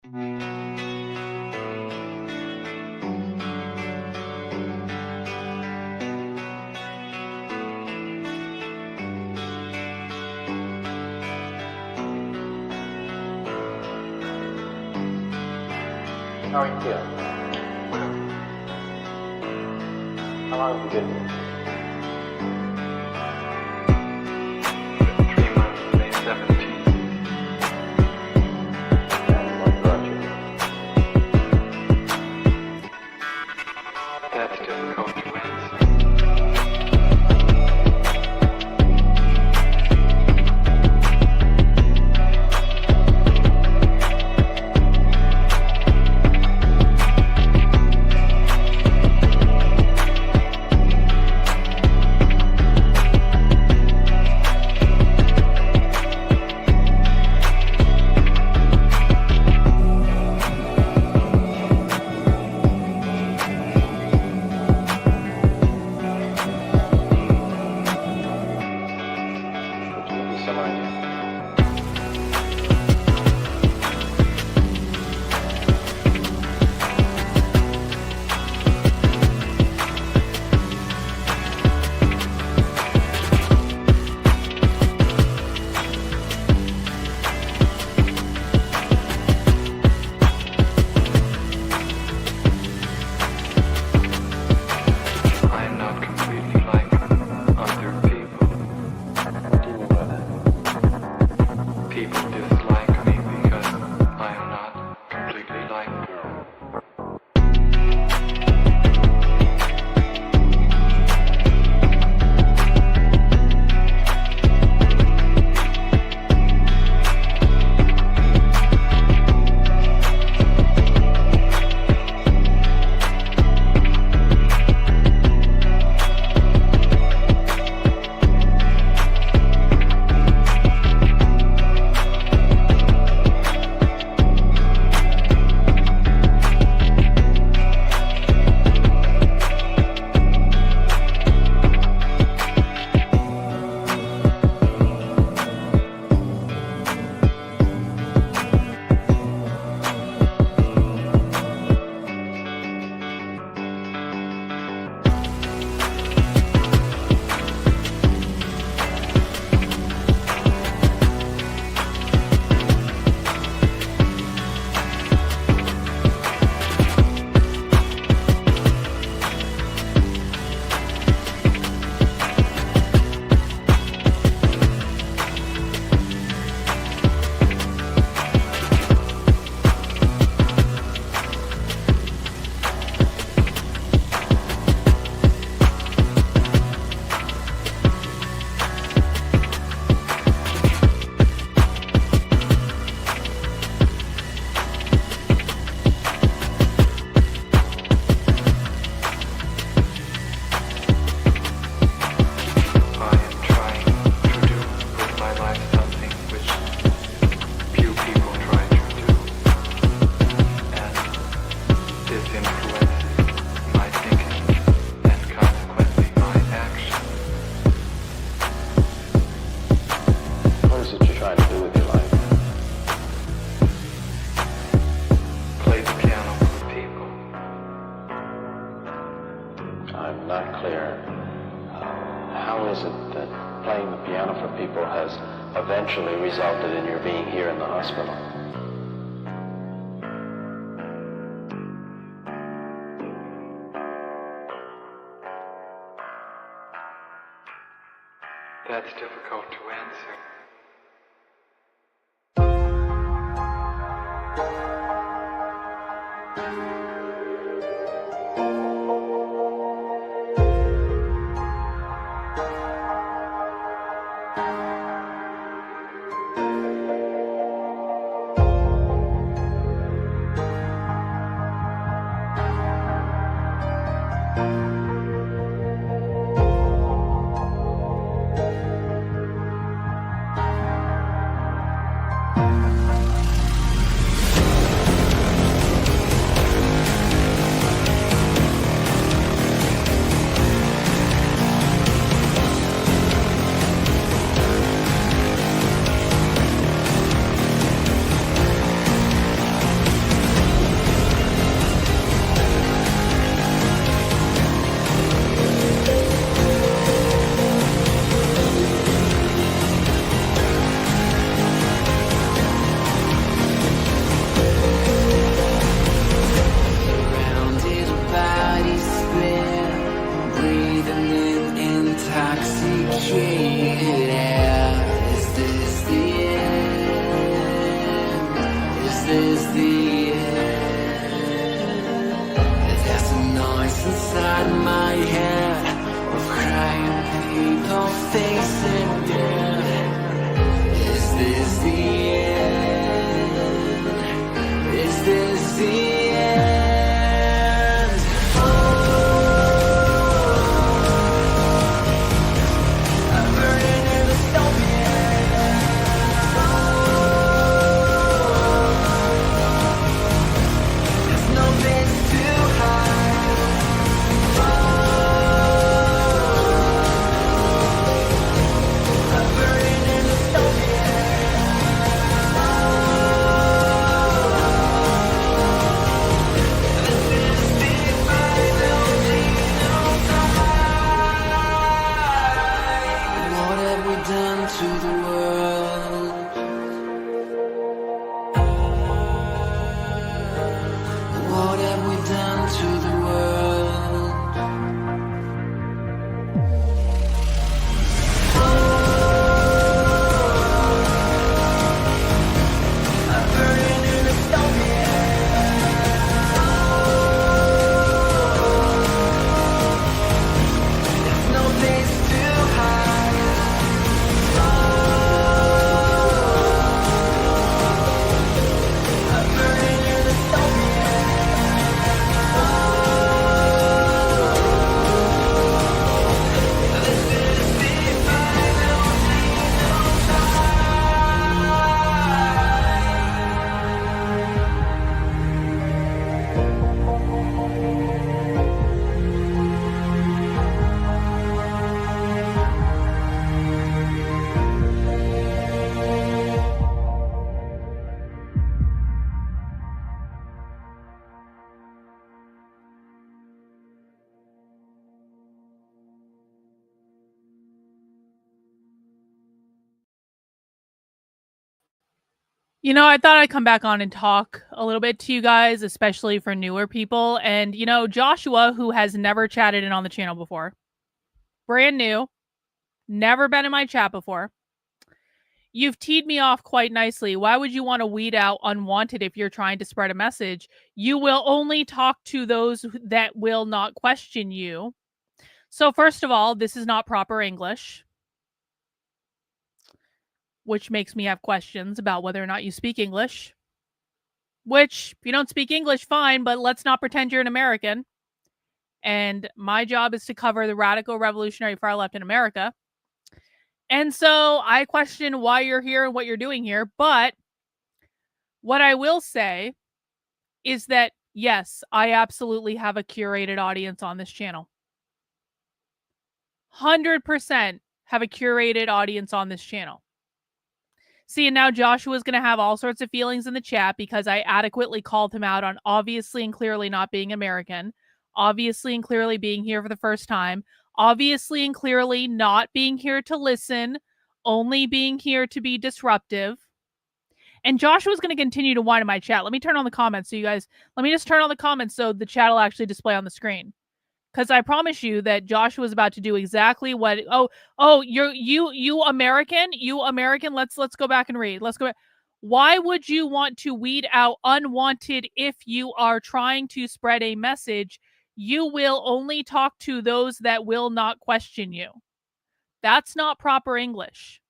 How are you feeling? How long have you been here? 3 months, May 17th. And what brought you here? That's difficult to answer. Some idea. I am not completely like other people. What do you mean by that? People dislike me because I am not completely like them. I am trying to do with my life something which few people try to do, and this influences my thinking and consequently my action. What is it you're trying to do with your life? Play the piano for people. I'm not clear. How is it that playing the piano for people has eventually resulted in your being here in the hospital? That's difficult to answer. this the end? There's a noise inside my head of crying people facing death. Is this the end? Is this the end? I'm burning in the stone There's no place to hide. I'm burning in the stone This is the final time. What have we done to the world? What have we done to the world? I'm burning in the stone There's no place to hide. I'm burning in the stone This is the final You know, I thought I'd come back on and talk a little bit to you guys, especially for newer people. And, you know, Joshua, who has never chatted in on the channel before, brand new, never been in my chat before. You've teed me off quite nicely. Why would you want to weed out unwanted if you're trying to spread a message? You will only talk to those that will not question you. So first of all, this is not proper English, which makes me have questions about whether or not you speak English. Which, if you don't speak English, fine, but let's not pretend you're an American. And my job is to cover the radical revolutionary far left in America. And so I question why you're here and what you're doing here. But what I will say is that, yes, I absolutely have a curated audience on this channel. 100% have a curated audience on this channel. See, and now Joshua's going to have all sorts of feelings in the chat because I adequately called him out on obviously and clearly not being American, obviously and clearly being here for the first time, obviously and clearly not being here to listen, only being here to be disruptive. And Joshua's going to continue to whine in my chat. Let me turn on the comments so you guys, let me just turn on the comments so the chat will actually display on the screen. Because I promise you that Joshua's about to do exactly what. You American, Let's go back and read. Let's go back. Why would you want to weed out unwanted if you are trying to spread a message? You will only talk to those that will not question you. That's not proper English.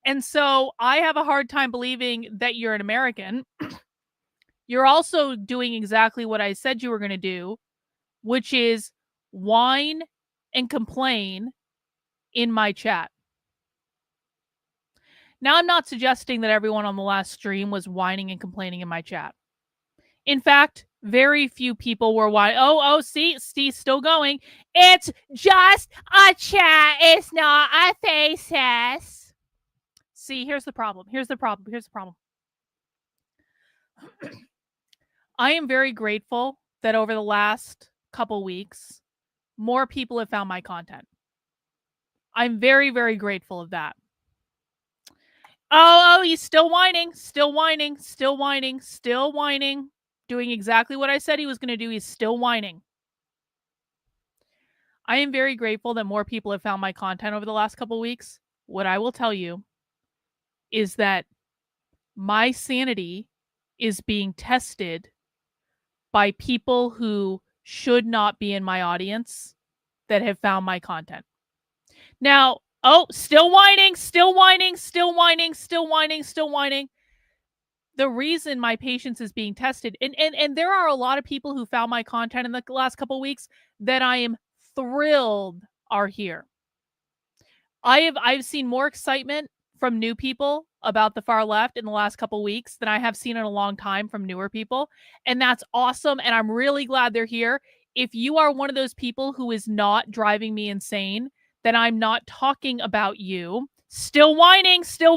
And so I have a hard time believing that you're an American. You're also doing exactly what I said you were going to do, which is whine and complain in my chat. Now, I'm not suggesting that everyone on the last stream was whining and complaining in my chat. In fact, very few people were whining. See, still going. It's just a chat. It's not a faces. See, here's the problem. I am very grateful that over the last couple weeks, more people have found my content. I'm very, very grateful of that. Oh, he's still whining, doing exactly what I said he was going to do. He's still whining. I am very grateful that more people have found my content over the last couple weeks. What I will tell you is that my sanity is being tested by people who should not be in my audience that have found my content. Now, still whining. The reason my patience is being tested, and there are a lot of people who found my content in the last couple of weeks that I am thrilled are here. I've seen more excitement from new people about the far left in the last couple of weeks than I have seen in a long time from newer people. And that's awesome. And I'm really glad they're here. If you are one of those people who is not driving me insane, then I'm not talking about you. Still whining. Same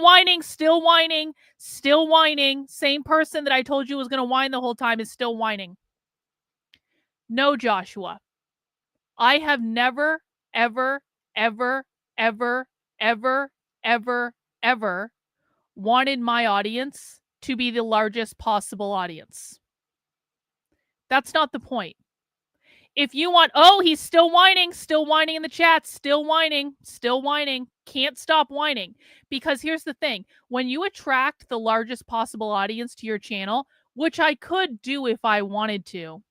person that I told you was going to whine the whole time is still whining. No, Joshua. I have never, ever wanted my audience to be the largest possible audience. That's not the point. If you want, he's still whining in the chat, still whining, can't stop whining. Because here's the thing, when you attract the largest possible audience to your channel, which I could do if I wanted to,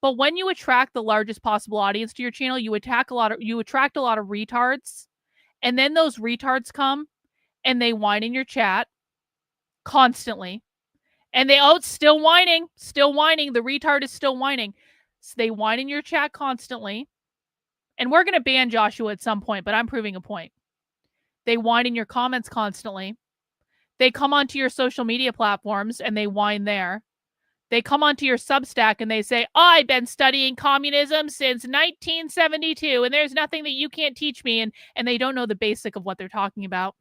but when you attract the largest possible audience to your channel, you attract a lot of retards, and then those retards come and they whine in your chat constantly. And they, it's still whining. The retard is still whining. So they whine in your chat constantly. And we're going to ban Joshua at some point, but I'm proving a point. They whine in your comments constantly. They come onto your social media platforms and they whine there. They come onto your Substack and they say, I've been studying communism since 1972 and there's nothing that you can't teach me. And they don't know the basic of what they're talking about.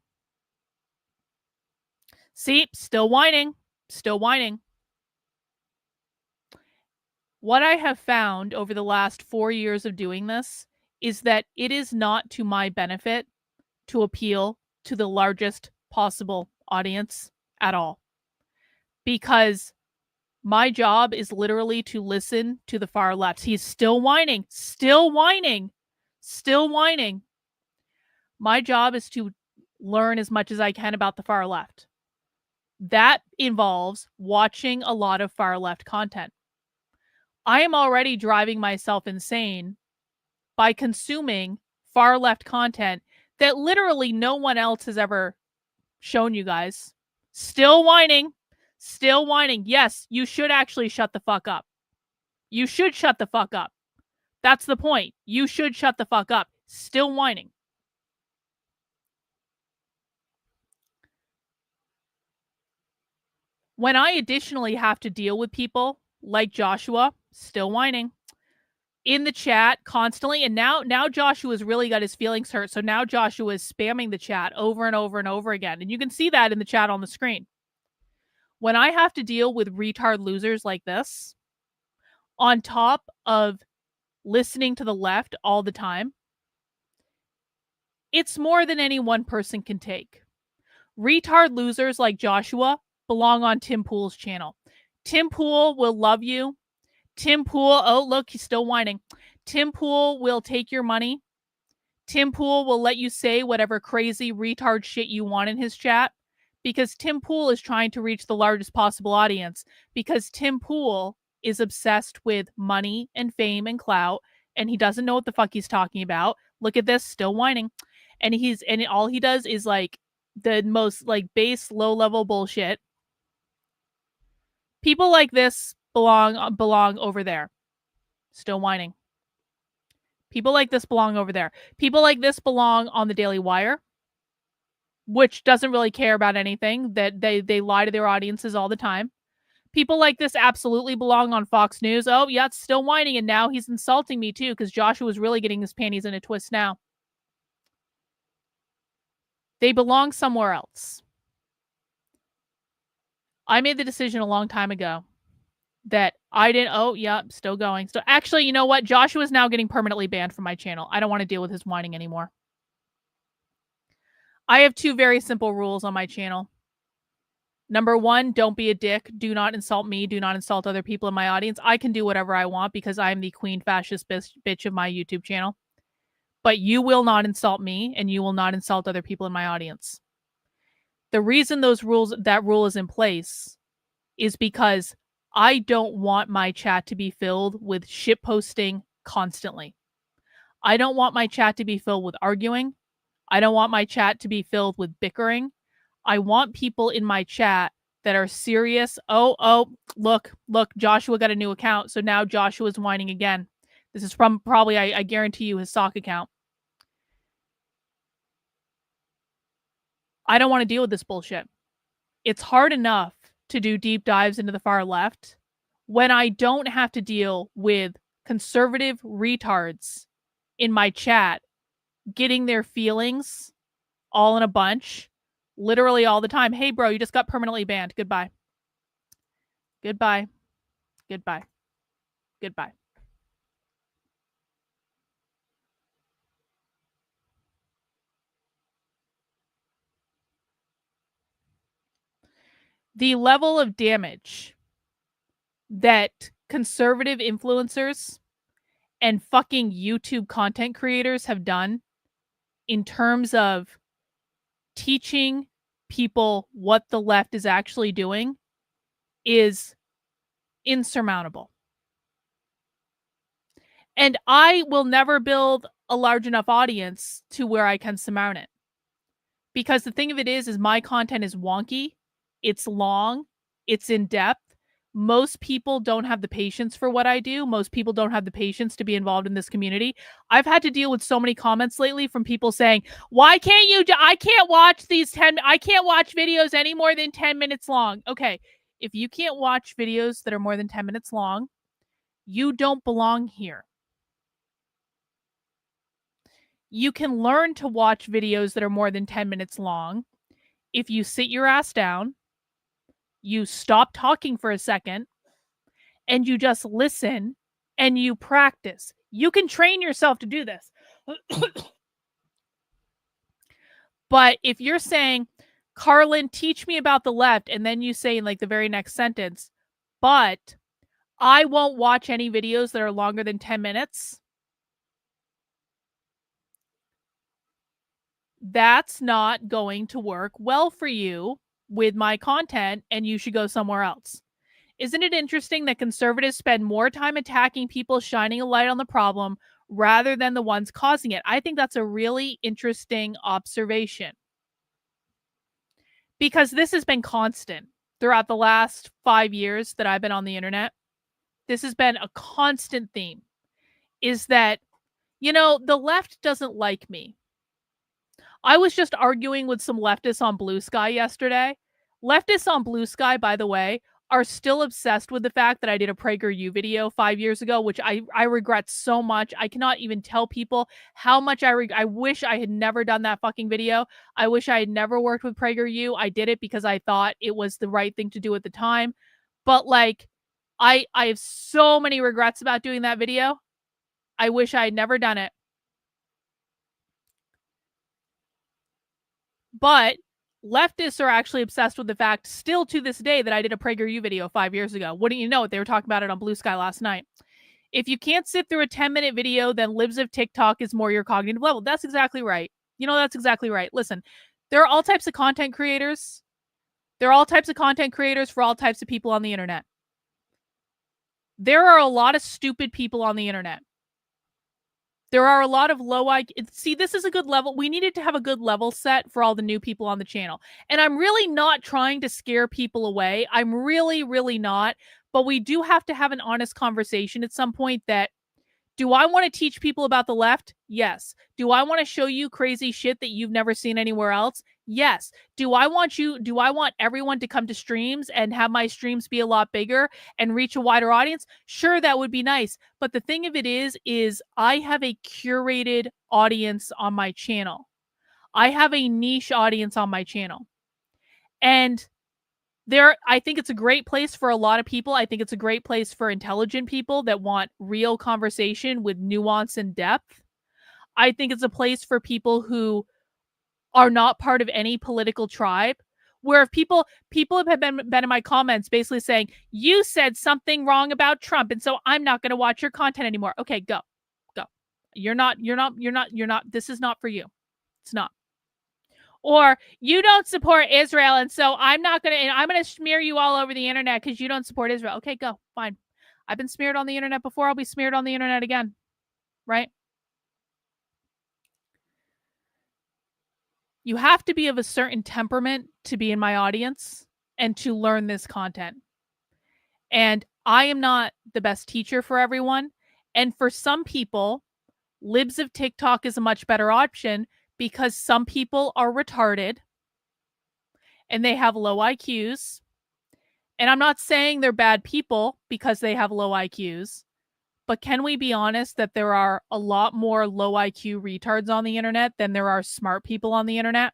See, still whining. What I have found over the last 4 years of doing this is that it is not to my benefit to appeal to the largest possible audience at all. Because my job is literally to listen to the far left. He's still whining. My job is to learn as much as I can about the far left. That involves watching a lot of far left content. I am already driving myself insane by consuming far left content that literally no one else has ever shown you guys. Still whining. Yes, you should actually shut the fuck up. You should shut the fuck up. That's the point. You should shut the fuck up. Still whining. When I additionally have to deal with people like Joshua, still whining, in the chat constantly, and now Joshua's really got his feelings hurt, so now Joshua is spamming the chat over and over again, and you can see that in the chat on the screen. When I have to deal with retard losers like this, on top of listening to the left all the time, it's more than any one person can take. Retard losers like Joshua belong on Tim Pool's channel. Tim Pool will love you. Tim Pool, look, he's still whining. Tim Pool will take your money. Tim Pool will let you say whatever crazy retard shit you want in his chat, because Tim Pool is trying to reach the largest possible audience, because Tim Pool is obsessed with money and fame and clout, and he doesn't know what the fuck he's talking about. Look at this, still whining. And all he does is like the most like base low level bullshit. People like this belong over there. Still whining. People like this belong over there. People like this belong on the Daily Wire, which doesn't really care about anything. That they lie to their audiences all the time. People like this absolutely belong on Fox News. Oh, yeah, it's still whining, and now he's insulting me too, because Joshua was really getting his panties in a twist now. They belong somewhere else. I made the decision a long time ago that I didn't, still going. So actually, you know what? Joshua's now getting permanently banned from my channel. I don't want to deal with his whining anymore. I have 2 very simple rules on my channel. Number 1, don't be a dick. Do not insult me. Do not insult other people in my audience. I can do whatever I want because I'm the queen fascist bitch of my YouTube channel. But you will not insult me, and you will not insult other people in my audience. The reason that rule is in place is because I don't want my chat to be filled with shit posting constantly. I don't want my chat to be filled with arguing. I don't want my chat to be filled with bickering. I want people in my chat that are serious. Oh, look, Joshua got a new account. So now Joshua's whining again. This is from probably, I guarantee you, his sock account. I don't want to deal with this bullshit. It's hard enough to do deep dives into the far left when I don't have to deal with conservative retards in my chat getting their feelings all in a bunch, literally all the time. Hey, bro, you just got permanently banned. Goodbye. Goodbye. Goodbye. Goodbye. The level of damage that conservative influencers and fucking YouTube content creators have done in terms of teaching people what the left is actually doing is insurmountable. And I will never build a large enough audience to where I can surmount it. Because the thing of it is my content is wonky, it's long, it's in depth. Most people don't have the patience for what I do. Most people don't have the patience to be involved in this community. I've had to deal with so many comments lately from people saying, why can't you, I can't watch I can't watch videos any more than 10 minutes long. Okay, if you can't watch videos that are more than 10 minutes long, you don't belong here. You can learn to watch videos that are more than 10 minutes long if you sit your ass down, you stop talking for a second, and you just listen and you practice. You can train yourself to do this. But if you're saying, Karlyn, teach me about the left, and then you say in like the very next sentence, but I won't watch any videos that are longer than 10 minutes, that's not going to work well for you with my content, and you should go somewhere else. Isn't it interesting that conservatives spend more time attacking people shining a light on the problem rather than the ones causing it? I think that's a really interesting observation. Because this has been constant throughout the last 5 years that I've been on the internet. This has been a constant theme, is that, the left doesn't like me. I was just arguing with some leftists on Blue Sky yesterday. Leftists on Blue Sky, by the way, are still obsessed with the fact that I did a PragerU video 5 years ago, which I regret so much. I cannot even tell people how much I wish I had never done that fucking video. I wish I had never worked with PragerU. I did it because I thought it was the right thing to do at the time. But like, I have so many regrets about doing that video. I wish I had never done it. But leftists are actually obsessed with the fact still to this day that I did a PragerU video 5 years ago. Wouldn't you know it? They were talking about it on Blue Sky last night. If you can't sit through a 10-minute video, then libs of TikTok is more your cognitive level. That's exactly right. That's exactly right. Listen, there are all types of content creators. There are all types of content creators for all types of people on the internet. There are a lot of stupid people on the internet. There are a lot of low IQ. See, this is a good level. We needed to have a good level set for all the new people on the channel. And I'm really not trying to scare people away. I'm really, really not. But we do have to have an honest conversation at some point that, do I want to teach people about the left? Yes. Do I want to show you crazy shit that you've never seen anywhere else? Yes. Do I want everyone to come to streams and have my streams be a lot bigger and reach a wider audience? Sure, that would be nice. But the thing of it is I have a curated audience on my channel. I have a niche audience on my channel. And I think it's a great place for a lot of people. I think it's a great place for intelligent people that want real conversation with nuance and depth. I think it's a place for people who are not part of any political tribe, where if people have been in my comments basically saying, you said something wrong about Trump, and so I'm not going to watch your content anymore. Okay, go. You're not, this is not for you. It's not. Or you don't support Israel, and so I'm gonna smear you all over the internet because you don't support Israel. Okay, go. Fine. I've been smeared on the internet before. I'll be smeared on the internet again. Right? You have to be of a certain temperament to be in my audience and to learn this content. And I am not the best teacher for everyone. And for some people, Libs of TikTok is a much better option because some people are retarded and they have low IQs. And I'm not saying they're bad people because they have low IQs, but can we be honest that there are a lot more low IQ retards on the internet than there are smart people on the internet?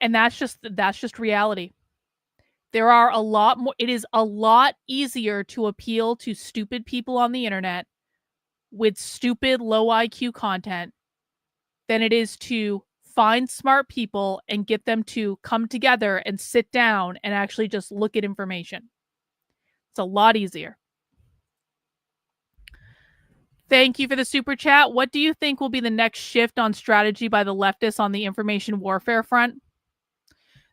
And that's just reality. There are a lot more. It is a lot easier to appeal to stupid people on the internet with stupid low IQ content than it is to find smart people and get them to come together and sit down and actually just look at information. It's a lot easier. Thank you for the super chat. What do you think will be the next shift on strategy by the leftists on the information warfare front?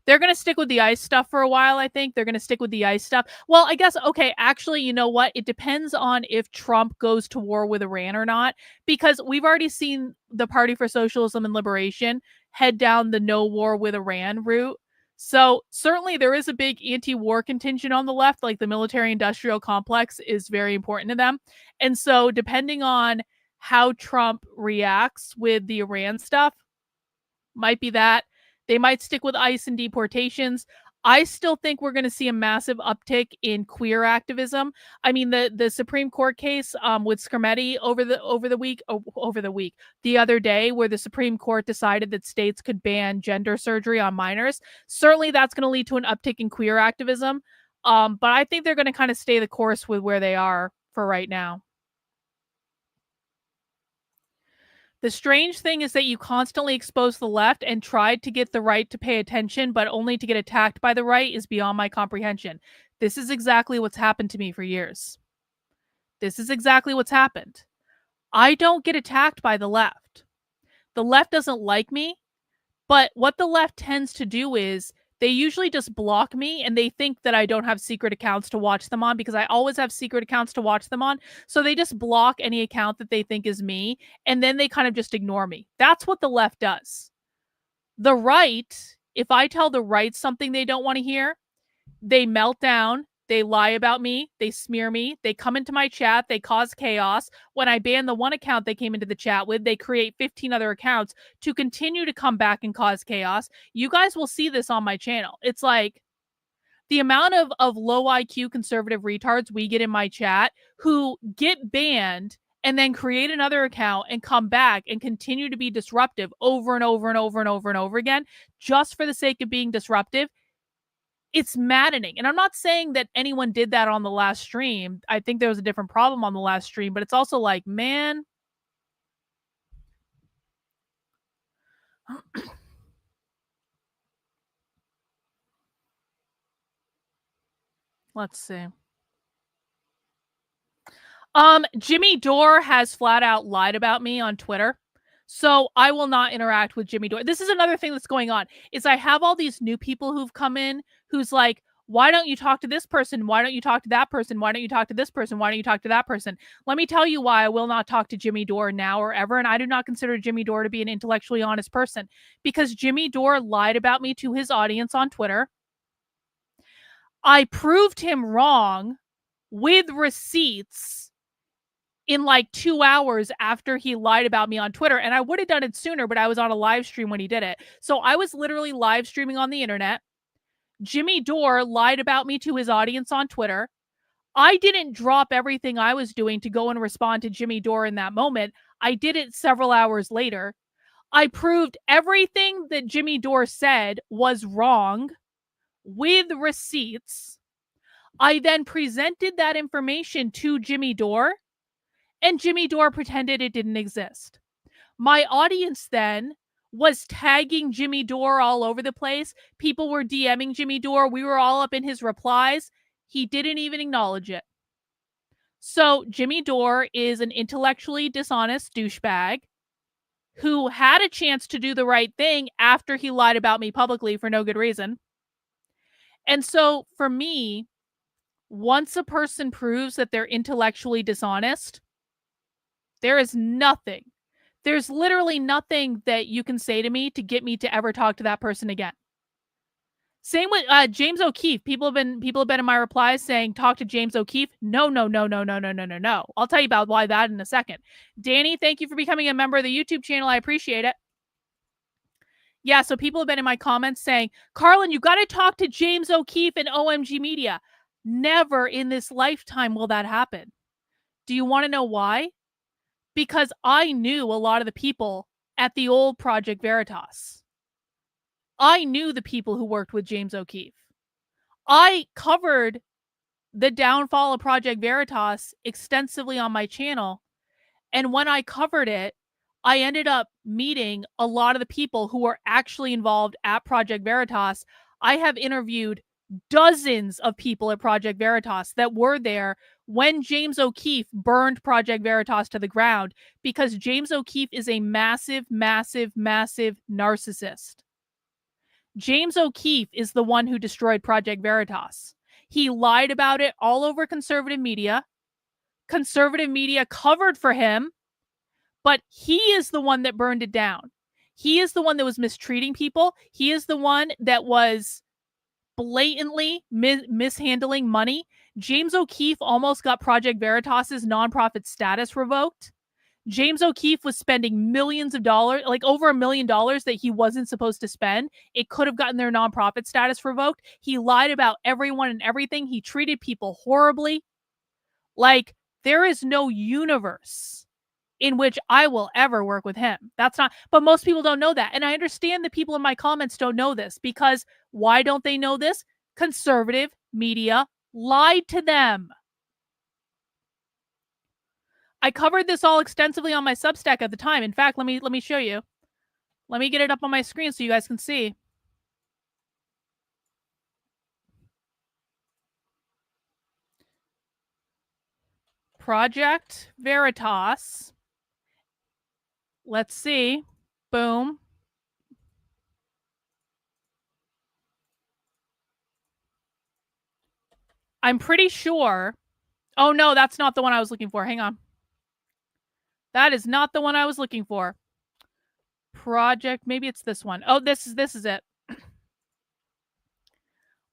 They're going to stick with the ICE stuff for a while, I think. They're going to stick with the ICE stuff. Well, I guess, okay, actually, you know what? It depends on if Trump goes to war with Iran or not, because we've already seen the Party for Socialism and Liberation head down the no war with Iran route. So certainly there is a big anti-war contingent on the left, like the military-industrial complex is very important to them. And so depending on how Trump reacts with the Iran stuff, might be that. They might stick with ICE and deportations. I still think we're going to see a massive uptick in queer activism. I mean, the Supreme Court case with Skrmetti the other day, where the Supreme Court decided that states could ban gender surgery on minors. Certainly, that's going to lead to an uptick in queer activism. But I think they're going to kind of stay the course with where they are for right now. The strange thing is that you constantly expose the left and tried to get the right to pay attention, but only to get attacked by the right is beyond my comprehension. This is exactly what's happened to me for years. This is exactly what's happened. I don't get attacked by the left. The left doesn't like me, but what the left tends to do is they usually just block me and they think that I don't have secret accounts to watch them on because I always have secret accounts to watch them on. So they just block any account that they think is me and then they kind of just ignore me. That's what the left does. The right, if I tell the right something they don't want to hear, they melt down. They lie about me. They smear me. They come into my chat. They cause chaos. When I ban the one account they came into the chat with, they create 15 other accounts to continue to come back and cause chaos. You guys will see this on my channel. It's like the amount of low IQ conservative retards we get in my chat who get banned and then create another account and come back and continue to be disruptive over and over and over and over and over again, just for the sake of being disruptive. It's maddening. And I'm not saying that anyone did that on the last stream. I think there was a different problem on the last stream, but it's also like, man. Let's see. Jimmy Dore has flat out lied about me on Twitter. So I will not interact with Jimmy Dore. This is another thing that's going on is I have all these new people who've come in who's like, why don't you talk to this person? Why don't you talk to that person? Why don't you talk to this person? Why don't you talk to that person? Let me tell you why I will not talk to Jimmy Dore now or ever. And I do not consider Jimmy Dore to be an intellectually honest person because Jimmy Dore lied about me to his audience on Twitter. I proved him wrong with receipts in like 2 hours after he lied about me on Twitter. And I would have done it sooner, but I was on a live stream when he did it. So I was literally live streaming on the internet. Jimmy Dore lied about me to his audience on Twitter. I didn't drop everything I was doing to go and respond to Jimmy Dore in that moment. I did it several hours later. I proved everything that Jimmy Dore said was wrong with receipts. I then presented that information to Jimmy Dore. And Jimmy Dore pretended it didn't exist. My audience then was tagging Jimmy Dore all over the place. People were DMing Jimmy Dore. We were all up in his replies. He didn't even acknowledge it. So Jimmy Dore is an intellectually dishonest douchebag who had a chance to do the right thing after he lied about me publicly for no good reason. And so for me, once a person proves that they're intellectually dishonest, there is nothing. There's literally nothing that you can say to me to get me to ever talk to that person again. Same with James O'Keefe. People have been in my replies saying, talk to James O'Keefe. No. I'll tell you about why that in a second. Danny, thank you for becoming a member of the YouTube channel. I appreciate it. Yeah, so people have been in my comments saying, Karlyn, you got to talk to James O'Keefe and OMG Media. Never in this lifetime will that happen. Do you want to know why? Because I knew a lot of the people at the old Project Veritas. I knew the people who worked with James O'Keefe. I covered the downfall of Project Veritas extensively on my channel. And when I covered it, I ended up meeting a lot of the people who were actually involved at Project Veritas. I have interviewed dozens of people at Project Veritas that were there when James O'Keefe burned Project Veritas to the ground, because James O'Keefe is a massive narcissist. James O'Keefe is the one who destroyed Project Veritas. He lied about it all over conservative media. Conservative media covered for him, but he is the one that burned it down. He is the one that was mistreating people. He is the one that was blatantly mishandling money. James O'Keefe almost got Project Veritas's nonprofit status revoked. James O'Keefe was spending millions of dollars, like over $1 million that he wasn't supposed to spend. It could have gotten their nonprofit status revoked. He lied about everyone and everything. He treated people horribly. Like, there is no universe in which I will ever work with him. That's not, but most people don't know that. And I understand that people in my comments don't know this, because why don't they know this? Conservative media lied to them. I covered this all extensively on my Substack at the time. In fact, let me show you. Let me get it up on my screen so you guys can see. Project Veritas. Let's see. Boom. I'm pretty sure. Oh no, that's not the one I was looking for. Hang on. That is not the one I was looking for. Project, maybe it's this one. Oh, this is it.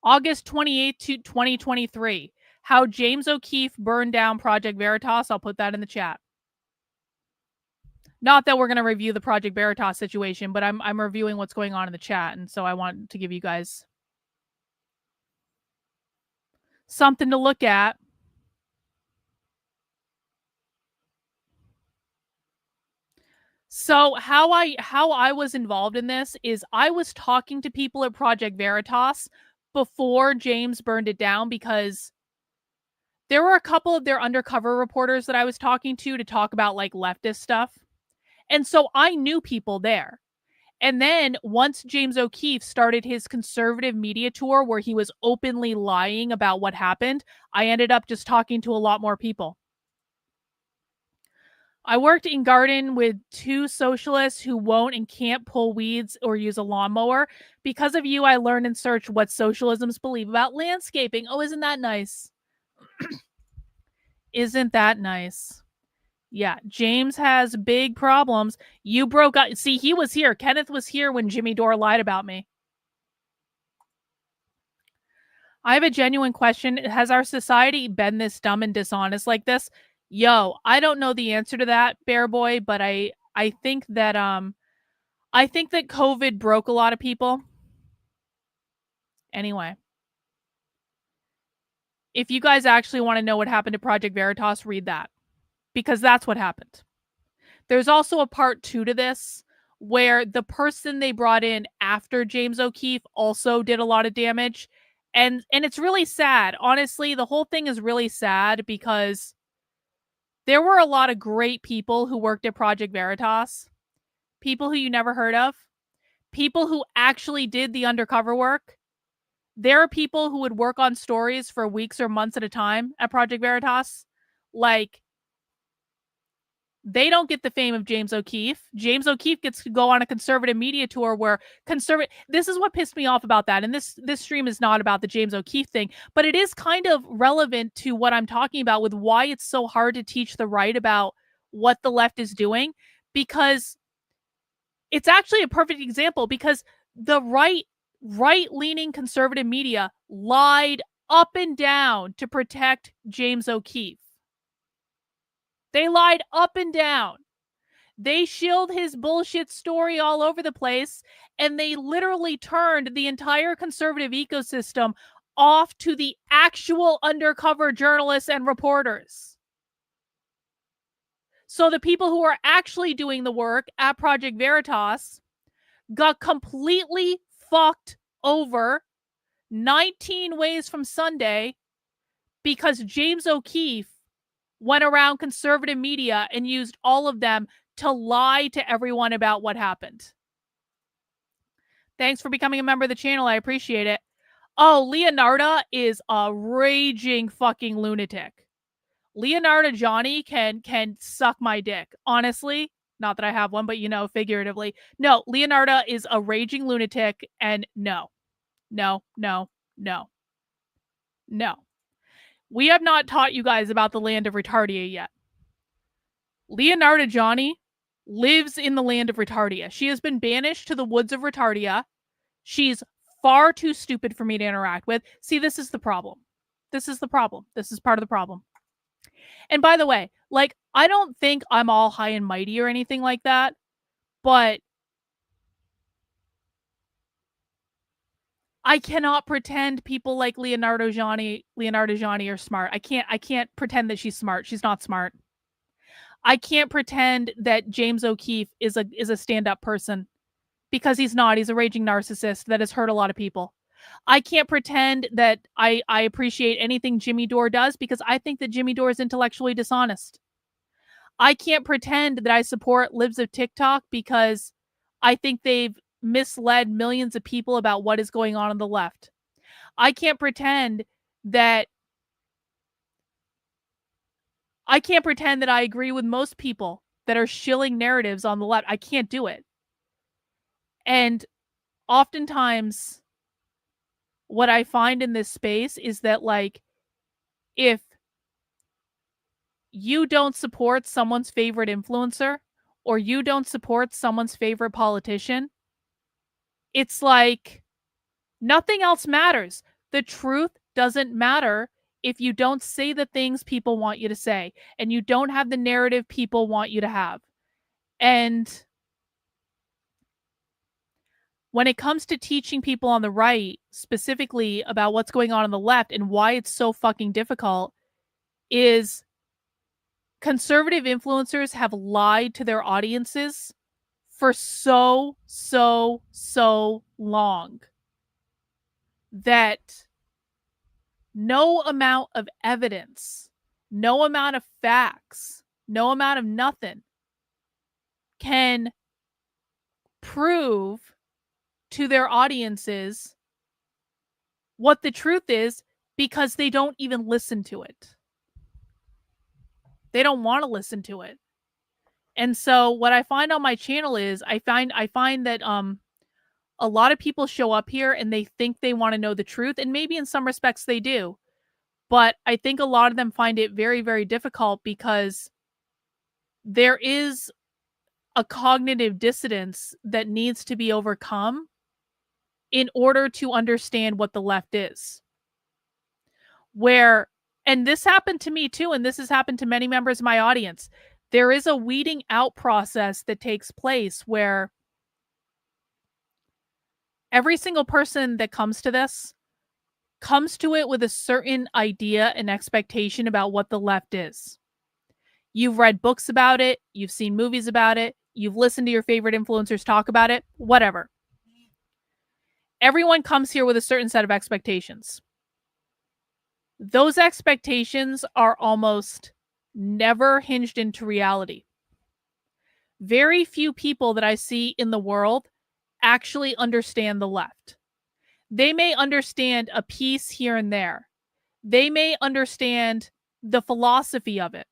August 28th, 2023. How James O'Keefe burned down Project Veritas. I'll put that in the chat. Not that we're going to review the Project Veritas situation, but I'm reviewing what's going on in the chat, and so I want to give you guys something to look at. So how I was involved in this is I was talking to people at Project Veritas before James burned it down, because there were a couple of their undercover reporters that I was talking to talk about like leftist stuff. And so I knew people there. And then once James O'Keefe started his conservative media tour where he was openly lying about what happened, I ended up just talking to a lot more people. I worked in garden with 2 socialists who won't and can't pull weeds or use a lawnmower. Because of you, I learned and searched what socialisms believe about landscaping. Oh, isn't that nice? Isn't that nice? Yeah, James has big problems. You broke up. See, he was here. Kenneth was here when Jimmy Dore lied about me. I have a genuine question. Has our society been this dumb and dishonest like this? Yo, I don't know the answer to that, Bear Boy, but I think that COVID broke a lot of people. Anyway, if you guys actually want to know what happened to Project Veritas, read that, because that's what happened. There's also a part 2 to this where the person they brought in after James O'Keefe also did a lot of damage. And it's really sad. Honestly, the whole thing is really sad because there were a lot of great people who worked at Project Veritas. People who you never heard of. People who actually did the undercover work. There are people who would work on stories for weeks or months at a time at Project Veritas. Like, They don't get the fame of James O'Keefe. James O'Keefe gets to go on a conservative media tour where this is what pissed me off about that. And this stream is not about the James O'Keefe thing, but it is kind of relevant to what I'm talking about with why it's so hard to teach the right about what the left is doing, because it's actually a perfect example, because the right-leaning conservative media lied up and down to protect James O'Keefe. They lied up and down. They shilled his bullshit story all over the place, and they literally turned the entire conservative ecosystem off to the actual undercover journalists and reporters. So the people who are actually doing the work at Project Veritas got completely fucked over 19 ways from Sunday because James O'Keefe went around conservative media and used all of them to lie to everyone about what happened. Thanks for becoming a member of the channel. I appreciate it. Oh, Leonarda is a raging fucking lunatic. Leonarda Johnny can suck my dick. Honestly, not that I have one, but figuratively. No, Leonarda is a raging lunatic, and no. We have not taught you guys about the land of Retardia yet. Leonarda Johnny lives in the land of Retardia. She has been banished to the woods of Retardia. She's far too stupid for me to interact with. See, this is the problem. This is part of the problem. And by the way, I don't think I'm all high and mighty or anything like that, but I cannot pretend people like Leonarda Johnny are smart. I can't pretend that she's smart. She's not smart. I can't pretend that James O'Keefe is a stand-up person, because he's not. He's a raging narcissist that has hurt a lot of people. I can't pretend that I appreciate anything Jimmy Dore does, because I think that Jimmy Dore is intellectually dishonest. I can't pretend that I support Libs of TikTok, because I think they've misled millions of people about what is going on the left. I can't pretend that I agree with most people that are shilling narratives on the left. I can't do it. And oftentimes what I find in this space is that, if you don't support someone's favorite influencer, or you don't support someone's favorite politician, it's like nothing else matters. The truth doesn't matter if you don't say the things people want you to say, and you don't have the narrative people want you to have. And when it comes to teaching people on the right, specifically about what's going on the left and why it's so fucking difficult, is conservative influencers have lied to their audiences for so long that no amount of evidence, no amount of facts, no amount of nothing can prove to their audiences what the truth is, because they don't even listen to it. They don't want to listen to it. And so what I find on my channel is I find that a lot of people show up here and they think they want to know the truth, and maybe in some respects they do. But I think a lot of them find it very, very difficult, because there is a cognitive dissonance that needs to be overcome in order to understand what the left is. And this happened to me too, and this has happened to many members of my audience. There is a weeding out process that takes place where every single person that comes to this comes to it with a certain idea and expectation about what the left is. You've read books about it, you've seen movies about it, you've listened to your favorite influencers talk about it, whatever. Everyone comes here with a certain set of expectations. Those expectations are almost never hinged into reality. Very few people that I see in the world actually understand the left. They may understand a piece here and there. They may understand the philosophy of it.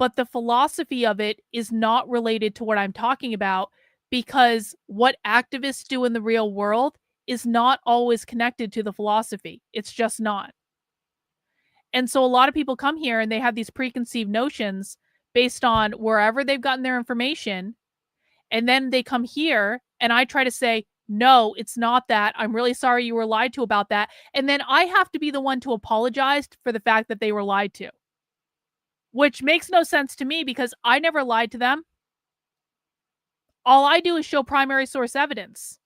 but the philosophy of it is not related to what I'm talking about, because what activists do in the real world is not always connected to the philosophy. It's just not. And so a lot of people come here and they have these preconceived notions based on wherever they've gotten their information. And then they come here and I try to say, no, it's not that. I'm really sorry you were lied to about that. And then I have to be the one to apologize for the fact that they were lied to, which makes no sense to me because I never lied to them. All I do is show primary source evidence,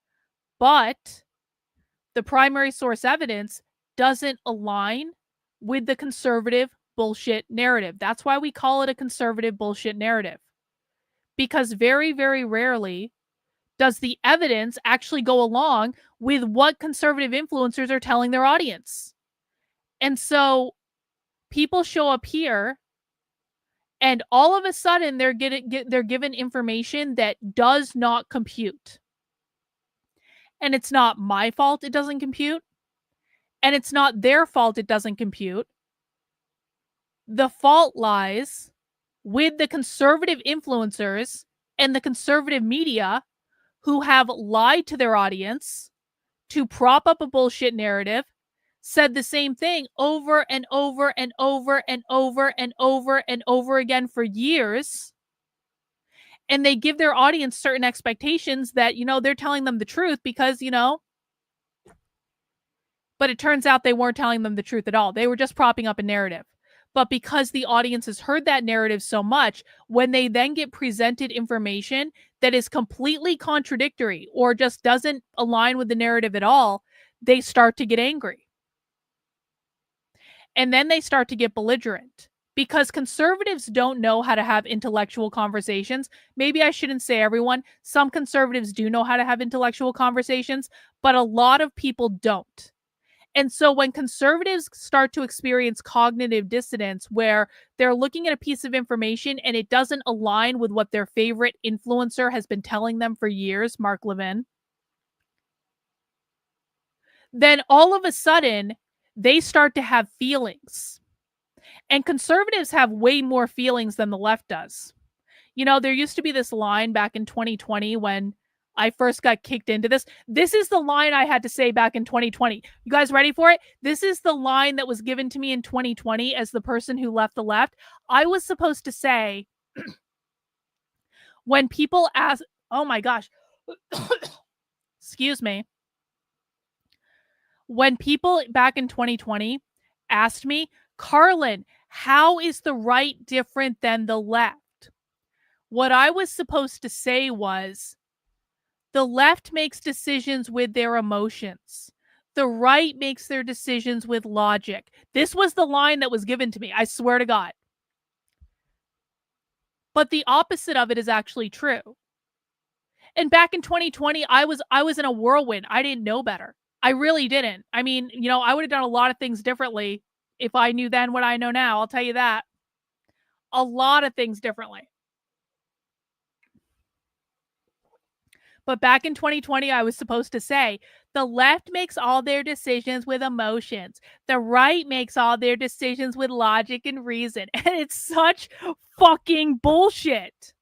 but the primary source evidence doesn't align with the conservative bullshit narrative. That's why we call it a conservative bullshit narrative, because very, very rarely does the evidence actually go along with what conservative influencers are telling their audience. And so people show up here and all of a sudden they're given information that does not compute. And it's not my fault it doesn't compute. And it's not their fault it doesn't compute. The fault lies with the conservative influencers and the conservative media who have lied to their audience to prop up a bullshit narrative, said the same thing over and over and over and over and over and over again for years. And they give their audience certain expectations that, they're telling them the truth because, but it turns out they weren't telling them the truth at all. They were just propping up a narrative. But because the audience has heard that narrative so much, when they then get presented information that is completely contradictory or just doesn't align with the narrative at all, they start to get angry. And then they start to get belligerent because conservatives don't know how to have intellectual conversations. Maybe I shouldn't say everyone. Some conservatives do know how to have intellectual conversations, but a lot of people don't. And so when conservatives start to experience cognitive dissonance, where they're looking at a piece of information and it doesn't align with what their favorite influencer has been telling them for years, Mark Levin, then all of a sudden they start to have feelings. And conservatives have way more feelings than the left does. There used to be this line back in 2020 when I first got kicked into this. This is the line I had to say back in 2020. You guys ready for it? This is the line that was given to me in 2020 as the person who left the left. I was supposed to say, when people ask, oh my gosh, excuse me. When people back in 2020 asked me, Karlyn, how is the right different than the left? What I was supposed to say was, the left makes decisions with their emotions. The right makes their decisions with logic. This was the line that was given to me. I swear to God. But the opposite of it is actually true. And back in 2020, I was in a whirlwind. I didn't know better. I really didn't. I mean, I would have done a lot of things differently if I knew then what I know now. I'll tell you that. A lot of things differently. But back in 2020, I was supposed to say, the left makes all their decisions with emotions. The right makes all their decisions with logic and reason. And it's such fucking bullshit.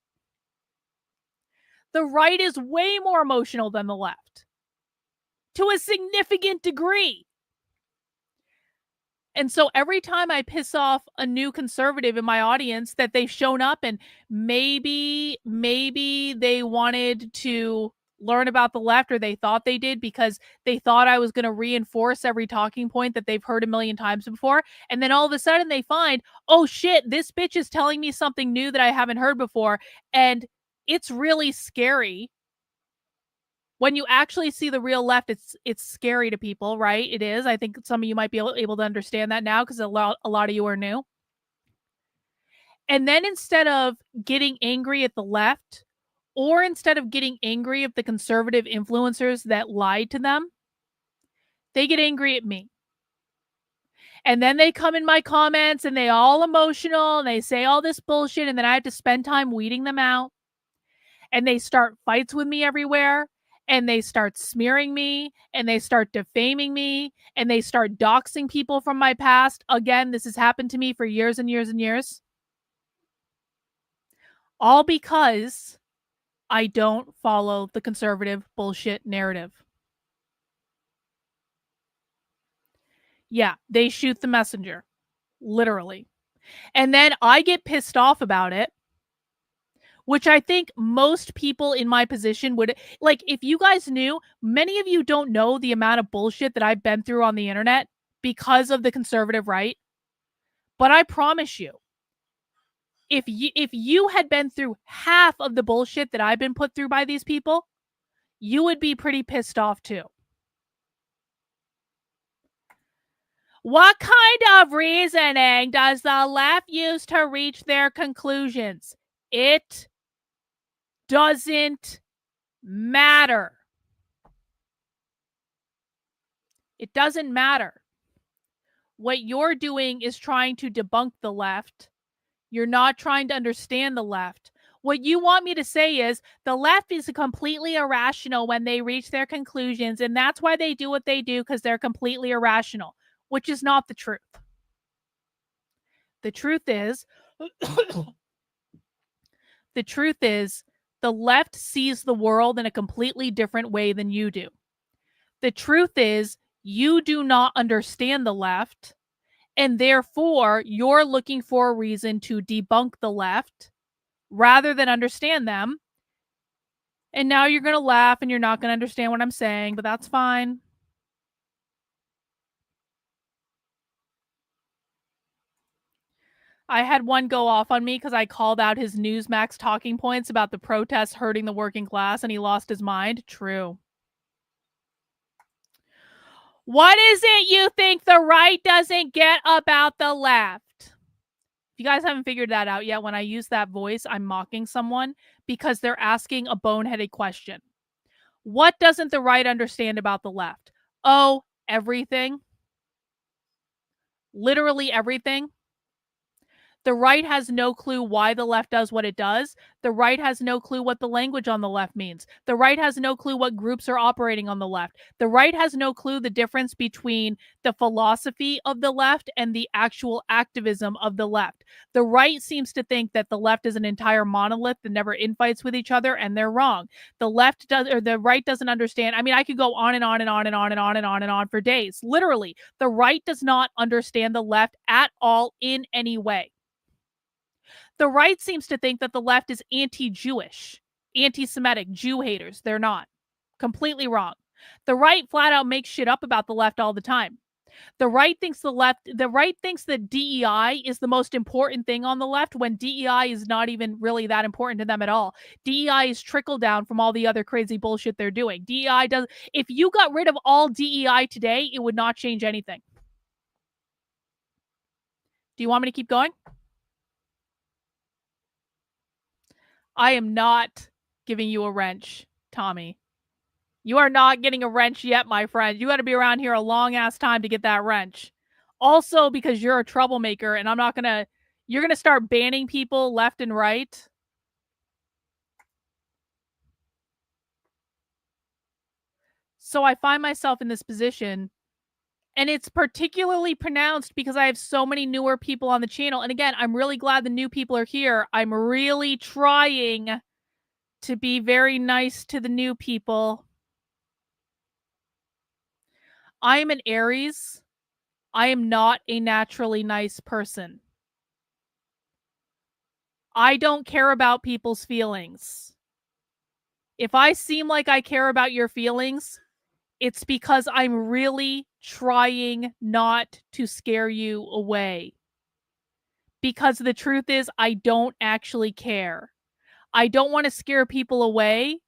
The right is way more emotional than the left, to a significant degree. And so every time I piss off a new conservative in my audience that they've shown up and maybe they wanted to learn about the left, or they thought they did because they thought I was going to reinforce every talking point that they've heard a million times before. And then all of a sudden they find, oh shit, this bitch is telling me something new that I haven't heard before. And it's really scary. When you actually see the real left, it's scary to people, right? It is. I think some of you might be able to understand that now because a lot of you are new. And then instead of getting angry at the left, or instead of getting angry at the conservative influencers that lied to them, they get angry at me. And then they come in my comments and they all emotional and they say all this bullshit, and then I have to spend time weeding them out. And they start fights with me everywhere. And they start smearing me, and they start defaming me, and they start doxing people from my past. Again, this has happened to me for years and years and years. All because I don't follow the conservative bullshit narrative. Yeah, they shoot the messenger. Literally. And then I get pissed off about it, which I think most people in my position would, like, if you guys knew, many of you don't know the amount of bullshit that I've been through on the internet because of the conservative right. But I promise you, if you had been through half of the bullshit that I've been put through by these people, you would be pretty pissed off too. What kind of reasoning does the left use to reach their conclusions? It doesn't matter. It doesn't matter. What you're doing is trying to debunk the left. You're not trying to understand the left. What you want me to say is the left is completely irrational when they reach their conclusions, and that's why they do what they do, because they're completely irrational, which is not the truth. The truth is, the left sees the world in a completely different way than you do. The truth is, you do not understand the left, and therefore you're looking for a reason to debunk the left rather than understand them. And now you're going to laugh and you're not going to understand what I'm saying, but that's fine. I had one go off on me because I called out his Newsmax talking points about the protests hurting the working class and he lost his mind. True. What is it you think the right doesn't get about the left? If you guys haven't figured that out yet, when I use that voice, I'm mocking someone because they're asking a boneheaded question. What doesn't the right understand about the left? Oh, everything. Literally everything. The right has no clue why the left does what it does. The right has no clue what the language on the left means. The right has no clue what groups are operating on the left. The right has no clue the difference between the philosophy of the left and the actual activism of the left. The right seems to think that the left is an entire monolith that never infights with each other, and they're wrong. The left does, or the right doesn't understand. I mean, I could go on and on and on and on and on and on and on for days. Literally, the right does not understand the left at all in any way. The right seems to think that the left is anti-Jewish, anti-Semitic, Jew haters. They're not. Completely wrong. The right flat out makes shit up about the left all the time. The right thinks that DEI is the most important thing on the left when DEI is not even really that important to them at all. DEI is trickle down from all the other crazy bullshit they're doing. DEI does, if you got rid of all DEI today, it would not change anything. Do you want me to keep going? I am not giving you a wrench, Tommy. You are not getting a wrench yet, my friend. You got to be around here a long ass time to get that wrench. Also, because you're a troublemaker and you're going to start banning people left and right. So I find myself in this position, and it's particularly pronounced because I have so many newer people on the channel. And again, I'm really glad the new people are here. I'm really trying to be very nice to the new people. I am an Aries. I am not a naturally nice person. I don't care about people's feelings. If I seem like I care about your feelings, it's because I'm really trying not to scare you away. Because the truth is, I don't actually care. I don't want to scare people away.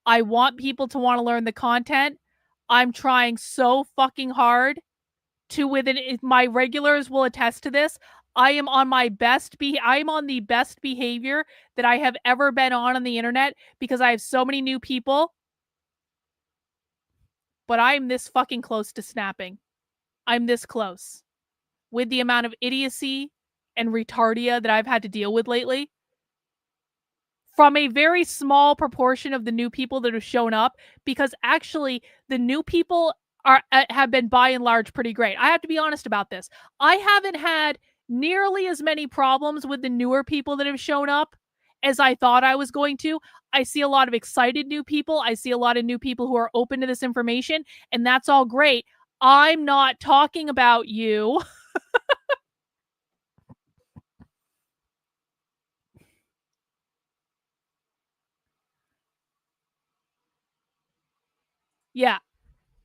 I want people to want to learn the content. I'm trying so fucking hard to, my regulars will attest to this. I am on the best behavior that I have ever been on the internet because I have so many new people. But I'm this fucking close to snapping. I'm this close. With the amount of idiocy and retardia that I've had to deal with lately. From a very small proportion of the new people that have shown up, because actually the new people have been by and large pretty great. I have to be honest about this. I haven't had nearly as many problems with the newer people that have shown up as I thought I was going to. I see a lot of excited new people. I see a lot of new people who are open to this information, and that's all great. I'm not talking about you. Yeah.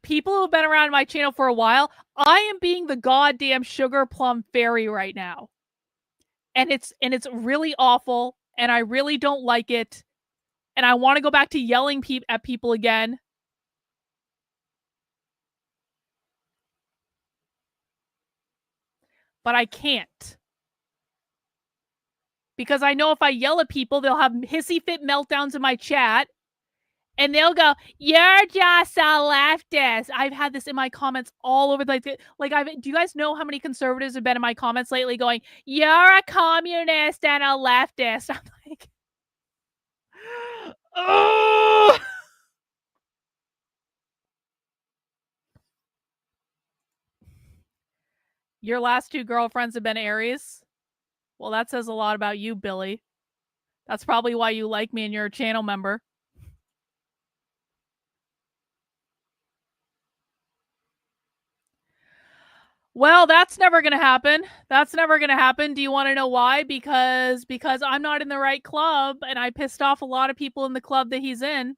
People who have been around my channel for a while, I am being the goddamn sugar plum fairy right now. And it's really awful, and I really don't like it. And I want to go back to yelling at people again. But I can't. Because I know if I yell at people, they'll have hissy fit meltdowns in my chat. And they'll go, "You're just a leftist." I've had this in my comments all over. Do you guys know how many conservatives have been in my comments lately going, "You're a communist and a leftist"? I'm like, oh. Your last 2 girlfriends have been Aries? Well, that says a lot about you, Billy. That's probably why you like me and you're a channel member. Well, that's never gonna happen. That's never gonna happen. Do you want to know why? Because I'm not in the right club, and I pissed off a lot of people in the club that he's in.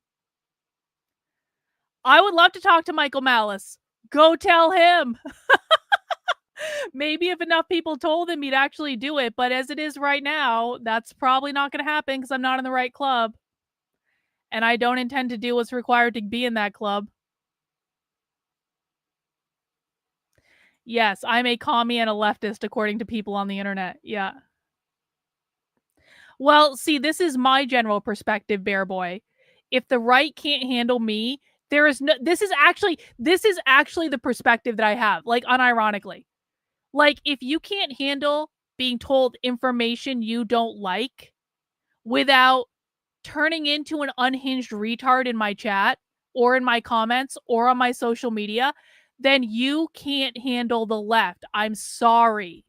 I would love to talk to Michael Malice. Go tell him. Maybe if enough people told him, he'd actually do it. But as it is right now, that's probably not going to happen because I'm not in the right club. And I don't intend to do what's required to be in that club. Yes, I'm a commie and a leftist, according to people on the internet. Yeah. Well, see, this is my general perspective, Bear Boy. If the right can't handle me, there is no. This is actually the perspective that I have. Like, unironically, like if you can't handle being told information you don't like without turning into an unhinged retard in my chat or in my comments or on my social media, then you can't handle the left. I'm sorry.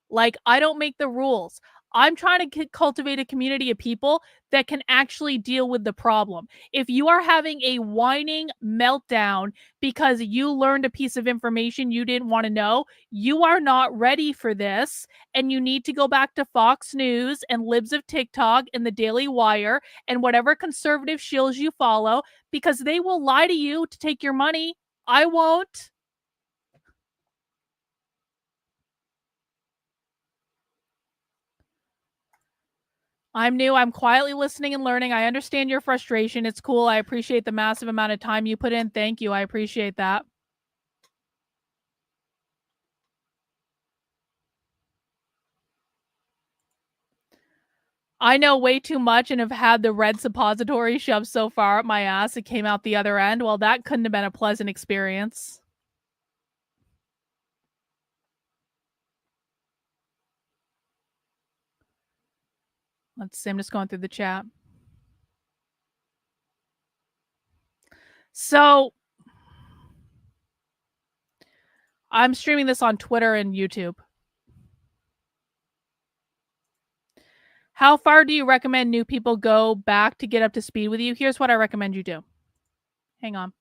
Like, I don't make the rules. I'm trying to cultivate a community of people that can actually deal with the problem. If you are having a whining meltdown because you learned a piece of information you didn't want to know, you are not ready for this, and you need to go back to Fox News and Libs of TikTok and the Daily Wire and whatever conservative shills you follow, because they will lie to you to take your money. I won't. I'm new. I'm quietly listening and learning. I understand your frustration. It's cool. I appreciate the massive amount of time you put in. Thank you. I appreciate that. I know way too much and have had the red suppository shoved so far up my ass it came out the other end. Well, that couldn't have been a pleasant experience. Let's see. I'm just going through the chat. So I'm streaming this on Twitter and YouTube. How far do you recommend new people go back to get up to speed with you? Here's what I recommend you do. Hang on.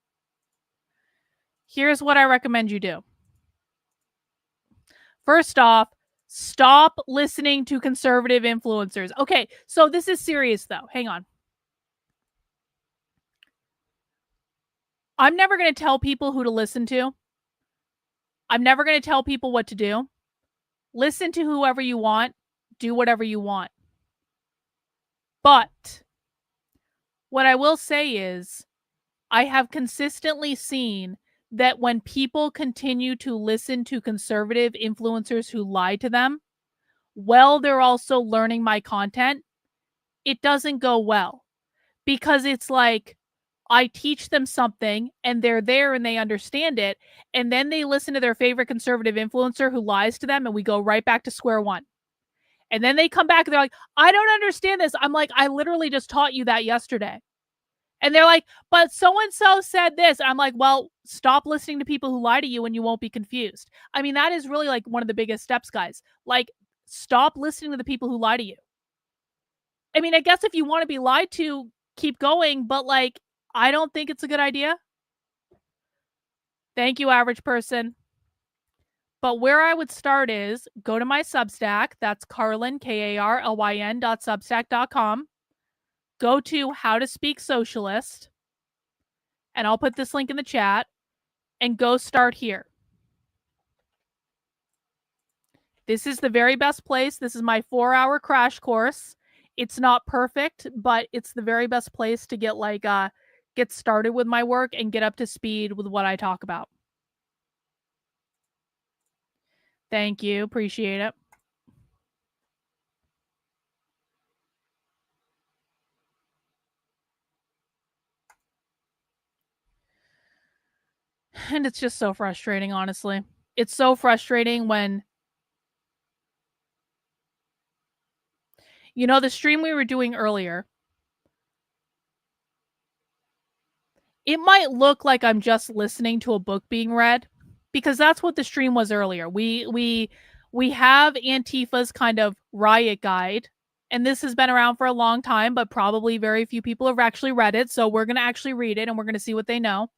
Here's what I recommend you do. First off, stop listening to conservative influencers. Okay, so this is serious though. Hang on. I'm never going to tell people who to listen to. I'm never going to tell people what to do. Listen to whoever you want. Do whatever you want. But what I will say is, I have consistently seen that when people continue to listen to conservative influencers who lie to them, while they're also learning my content, it doesn't go well. Because it's like, I teach them something and they're there and they understand it, and then they listen to their favorite conservative influencer who lies to them, and we go right back to square one. And then they come back and they're like, I don't understand this. I'm like, I literally just taught you that yesterday. And they're like, but so-and-so said this. I'm like, well, stop listening to people who lie to you and you won't be confused. I mean, that is really like one of the biggest steps, guys. Like, stop listening to the people who lie to you. I mean, I guess if you want to be lied to, keep going, but like, I don't think it's a good idea. Thank you, average person. But where I would start is go to my Substack. That's Karlyn, KARLYN.substack.com. Go to How to Speak Socialist. And I'll put this link in the chat. And go start here. This is the very best place. This is my 4-hour crash course. It's not perfect, but it's the very best place to get get started with my work and get up to speed with what I talk about. Thank you. Appreciate it. And it's just so frustrating, honestly. It's so frustrating when, the stream we were doing earlier, it might look like I'm just listening to a book being read, because that's what the stream was earlier. We have Antifa's kind of riot guide, and this has been around for a long time, but probably very few people have actually read it. So we're going to actually read it, and we're going to see what they know.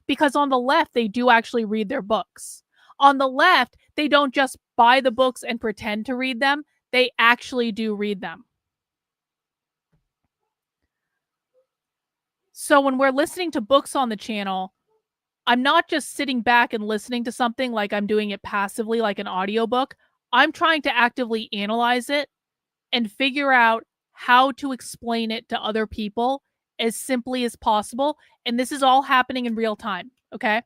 Because on the left, they do actually read their books. On the left, they don't just buy the books and pretend to read them. They actually do read them. So when we're listening to books on the channel, I'm not just sitting back and listening to something like I'm doing it passively, like an audiobook. I'm trying to actively analyze it and figure out how to explain it to other people as simply as possible. And this is all happening in real time, okay?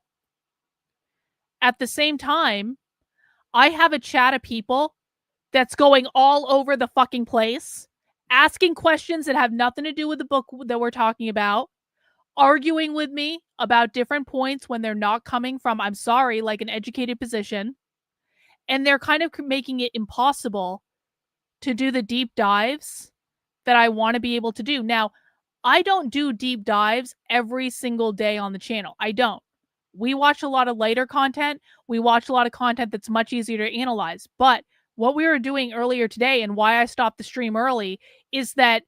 At the same time, I have a chat of people that's going all over the fucking place, asking questions that have nothing to do with the book that we're talking about, arguing with me about different points when they're not coming from, I'm sorry, like an educated position. And they're kind of making it impossible to do the deep dives that I want to be able to do. Now, I don't do deep dives every single day on the channel. I don't. We watch a lot of lighter content. We watch a lot of content that's much easier to analyze. But what we were doing earlier today and why I stopped the stream early is that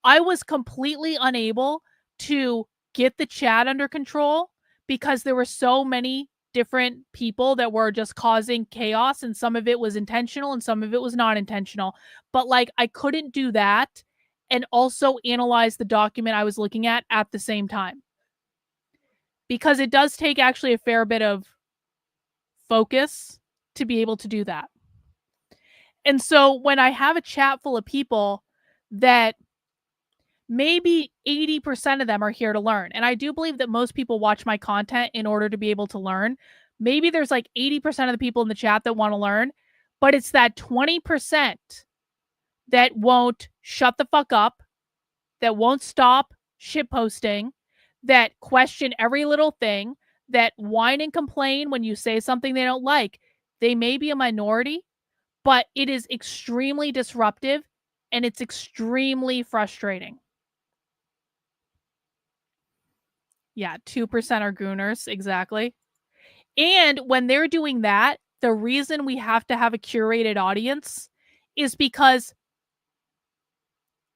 I was completely unable to get the chat under control because there were so many different people that were just causing chaos, and some of it was intentional and some of it was not intentional. But like, I couldn't do that and also analyze the document I was looking at the same time, because it does take actually a fair bit of focus to be able to do that. And so when I have a chat full of people that maybe 80% of them are here to learn, and I do believe that most people watch my content in order to be able to learn. Maybe there's like 80% of the people in the chat that want to learn, but it's that 20% that won't shut the fuck up, that won't stop shitposting, that question every little thing, that whine and complain when you say something they don't like. They may be a minority, but it is extremely disruptive and it's extremely frustrating. Yeah, 2% are gooners, exactly. And when they're doing that, the reason we have to have a curated audience is because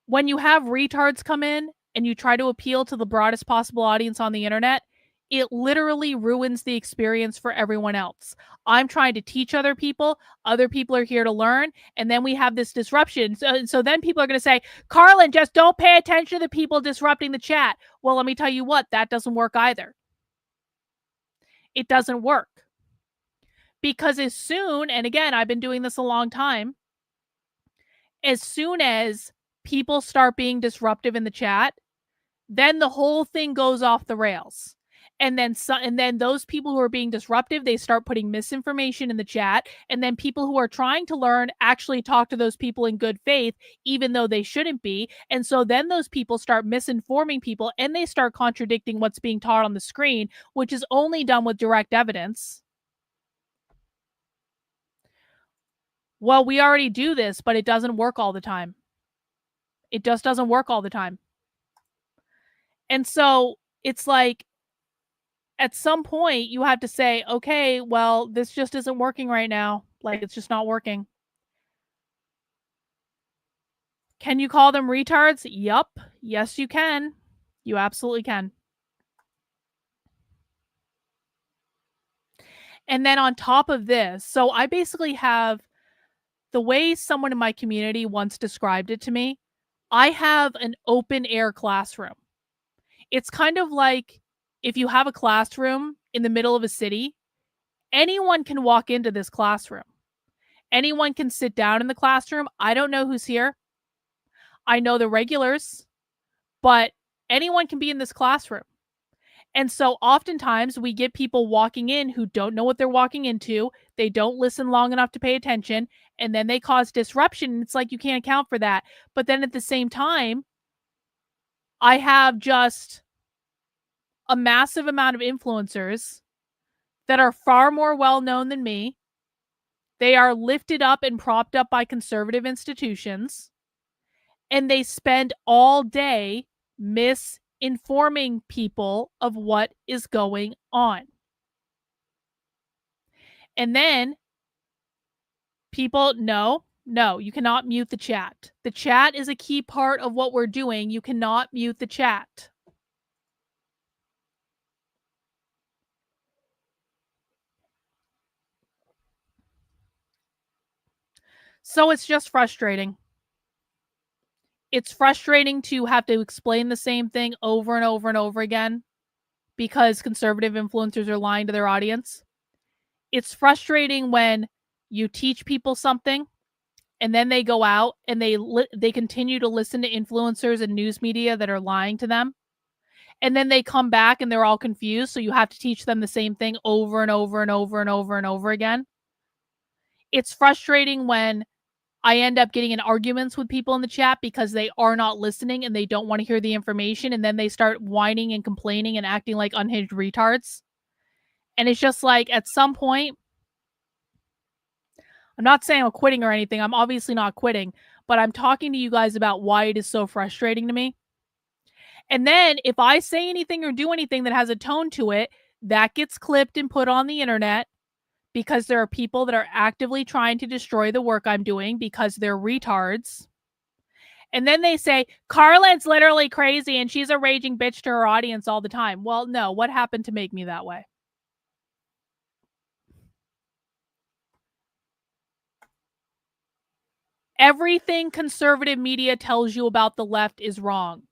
when you have retards come in and you try to appeal to the broadest possible audience on the internet, it literally ruins the experience for everyone else. I'm trying to teach other people are here to learn, and then we have this disruption. So then people are going to say, Karlyn, just don't pay attention to the people disrupting the chat. Well, let me tell you what, that doesn't work either. It doesn't work. Because as soon, and again, I've been doing this a long time, as soon as people start being disruptive in the chat, then the whole thing goes off the rails. And then those people who are being disruptive, they start putting misinformation in the chat. And then people who are trying to learn actually talk to those people in good faith, even though they shouldn't be. And so then those people start misinforming people and they start contradicting what's being taught on the screen, which is only done with direct evidence. Well, we already do this, but it doesn't work all the time. It just doesn't work all the time. And so it's like, at some point you have to say, okay, well, this just isn't working right now. Like, it's just not working. Can you call them retards? Yup. Yes, you can. You absolutely can. And then on top of this, so I basically have the way someone in my community once described it to me, I have an open air classroom. It's kind of like if you have a classroom in the middle of a city, anyone can walk into this classroom. Anyone can sit down in the classroom. I don't know who's here. I know the regulars, but anyone can be in this classroom. And so oftentimes we get people walking in who don't know what they're walking into. They don't listen long enough to pay attention, and then they cause disruption. It's like you can't account for that. But then at the same time, I have just a massive amount of influencers that are far more well known than me. They are lifted up and propped up by conservative institutions, and they spend all day misinforming people of what is going on. And then people, no, you cannot mute the chat. The chat is a key part of what we're doing. You cannot mute the chat. So it's just frustrating. It's frustrating to have to explain the same thing over and over and over again because conservative influencers are lying to their audience. It's frustrating when you teach people something and then they go out and they continue to listen to influencers and news media that are lying to them. And then they come back and they're all confused. So you have to teach them the same thing over and over and over and over and over again. It's frustrating when I end up getting in arguments with people in the chat because they are not listening and they don't want to hear the information. And then they start whining and complaining and acting like unhinged retards. And it's just like, at some point, I'm not saying I'm quitting or anything. I'm obviously not quitting, but I'm talking to you guys about why it is so frustrating to me. And then if I say anything or do anything that has a tone to it, that gets clipped and put on the internet because there are people that are actively trying to destroy the work I'm doing because they're retards. And then they say, Karlyn's literally crazy and she's a raging bitch to her audience all the time. Well, no, what happened to make me that way? Everything conservative media tells you about the left is wrong.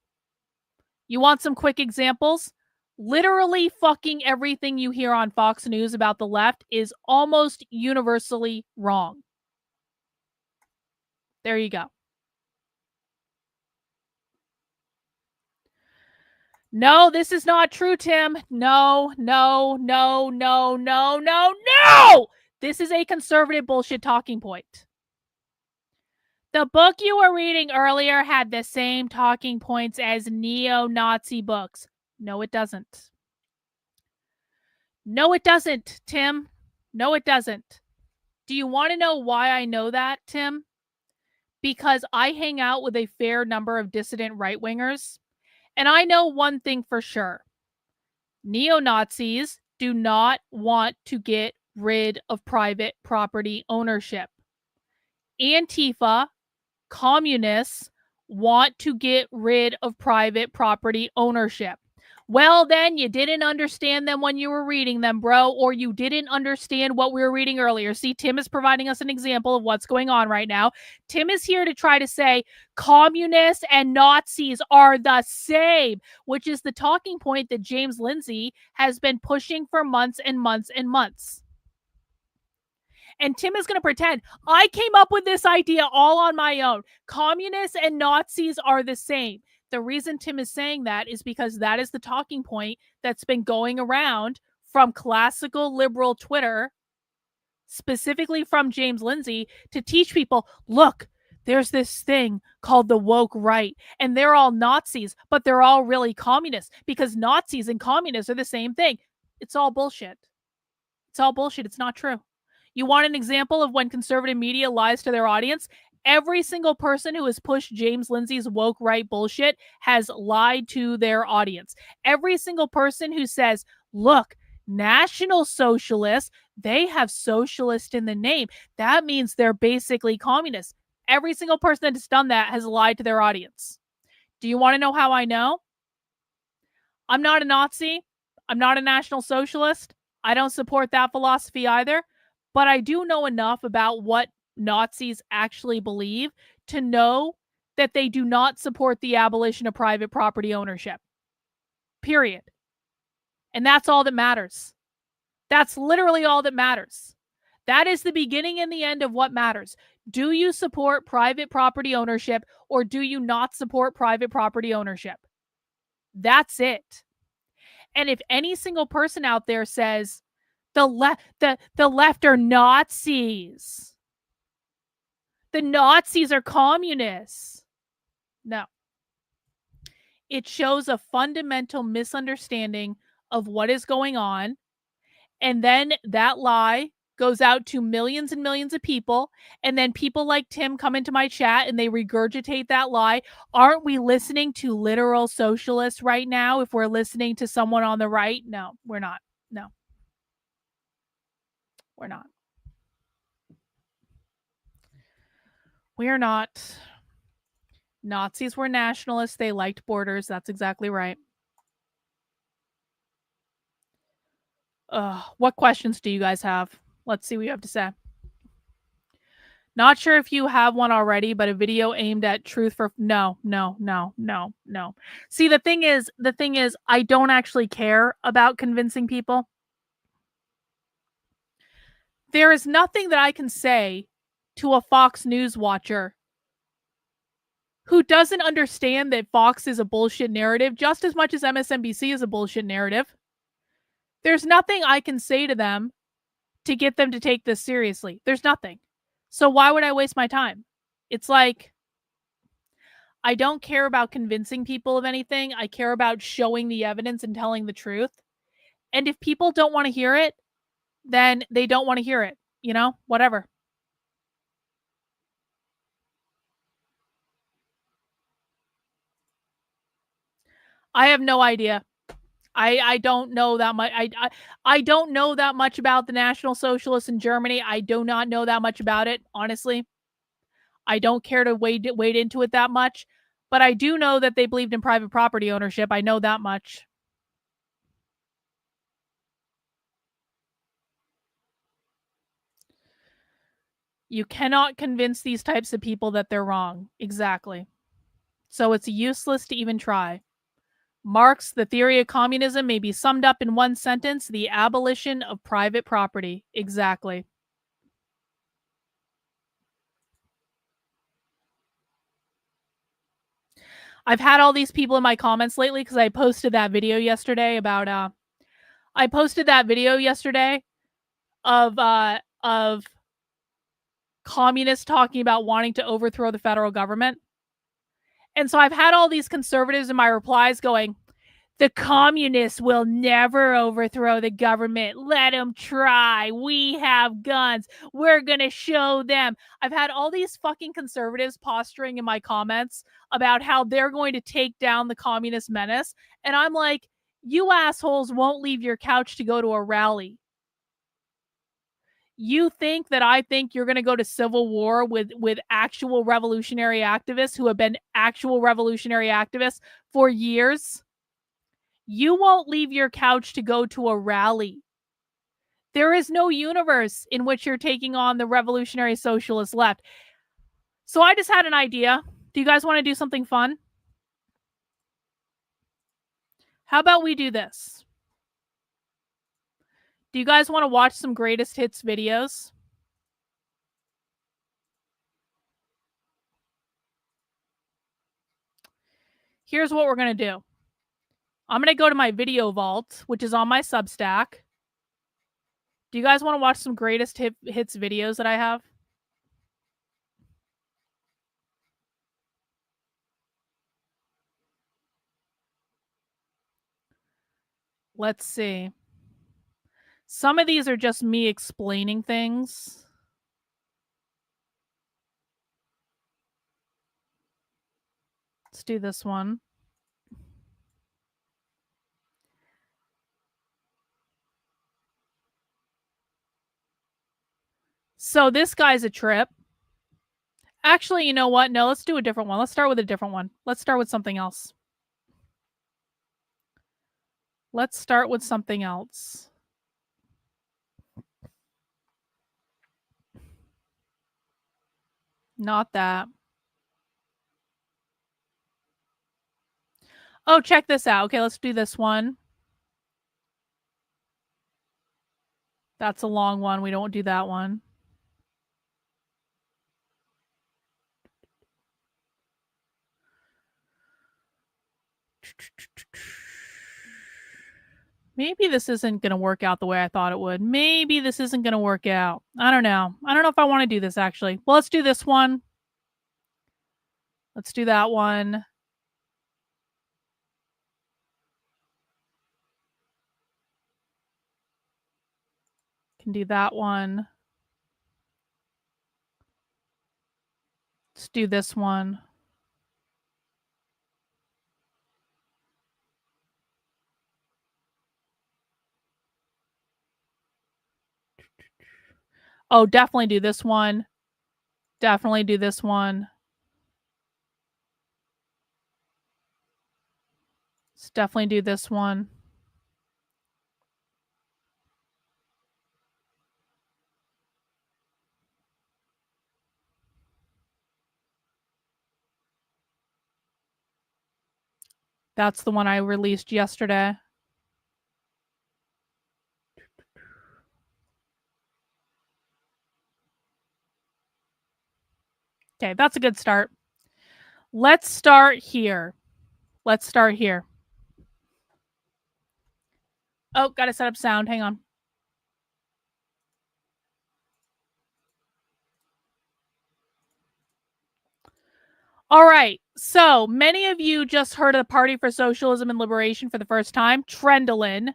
You want some quick examples? Literally fucking everything you hear on Fox News about the left is almost universally wrong. There you go. No, this is not true, Tim. No. This is a conservative bullshit talking point. The book you were reading earlier had the same talking points as neo-Nazi books. No, it doesn't. No, it doesn't, Tim. No, it doesn't. Do you want to know why I know that, Tim? Because I hang out with a fair number of dissident right-wingers, and I know one thing for sure. Neo-Nazis do not want to get rid of private property ownership. Antifa, communists want to get rid of private property ownership. Well, then you didn't understand them when you were reading them, bro, or you didn't understand what we were reading earlier. See, Tim is providing us an example of what's going on right now. Tim is here to try to say communists and Nazis are the same, which is the talking point that James Lindsay has been pushing for months and months and months. And Tim is going to pretend I came up with this idea all on my own. Communists and Nazis are the same. The reason Tim is saying that is because that is the talking point that's been going around from classical liberal Twitter, specifically from James Lindsay, to teach people, look, there's this thing called the woke right, and they're all Nazis, but they're all really communists because Nazis and communists are the same thing. It's all bullshit. It's all bullshit. It's not true. You want an example of when conservative media lies to their audience? Every single person who has pushed James Lindsay's woke right bullshit has lied to their audience. Every single person who says, look, National Socialists, they have socialist in the name. That means they're basically communists. Every single person that has done that has lied to their audience. Do you want to know how I know? I'm not a Nazi. I'm not a National Socialist. I don't support that philosophy either. But I do know enough about what Nazis actually believe to know that they do not support the abolition of private property ownership. Period. And that's all that matters. That's literally all that matters. That is the beginning and the end of what matters. Do you support private property ownership or do you not support private property ownership? That's it. And if any single person out there says the left are Nazis, the Nazis are communists, no. It shows a fundamental misunderstanding of what is going on. And then that lie goes out to millions and millions of people. And then people like Tim come into my chat and they regurgitate that lie. Aren't we listening to literal socialists right now if we're listening to someone on the right? No, we're not. No, we're not. We are not. Nazis were nationalists. They liked borders. That's exactly right. What questions do you guys have? Let's see what you have to say. Not sure if you have one already, but a video aimed at truth for no. See, the thing is, I don't actually care about convincing people. There is nothing that I can say to a Fox News watcher who doesn't understand that Fox is a bullshit narrative just as much as MSNBC is a bullshit narrative. There's nothing I can say to them to get them to take this seriously. There's nothing. So why would I waste my time? It's like, I don't care about convincing people of anything. I care about showing the evidence and telling the truth. And if people don't want to hear it, then they don't want to hear it. You know, whatever. I have no idea. I don't know that much. I don't know that much about the National Socialists in Germany. I do not know that much about it, honestly. I don't care to wade into it that much. But I do know that they believed in private property ownership. I know that much. You cannot convince these types of people that they're wrong. Exactly. So it's useless to even try. Marx, the theory of communism may be summed up in one sentence: the abolition of private property. Exactly. I've had all these people in my comments lately because I posted that video yesterday about of communists talking about wanting to overthrow the federal government. And so I've had all these conservatives in my replies going, the communists will never overthrow the government. Let them try. We have guns. We're going to show them. I've had all these fucking conservatives posturing in my comments about how they're going to take down the communist menace. And I'm like, you assholes won't leave your couch to go to a rally. You think that I think you're going to go to civil war with actual revolutionary activists who have been actual revolutionary activists for years? You won't leave your couch to go to a rally. There is no universe in which you're taking on the revolutionary socialist left. So I just had an idea. Do you guys want to do something fun? How about we do this? Do you guys want to watch some greatest hits videos? Here's what we're going to do. I'm going to go to my video vault, which is on my Substack. Do you guys want to watch some greatest hits videos that I have? Let's see. Some of these are just me explaining things. Let's do this one. So this guy's a trip. Actually, you know what? No, let's do a different one. Let's start with a different one. Let's start with something else. Let's start with something else. Not that. Oh, check this out. Okay, let's do this one. That's a long one. We don't do that one. Maybe this isn't going to work out the way I thought it would. Maybe this isn't going to work out. I don't know. I don't know if I want to do this, actually. Well, let's do this one. Let's do that one. Can do that one. Let's do this one. Oh, definitely do this one. Definitely do this one. Let's definitely do this one. That's the one I released yesterday. Okay, that's a good start. Let's start here. Let's start here. Oh, gotta set up sound. Hang on. All right. So many of you just heard of the Party for Socialism and Liberation for the first time. Trendolin.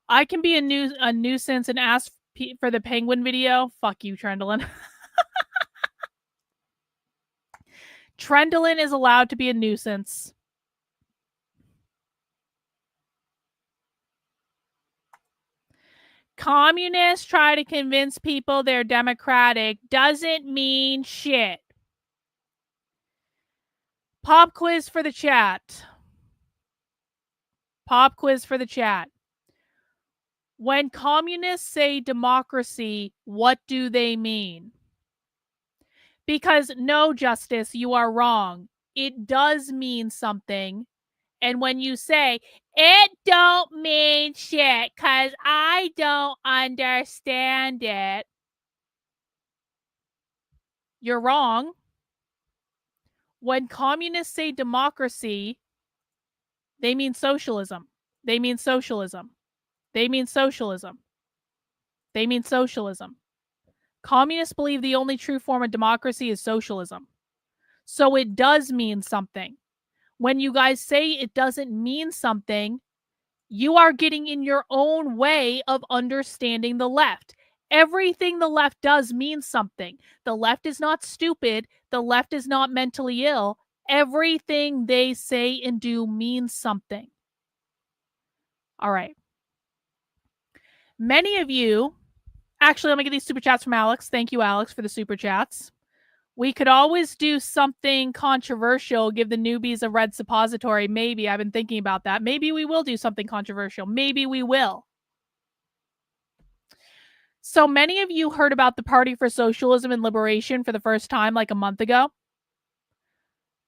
I can be a nuisance and ask for the penguin video. Fuck you, Trendolin. Trendolin is allowed to be a nuisance. Communists try to convince people they're democratic doesn't mean shit. Pop quiz for the chat. Pop quiz for the chat. When communists say democracy, what do they mean? Because no, Justice, you are wrong. It does mean something. And when you say, it don't mean shit because I don't understand it, you're wrong. When communists say democracy, they mean socialism. They mean socialism. They mean socialism. They mean socialism. Communists believe the only true form of democracy is socialism. So it does mean something. When you guys say it doesn't mean something, you are getting in your own way of understanding the left. Everything the left does means something. The left is not stupid. The left is not mentally ill. Everything they say and do means something. All right. Many of you, actually, let me get these super chats from Alex. Thank you, Alex, for the super chats. We could always do something controversial, give the newbies a red suppository. Maybe. I've been thinking about that. Maybe we will do something controversial. Maybe we will. So many of you heard about the Party for Socialism and Liberation for the first time like a month ago.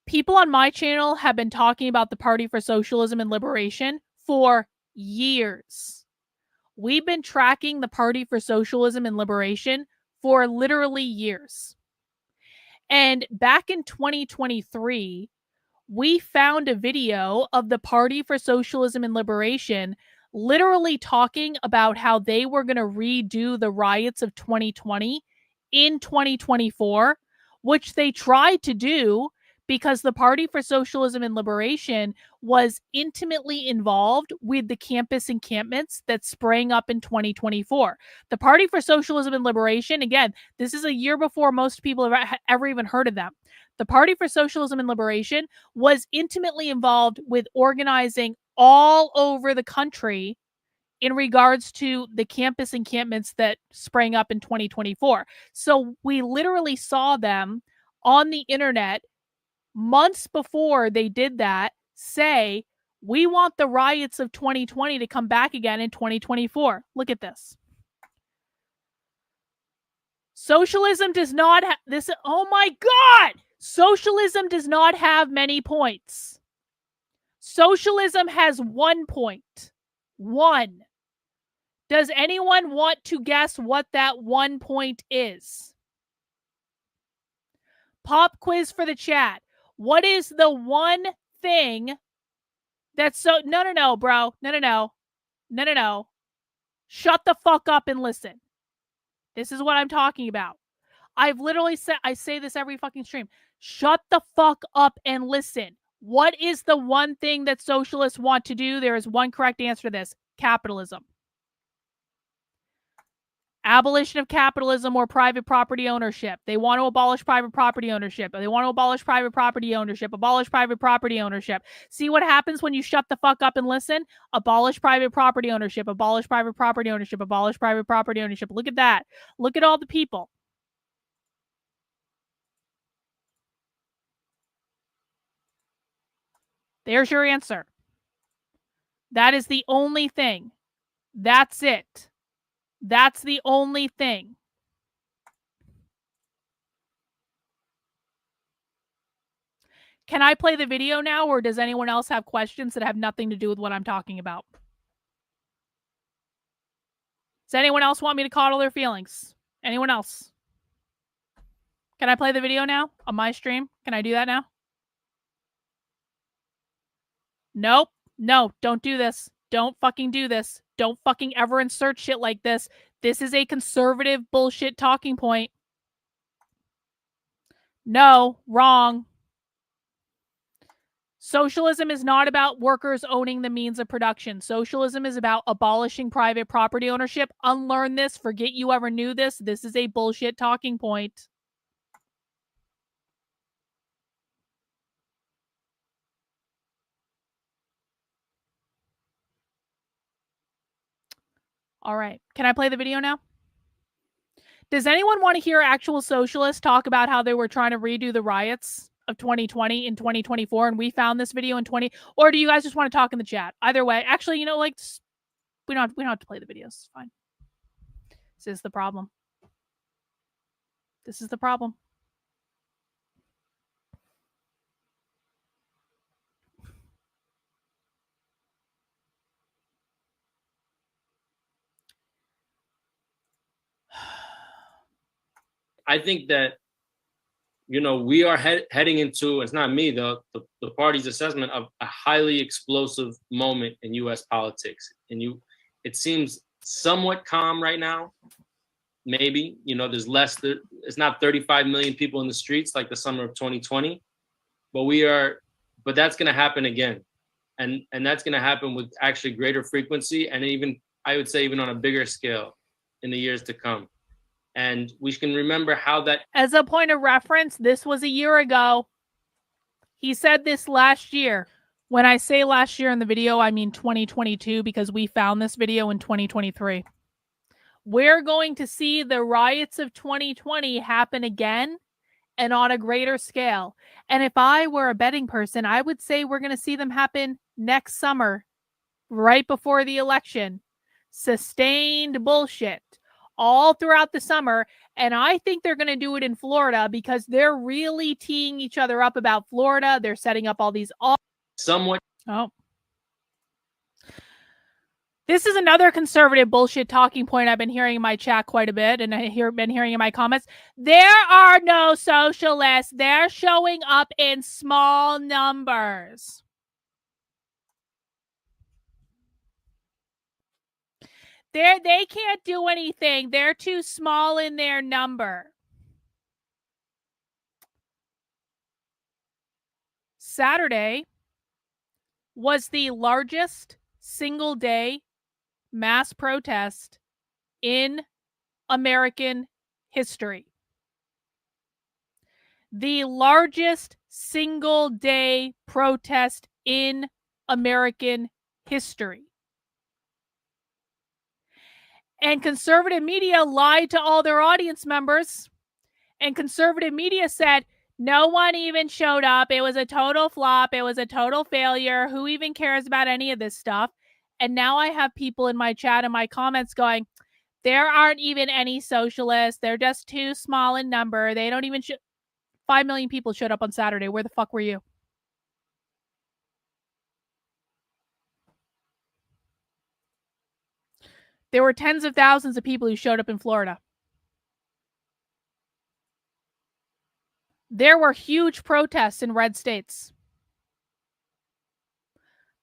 People on my channel have been talking about the Party for Socialism and Liberation for years. We've been tracking the Party for Socialism and Liberation for literally years. And back in 2023, we found a video of the Party for Socialism and Liberation literally talking about how they were going to redo the riots of 2020 in 2024, which they tried to do because the Party for Socialism and Liberation was intimately involved with the campus encampments that sprang up in 2024. The Party for Socialism and Liberation, again, this is a year before most people have ever even heard of them. The Party for Socialism and Liberation was intimately involved with organizing all over the country in regards to the campus encampments that sprang up in 2024. So we literally saw them on the internet months before they did that say, we want the riots of 2020 to come back again in 2024. Look at this. Socialism does not have this. Oh my God! Socialism does not have many points. Socialism has 1 point. 1. Does anyone want to guess what that 1 point is? Pop quiz for the chat. What is the one thing that's so... No, bro. No. Shut the fuck up and listen. This is what I'm talking about. I've literally said, I say this every fucking stream. Shut the fuck up and listen. What is the one thing that socialists want to do? There is one correct answer to this. Capitalism. Abolition of capitalism or private property ownership. They want to abolish private property ownership. They want to abolish private property ownership. Abolish private property ownership. See what happens when you shut the fuck up and listen? Abolish private property ownership. Abolish private property ownership. Abolish private property ownership. Look at that. Look at all the people. There's your answer. That is the only thing. That's it. That's the only thing. Can I play the video now, or does anyone else have questions that have nothing to do with what I'm talking about? Does anyone else want me to coddle their feelings? Anyone else? Can I play the video now on my stream? Can I do that now? Nope. No, don't do this. Don't fucking do this. Don't fucking ever insert shit like this. This is a conservative bullshit talking point. No, wrong. Socialism is not about workers owning the means of production. Socialism is about abolishing private property ownership. Unlearn this. Forget you ever knew this. This is a bullshit talking point. All right. Can I play the video now? Does anyone want to hear actual socialists talk about how they were trying to redo the riots of 2020 in 2024 and we found this video in 20? Or do you guys just want to talk in the chat? Either way. Actually, you know, like, we don't have to play the videos. It's fine. This is the problem. This is the problem. I think that, you know, we are heading into, it's not me, the party's assessment of a highly explosive moment in U.S. politics. And it seems somewhat calm right now. Maybe, you know, it's not 35 million people in the streets like the summer of 2020, but that's going to happen again. And that's going to happen with actually greater frequency. And even, I would say, even on a bigger scale in the years to come. And we can remember how that... As a point of reference, this was a year ago. He said this last year. When I say last year in the video, I mean 2022, because we found this video in 2023. We're going to see the riots of 2020 happen again and on a greater scale. And if I were a betting person, I would say we're going to see them happen next summer, right before the election. Sustained bullshit all throughout the summer. And I think they're going to do it in Florida because they're really teeing each other up about Florida. They're setting up all these... Somewhat... Oh. This is another conservative bullshit talking point I've been hearing in my chat quite a bit, and been hearing in my comments. There are no socialists. They're showing up in small numbers. They can't do anything. They're too small in their number. Saturday was the largest single day mass protest in American history. The largest single day protest in American history. And conservative media lied to all their audience members. And conservative media said, no one even showed up. It was a total flop. It was a total failure. Who even cares about any of this stuff? And now I have people in my chat and my comments going, there aren't even any socialists. They're just too small in number. They don't even 5 million people showed up on Saturday. Where the fuck were you? There were tens of thousands of people who showed up in Florida. There were huge protests in red states.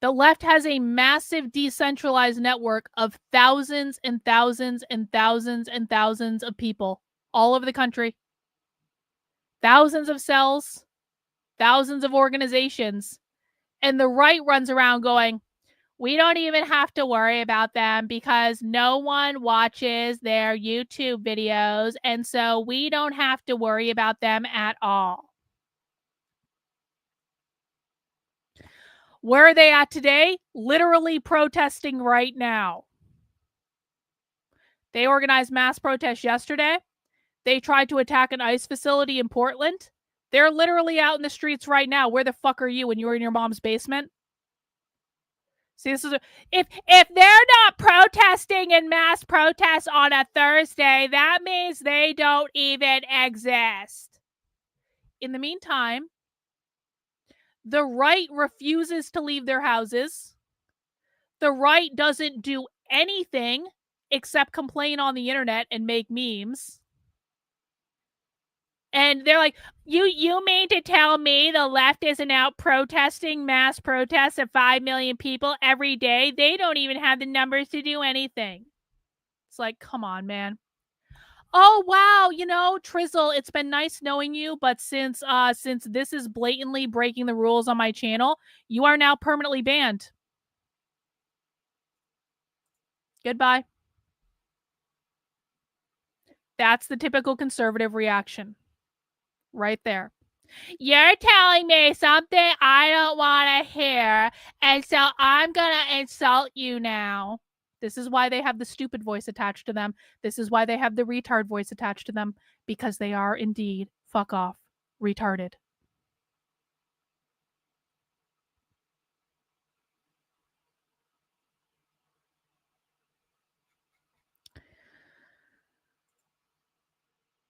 The left has a massive decentralized network of thousands and thousands and thousands and thousands of people all over the country. Thousands of cells, thousands of organizations. And the right runs around going, we don't even have to worry about them because no one watches their YouTube videos. And so we don't have to worry about them at all. Where are they at today? Literally protesting right now. They organized mass protests yesterday. They tried to attack an ICE facility in Portland. They're literally out in the streets right now. Where the fuck are you when you were in your mom's basement? See, this is if they're not protesting in mass protests on a Thursday, that means they don't even exist. In the meantime, the right refuses to leave their houses. The right doesn't do anything except complain on the internet and make memes. And they're like, you mean to tell me the left isn't out protesting mass protests of 5 million people every day? They don't even have the numbers to do anything. It's like, come on, man. Oh, wow, Trizzle, it's been nice knowing you, but since this is blatantly breaking the rules on my channel, you are now permanently banned. Goodbye. That's the typical conservative reaction. Right there. You're telling me something I don't want to hear, and so I'm going to insult you now. This is why they have the stupid voice attached to them. This is why they have the retard voice attached to them, because they are indeed, fuck off, retarded.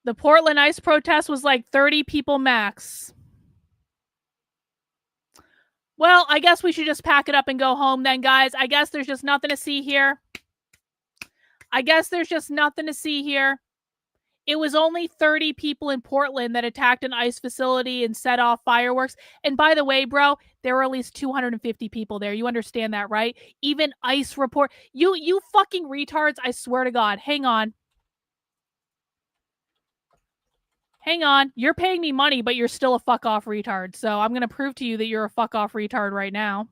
The Portland ICE protest was like 30 people max. Well, I guess we should just pack it up and go home then, guys. I guess there's just nothing to see here. It was only 30 people in Portland that attacked an ICE facility and set off fireworks. And by the way, bro, there were at least 250 people there. You understand that, right? Even ICE report. You fucking retards, I swear to God. Hang on. You're paying me money, but you're still a fuck off retard. So I'm going to prove to you that you're a fuck off retard right now.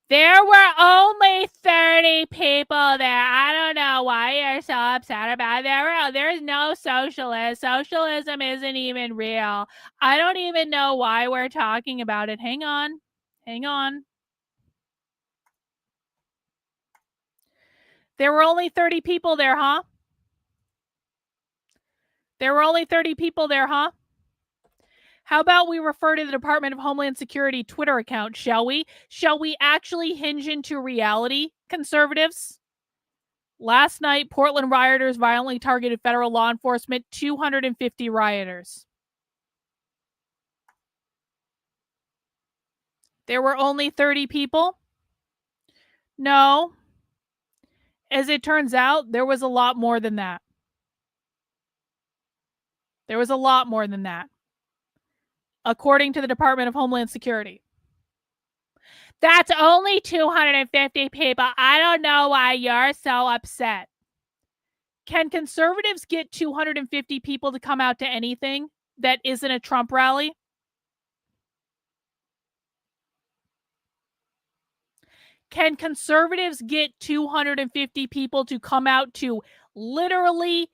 There were only 30 people there. I don't know why you're so upset about it. There's no socialist. Socialism isn't even real. I don't even know why we're talking about it. Hang on. There were only 30 people there, huh? How about we refer to the Department of Homeland Security Twitter account, shall we? Shall we actually hinge into reality, conservatives? Last night, Portland rioters violently targeted federal law enforcement, 250 rioters. There were only 30 people? No. As it turns out, there was a lot more than that. According to the Department of Homeland Security. That's only 250 people. I don't know why you're so upset. Can conservatives get 250 people to come out to anything that isn't a Trump rally? Can conservatives get 250 people to come out to literally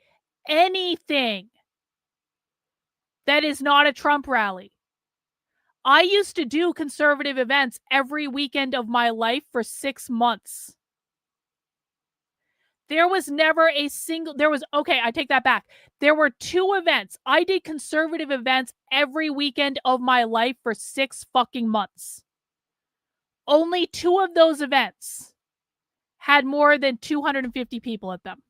anything that is not a Trump rally? I used to do conservative events every weekend of my life for 6 months. There was never a single, okay, I take that back. There were 2 events. I did conservative events every weekend of my life for 6 fucking months. Only 2 of those events had more than 250 people at them.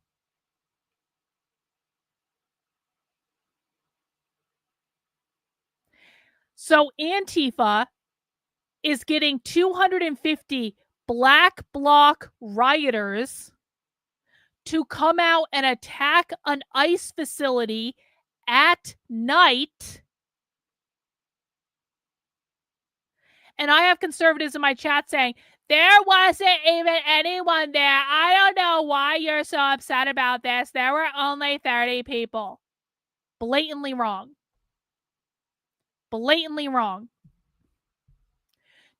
So Antifa is getting 250 Black Bloc rioters to come out and attack an ICE facility at night. And I have conservatives in my chat saying, there wasn't even anyone there. I don't know why you're so upset about this. There were only 30 people. Blatantly wrong. Blatantly wrong.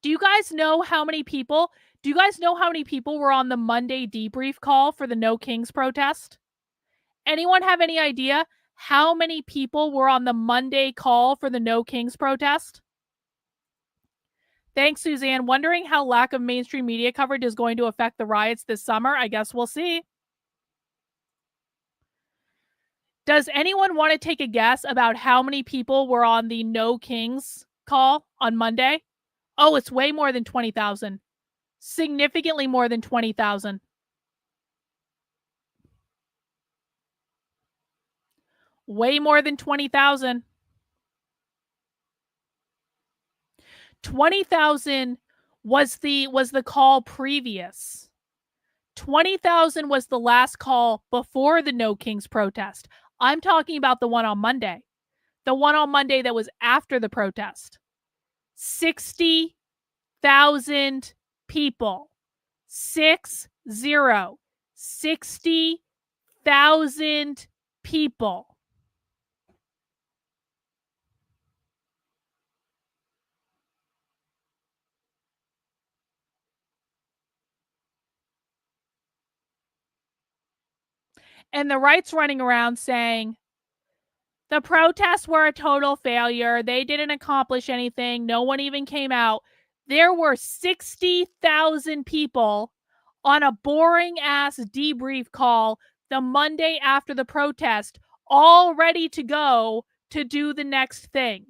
Do you guys know how many people were on the Monday debrief call for the No Kings protest? Anyone have any idea how many people were on the Monday call for the No Kings protest? Thanks, Suzanne. Wondering how lack of mainstream media coverage is going to affect the riots this summer. I guess we'll see. Does anyone want to take a guess about how many people were on the No Kings call on Monday? Oh, it's way more than 20,000. Significantly more than 20,000. Way more than 20,000. 20,000 was the call previous. 20,000 was the last call before the No Kings protest. I'm talking about the one on Monday. The one on Monday that was after the protest. 60,000 people. 60. 60,000 people. And the right's running around saying, the protests were a total failure. They didn't accomplish anything. No one even came out. There were 60,000 people on a boring-ass debrief call the Monday after the protest, all ready to go to do the next thing.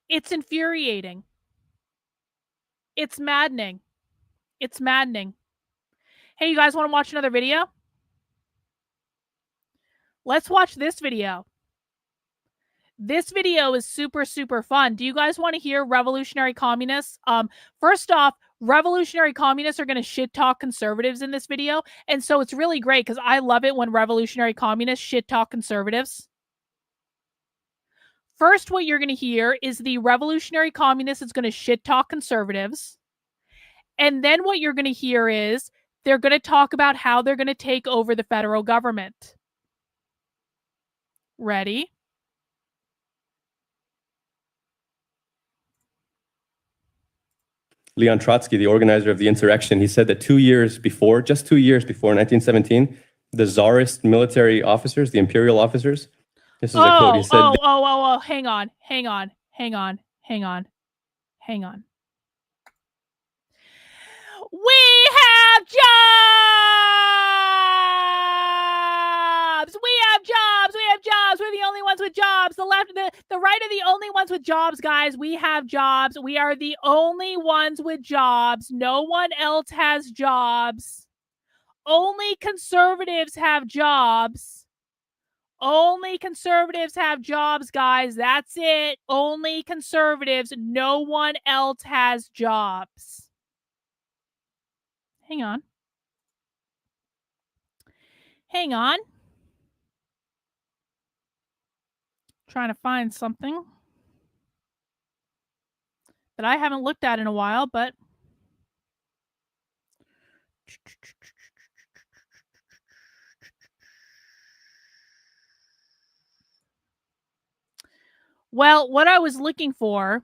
It's infuriating. It's maddening. It's maddening. Hey, you guys want to watch another video? Let's watch this video. This video is super, super fun. Do you guys want to hear revolutionary communists? First off, revolutionary communists are going to shit talk conservatives in this video. And so it's really great because I love it when revolutionary communists shit talk conservatives. First, what you're going to hear is the revolutionary communist is going to shit talk conservatives. And then what you're going to hear is they're going to talk about how they're going to take over the federal government. Ready? Leon Trotsky, the organizer of the insurrection, he said that 2 years before, just 2 years before 1917, the czarist military officers, the imperial officers, this is a quote, he said... Hang on. We have jobs! We have jobs! We're the only ones with jobs. The left, the right are the only ones with jobs, guys. We have jobs. We are the only ones with jobs. No one else has jobs. Only conservatives have jobs. Only conservatives have jobs, guys. That's it. Only conservatives. No one else has jobs. Hang on. Trying to find something that I haven't looked at in a while, but well, what I was looking for.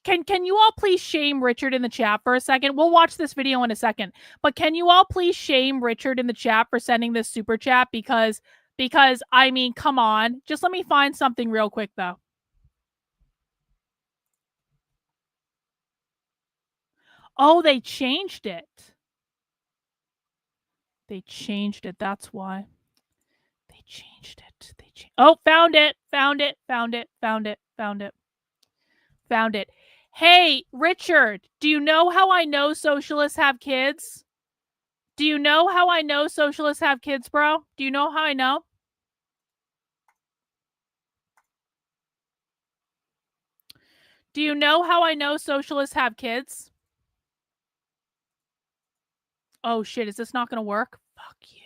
Can you all please shame Richard in the chat for a second? We'll watch this video in a second. But can you all please shame Richard in the chat for sending this super chat? Because I mean, come on. Just let me find something real quick, though. Oh, they changed it. They changed it. That's why. They changed it. Oh, found it. Found it. Found it. Found it. Found it. Found it. Hey, Richard, do you know how I know socialists have kids? Do you know how I know socialists have kids, bro? Do you know how I know? Do you know how I know socialists have kids? Oh, shit. Is this not going to work? Fuck you.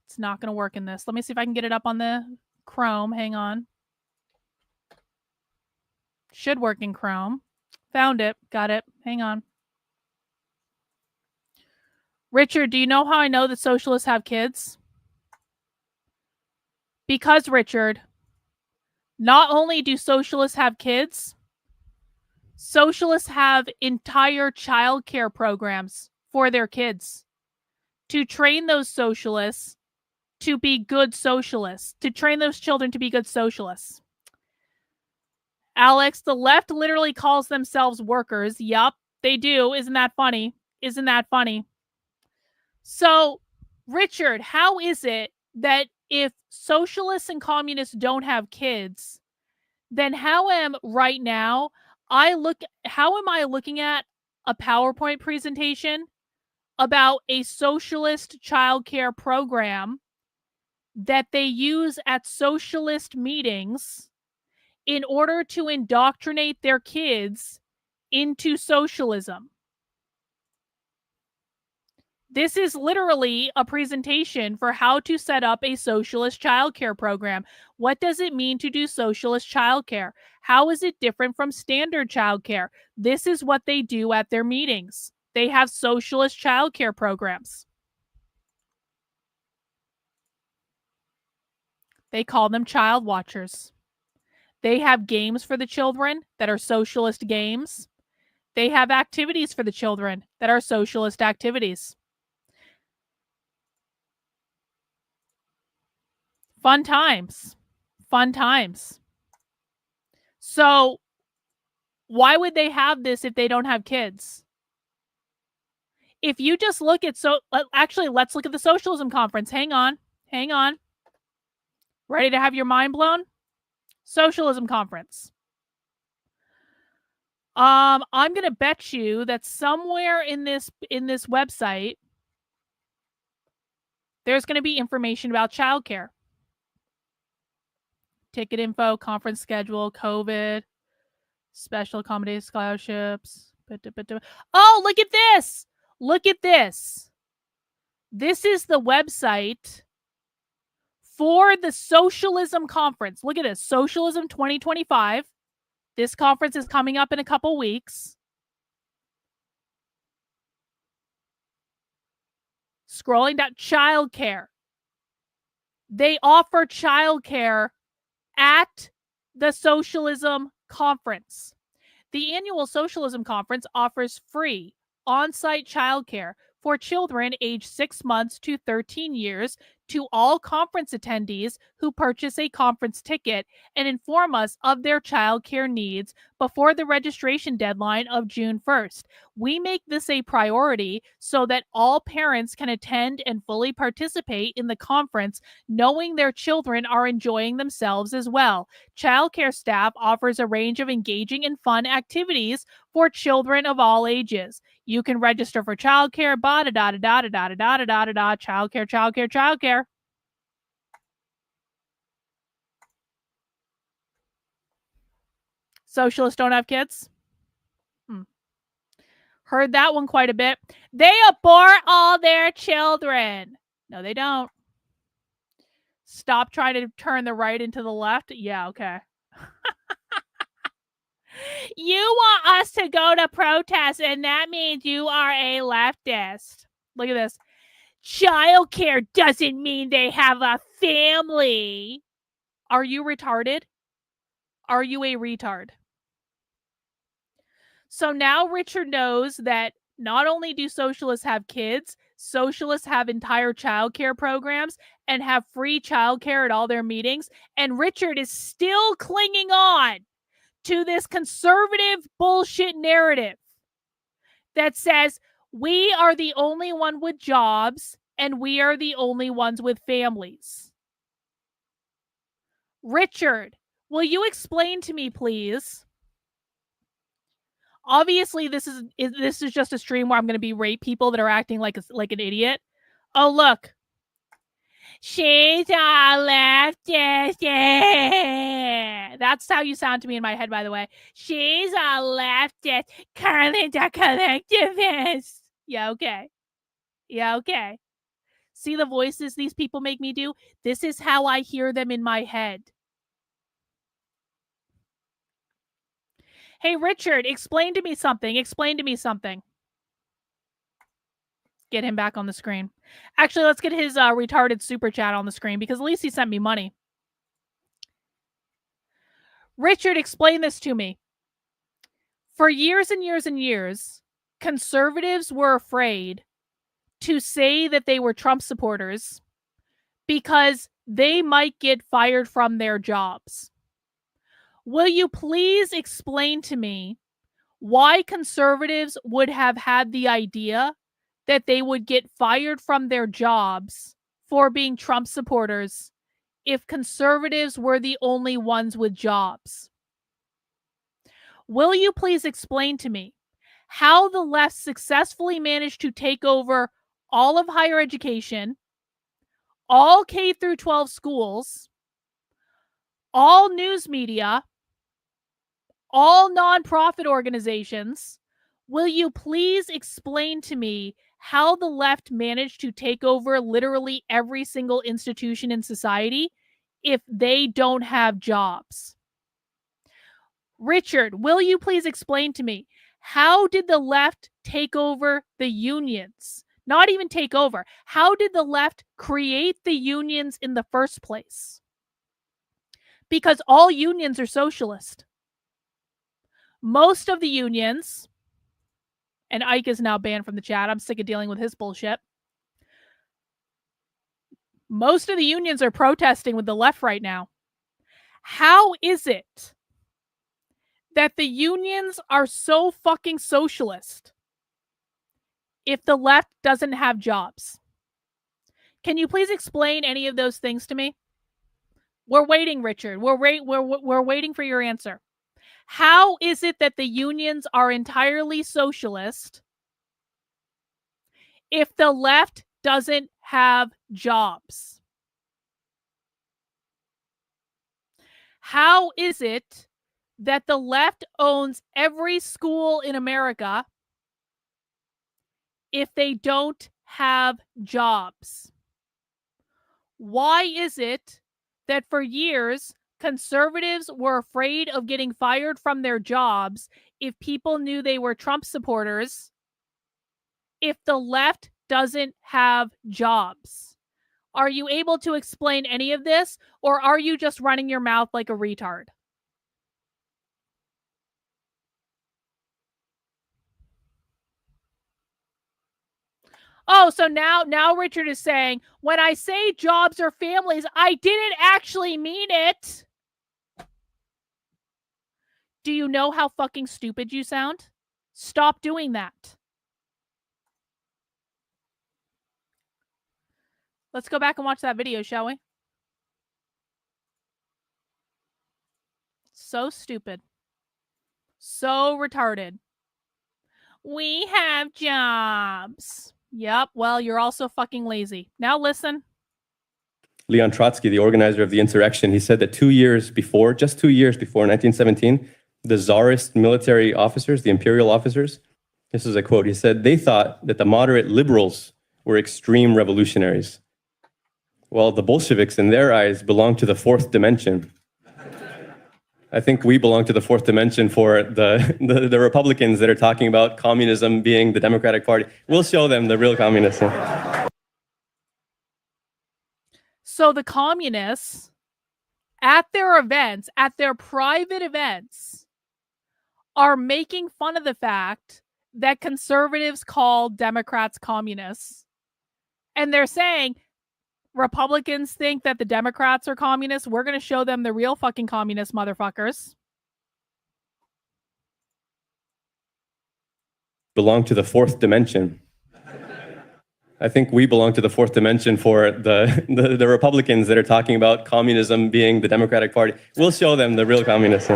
It's not going to work in this. Let me see if I can get it up on the Chrome. Hang on. Should work in Chrome. Found it. Got it. Hang on. Richard, do you know how I know that socialists have kids? Because, Richard, not only do socialists have kids, socialists have entire childcare programs for their kids to train those socialists to be good socialists, to train those children to be good socialists. Alex, the left literally calls themselves workers. Yup, they do. Isn't that funny? Isn't that funny? So, Richard, how is it that if socialists and communists don't have kids, then how am I looking at a PowerPoint presentation about a socialist childcare program that they use at socialist meetings in order to indoctrinate their kids into socialism? This is literally a presentation for how to set up a socialist childcare program. What does it mean to do socialist childcare? How is it different from standard childcare? This is what they do at their meetings. They have socialist childcare programs. They call them child watchers. They have games for the children that are socialist games. They have activities for the children that are socialist activities. Fun times. Fun times. So, why would they have this if they don't have kids? If you just look at actually, let's look at the Socialism Conference. Hang on. Hang on. Ready to have your mind blown? Socialism Conference. I'm going to bet you that somewhere in this website there's going to be information about childcare. Ticket info, conference schedule, COVID, special accommodation scholarships. Oh, look at this. Look at this. This is the website for the Socialism Conference. Look at this. Socialism 2025. This conference is coming up in a couple weeks. Scrolling down, childcare. They offer childcare at the Socialism Conference. The annual Socialism Conference offers free on-site childcare for children aged 6 months to 13 years to all conference attendees who purchase a conference ticket and inform us of their childcare needs before the registration deadline of June 1st. We make this a priority so that all parents can attend and fully participate in the conference, knowing their children are enjoying themselves as well. Childcare staff offers a range of engaging and fun activities for children of all ages. You can register for childcare, childcare. Socialists don't have kids? Heard that one quite a bit. They abort all their children. No, they don't. Stop trying to turn the right into the left. Yeah, okay. You want us to go to protest, and that means you are a leftist. Look at this. Childcare doesn't mean they have a family. Are you retarded? Are you a retard? So now Richard knows that not only do socialists have kids, socialists have entire childcare programs and have free childcare at all their meetings. And Richard is still clinging on to this conservative bullshit narrative that says we are the only one with jobs and we are the only ones with families. Richard, will you explain to me, please? Obviously, this is just a stream where I'm going to berate people that are acting like an idiot. Oh, look. She's a leftist. That's how you sound to me in my head, by the way. She's a leftist. Karlyn's a collectivist. Yeah, okay. Yeah, okay. See the voices these people make me do? This is how I hear them in my head. Hey, Richard, explain to me something. Explain to me something. Get him back on the screen. Actually, let's get his retarded super chat on the screen because at least he sent me money. Richard, explain this to me. For years and years and years, conservatives were afraid to say that they were Trump supporters because they might get fired from their jobs. Will you please explain to me why conservatives would have had the idea that they would get fired from their jobs for being Trump supporters if conservatives were the only ones with jobs? Will you please explain to me how the left successfully managed to take over all of higher education, all K through 12 schools, all news media, all nonprofit organizations? Will you please explain to me how the left managed to take over literally every single institution in society if they don't have jobs? Richard, will you please explain to me, how did the left take over the unions? Not even take over. How did the left create the unions in the first place? Because all unions are socialist. Most of the unions, and Ike is now banned from the chat. I'm sick of dealing with his bullshit. Most of the unions are protesting with the left right now. How is it that the unions are so fucking socialist if the left doesn't have jobs? Can you please explain any of those things to me? We're waiting, Richard. We're waiting for your answer. How is it that the unions are entirely socialist if the left doesn't have jobs? How is it that the left owns every school in America if they don't have jobs? Why is it that for years conservatives were afraid of getting fired from their jobs if people knew they were Trump supporters if the left doesn't have jobs? Are you able to explain any of this, or are you just running your mouth like a retard? Oh, so now Richard is saying, when I say jobs or families, I didn't actually mean it. Do you know how fucking stupid you sound? Stop doing that. Let's go back and watch that video, shall we? So stupid. So retarded. We have jobs. Yep, well, you're also fucking lazy. Now listen. Leon Trotsky, the organizer of the insurrection, he said that 2 years before, just 2 years before 1917, the czarist military officers, the imperial officers, this is a quote, he said, they thought that the moderate liberals were extreme revolutionaries. Well, the Bolsheviks, in their eyes, belong to the fourth dimension. I think we belong to the fourth dimension for the Republicans that are talking about communism being the Democratic Party. We'll show them the real communists. So the communists, at their events, at their private events, are making fun of the fact that conservatives call Democrats communists. And they're saying, Republicans think that the Democrats are communists. We're going to show them the real fucking communist motherfuckers. belong to the fourth dimension. I think we belong to the fourth dimension for the Republicans that are talking about communism being the Democratic Party. We'll show them the real communists.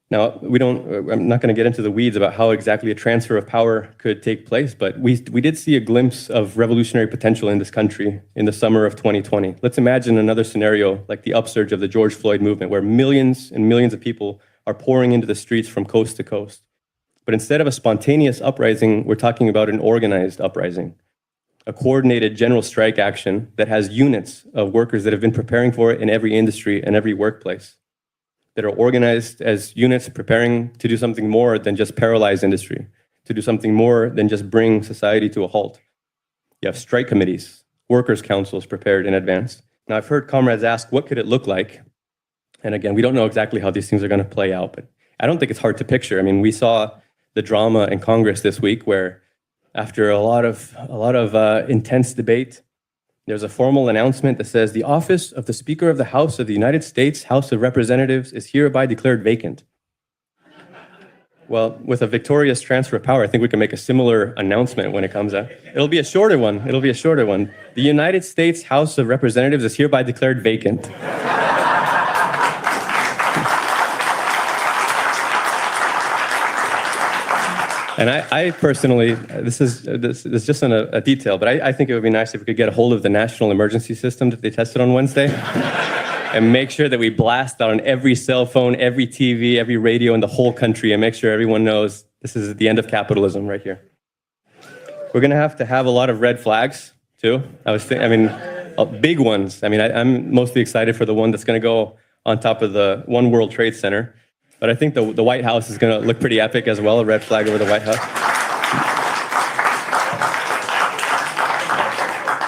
Now, I'm not going to get into the weeds about how exactly a transfer of power could take place, but we did see a glimpse of revolutionary potential in this country in the summer of 2020. Let's imagine another scenario like the upsurge of the George Floyd movement, where millions and millions of people are pouring into the streets from coast to coast. But instead of a spontaneous uprising, we're talking about an organized uprising, a coordinated general strike action that has units of workers that have been preparing for it in every industry and every workplace, that are organized as units preparing to do something more than just paralyze industry, to do something more than just bring society to a halt. You have strike committees, workers' councils prepared in advance. Now, I've heard comrades ask, what could it look like? And again, we don't know exactly how these things are going to play out, but I don't think it's hard to picture. I mean, we saw the drama in Congress this week where after a lot of intense debate, there's a formal announcement that says the office of the Speaker of the House of the United States House of Representatives is hereby declared vacant. Well, with a victorious transfer of power, I think we can make a similar announcement when it comes out. It'll be a shorter one. The United States House of Representatives is hereby declared vacant. And I personally, this is just a detail, but I think it would be nice if we could get a hold of the national emergency system that they tested on Wednesday and make sure that we blast out on every cell phone, every TV, every radio in the whole country and make sure everyone knows this is the end of capitalism right here. We're going to have a lot of red flags too. Big ones. I mean, I'm mostly excited for the one that's going to go on top of the One World Trade Center. But I think the White House is going to look pretty epic as well, a red flag over the White House.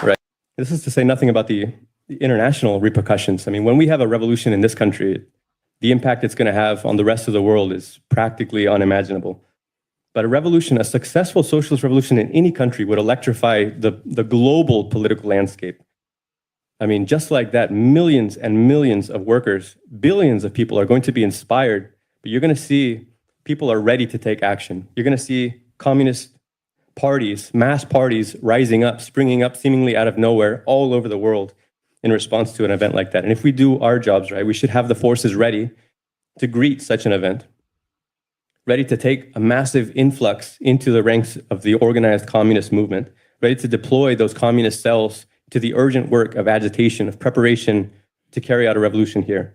Right. This is to say nothing about the international repercussions. I mean, when we have a revolution in this country, the impact it's going to have on the rest of the world is practically unimaginable. But a revolution, a successful socialist revolution in any country would electrify the global political landscape. I mean, just like that, millions and millions of workers, billions of people are going to be inspired. But you're going to see people are ready to take action. You're going to see communist parties, mass parties rising up, springing up seemingly out of nowhere all over the world in response to an event like that. And if we do our jobs right, we should have the forces ready to greet such an event, ready to take a massive influx into the ranks of the organized communist movement, ready to deploy those communist cells to the urgent work of agitation, of preparation to carry out a revolution here.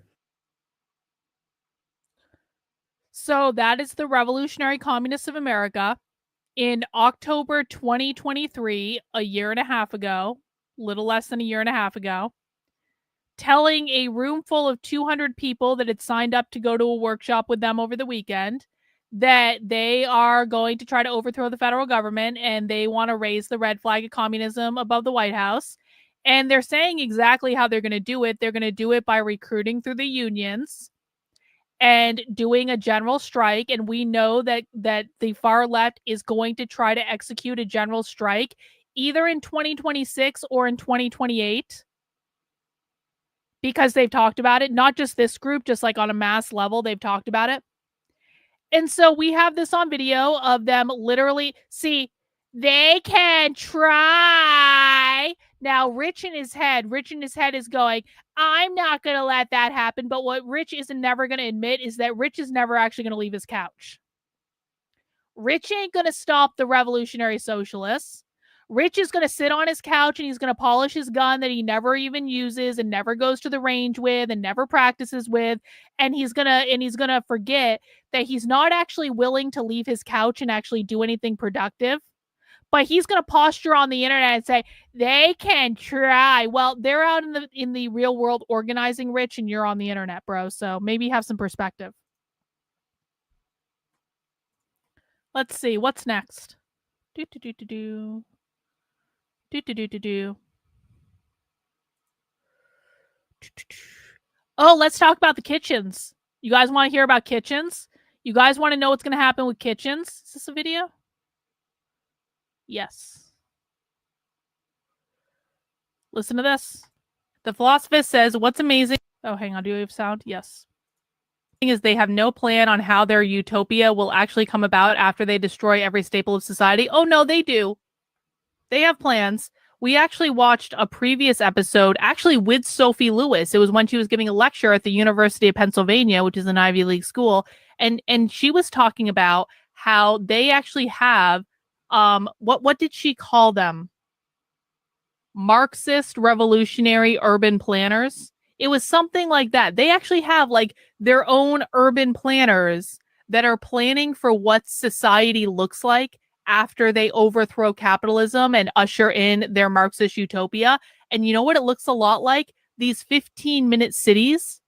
So that is the Revolutionary Communists of America in October 2023, a year and a half ago, little less than a year and a half ago, telling a room full of 200 people that had signed up to go to a workshop with them over the weekend that they are going to try to overthrow the federal government and they want to raise the red flag of communism above the White House. And they're saying exactly how they're going to do it. They're going to do it by recruiting through the unions and doing a general strike. And we know that the far left is going to try to execute a general strike either in 2026 or in 2028 because they've talked about it. Not just this group, just like on a mass level, they've talked about it. And so we have this on video of them literally, see, they can try. Now, Rich in his head is going, I'm not going to let that happen. But what Rich isn't never going to admit is that Rich is never actually going to leave his couch. Rich ain't going to stop the revolutionary socialists. Rich is going to sit on his couch and he's going to polish his gun that he never even uses and never goes to the range with and never practices with. And he's going to forget that he's not actually willing to leave his couch and actually do anything productive. But he's going to posture on the internet and say, they can try. Well, they're out in the real world organizing, Rich, and you're on the internet, bro. So maybe have some perspective. Let's see. What's next? Oh, let's talk about the kitchens. You guys want to hear about kitchens? You guys want to know what's going to happen with kitchens? Is this a video? Yes. Listen to this. The philosophist says, what's amazing Oh, hang on. Do we have sound? Yes. The thing is, they have no plan on how their utopia will actually come about after they destroy every staple of society. Oh, no, they do. They have plans. We actually watched a previous episode, actually with Sophie Lewis. It was when she was giving a lecture at the University of Pennsylvania, which is an Ivy League school. And she was talking about how they actually have, what did she call them? Marxist revolutionary urban planners. It was something like that. They actually have like their own urban planners that are planning for what society looks like after they overthrow capitalism and usher in their Marxist utopia. And you know what it looks a lot like? These 15-minute cities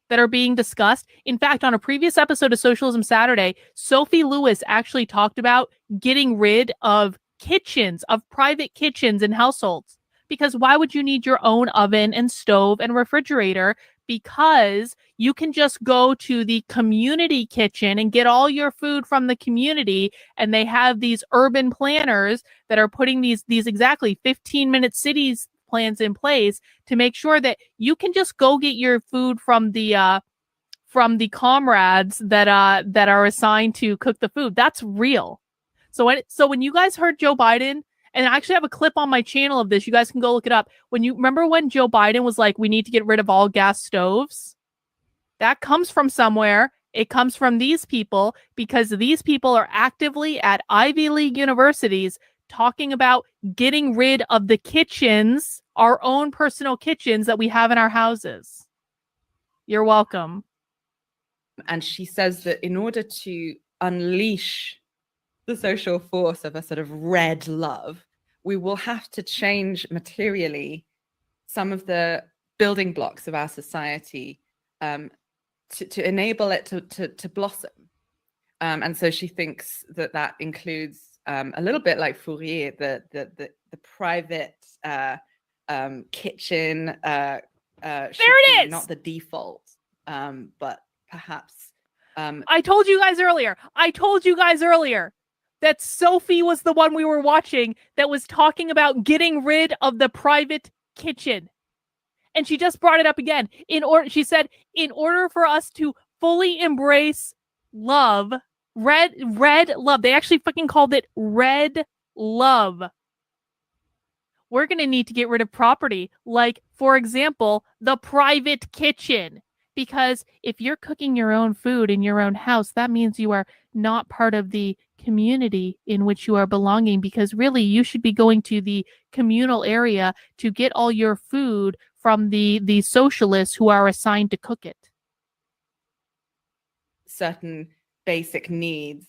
that are being discussed. In fact, on a previous episode of Socialism Saturday, Sophie Lewis actually talked about getting rid of kitchens, of private kitchens in households. Because why would you need your own oven and stove and refrigerator? Because you can just go to the community kitchen and get all your food from the community. And they have these urban planners that are putting these exactly 15-minute cities plans in place to make sure that you can just go get your food from the comrades that are assigned to cook the food. That's real. So when you guys heard Joe Biden, and I actually have a clip on my channel of this, you guys can go look it up. Remember when Joe Biden was like, we need to get rid of all gas stoves? That comes from somewhere. It comes from these people, because these people are actively at Ivy League universities talking about getting rid of the kitchens, our own personal kitchens that we have in our houses. You're welcome. And she says that in order to unleash the social force of a sort of red love, we will have to change materially some of the building blocks of our society to enable it to blossom. And so she thinks that includes a little bit like Fourier, the private kitchen. There it is. Not the default, but perhaps. I told you guys earlier that Sophie was the one we were watching that was talking about getting rid of the private kitchen. And she just brought it up again. She said, in order for us to fully embrace love, red love, they actually fucking called it red love. We're going to need to get rid of property. Like, for example, the private kitchen. Because if you're cooking your own food in your own house, that means you are not part of the community in which you are belonging, because really you should be going to the communal area to get all your food from the socialists who are assigned to cook it. Certain basic needs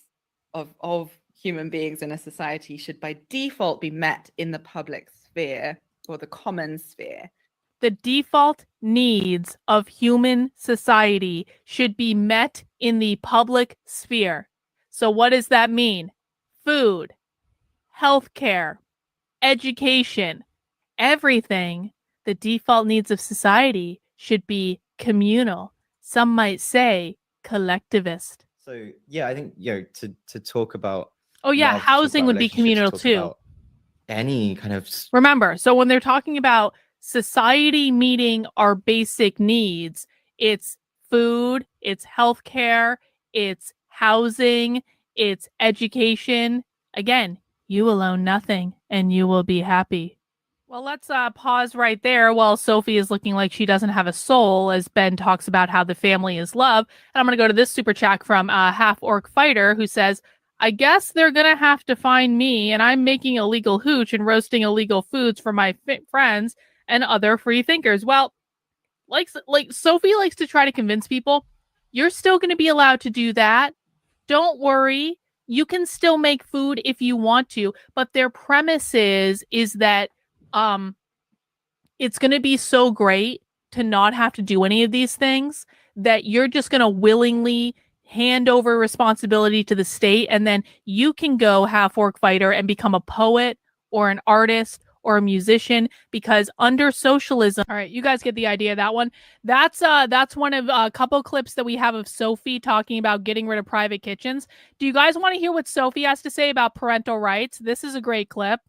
of human beings in a society should by default be met in the public sphere or the common sphere. The default needs of human society should be met in the public sphere. So what does that mean? Food, healthcare, education, everything. The default needs of society should be communal. Some might say collectivist. So yeah, I think to talk about. Oh yeah, housing would be communal too. Any kind of. Remember, so when they're talking about society meeting our basic needs, it's food, it's healthcare, it's housing, it's education. Again, you will own nothing and you will be happy. Well, let's pause right there while Sophie is looking like she doesn't have a soul, as Ben talks about how the family is love. And I'm going to go to this super chat from Half Orc Fighter, who says, I guess they're going to have to find me, and I'm making illegal hooch and roasting illegal foods for my friends and other free thinkers. Well, like Sophie likes to try to convince people, you're still going to be allowed to do that. Don't worry. You can still make food if you want to, but their premise is that it's going to be so great to not have to do any of these things that you're just going to willingly hand over responsibility to the state, and then you can go Half Orc Fighter and become a poet or an artist or a musician, because under socialism, all right, you guys get the idea of that one. That's one of a couple clips that we have of Sophie talking about getting rid of private kitchens. Do you guys want to hear what Sophie has to say about parental rights? This is a great clip.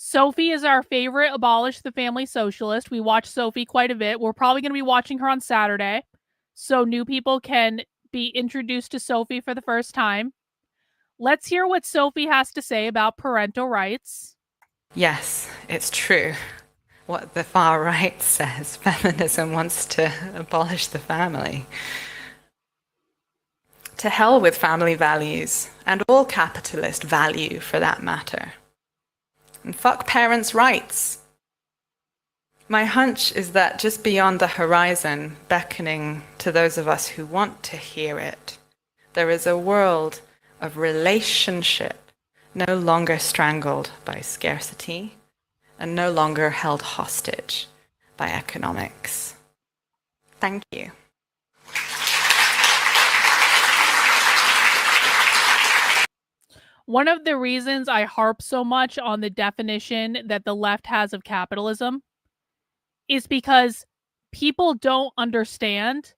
Sophie is our favorite Abolish the Family socialist. We watch Sophie quite a bit. We're probably going to be watching her on Saturday, so new people can be introduced to Sophie for the first time. Let's hear what Sophie has to say about parental rights. Yes, it's true. What the far right says, feminism wants to abolish the family. To hell with family values, and all capitalist value for that matter. And fuck parents' rights. My hunch is that just beyond the horizon, beckoning to those of us who want to hear it, there is a world of relationship no longer strangled by scarcity and no longer held hostage by economics. Thank you. One of the reasons I harp so much on the definition that the left has of capitalism is because people don't understand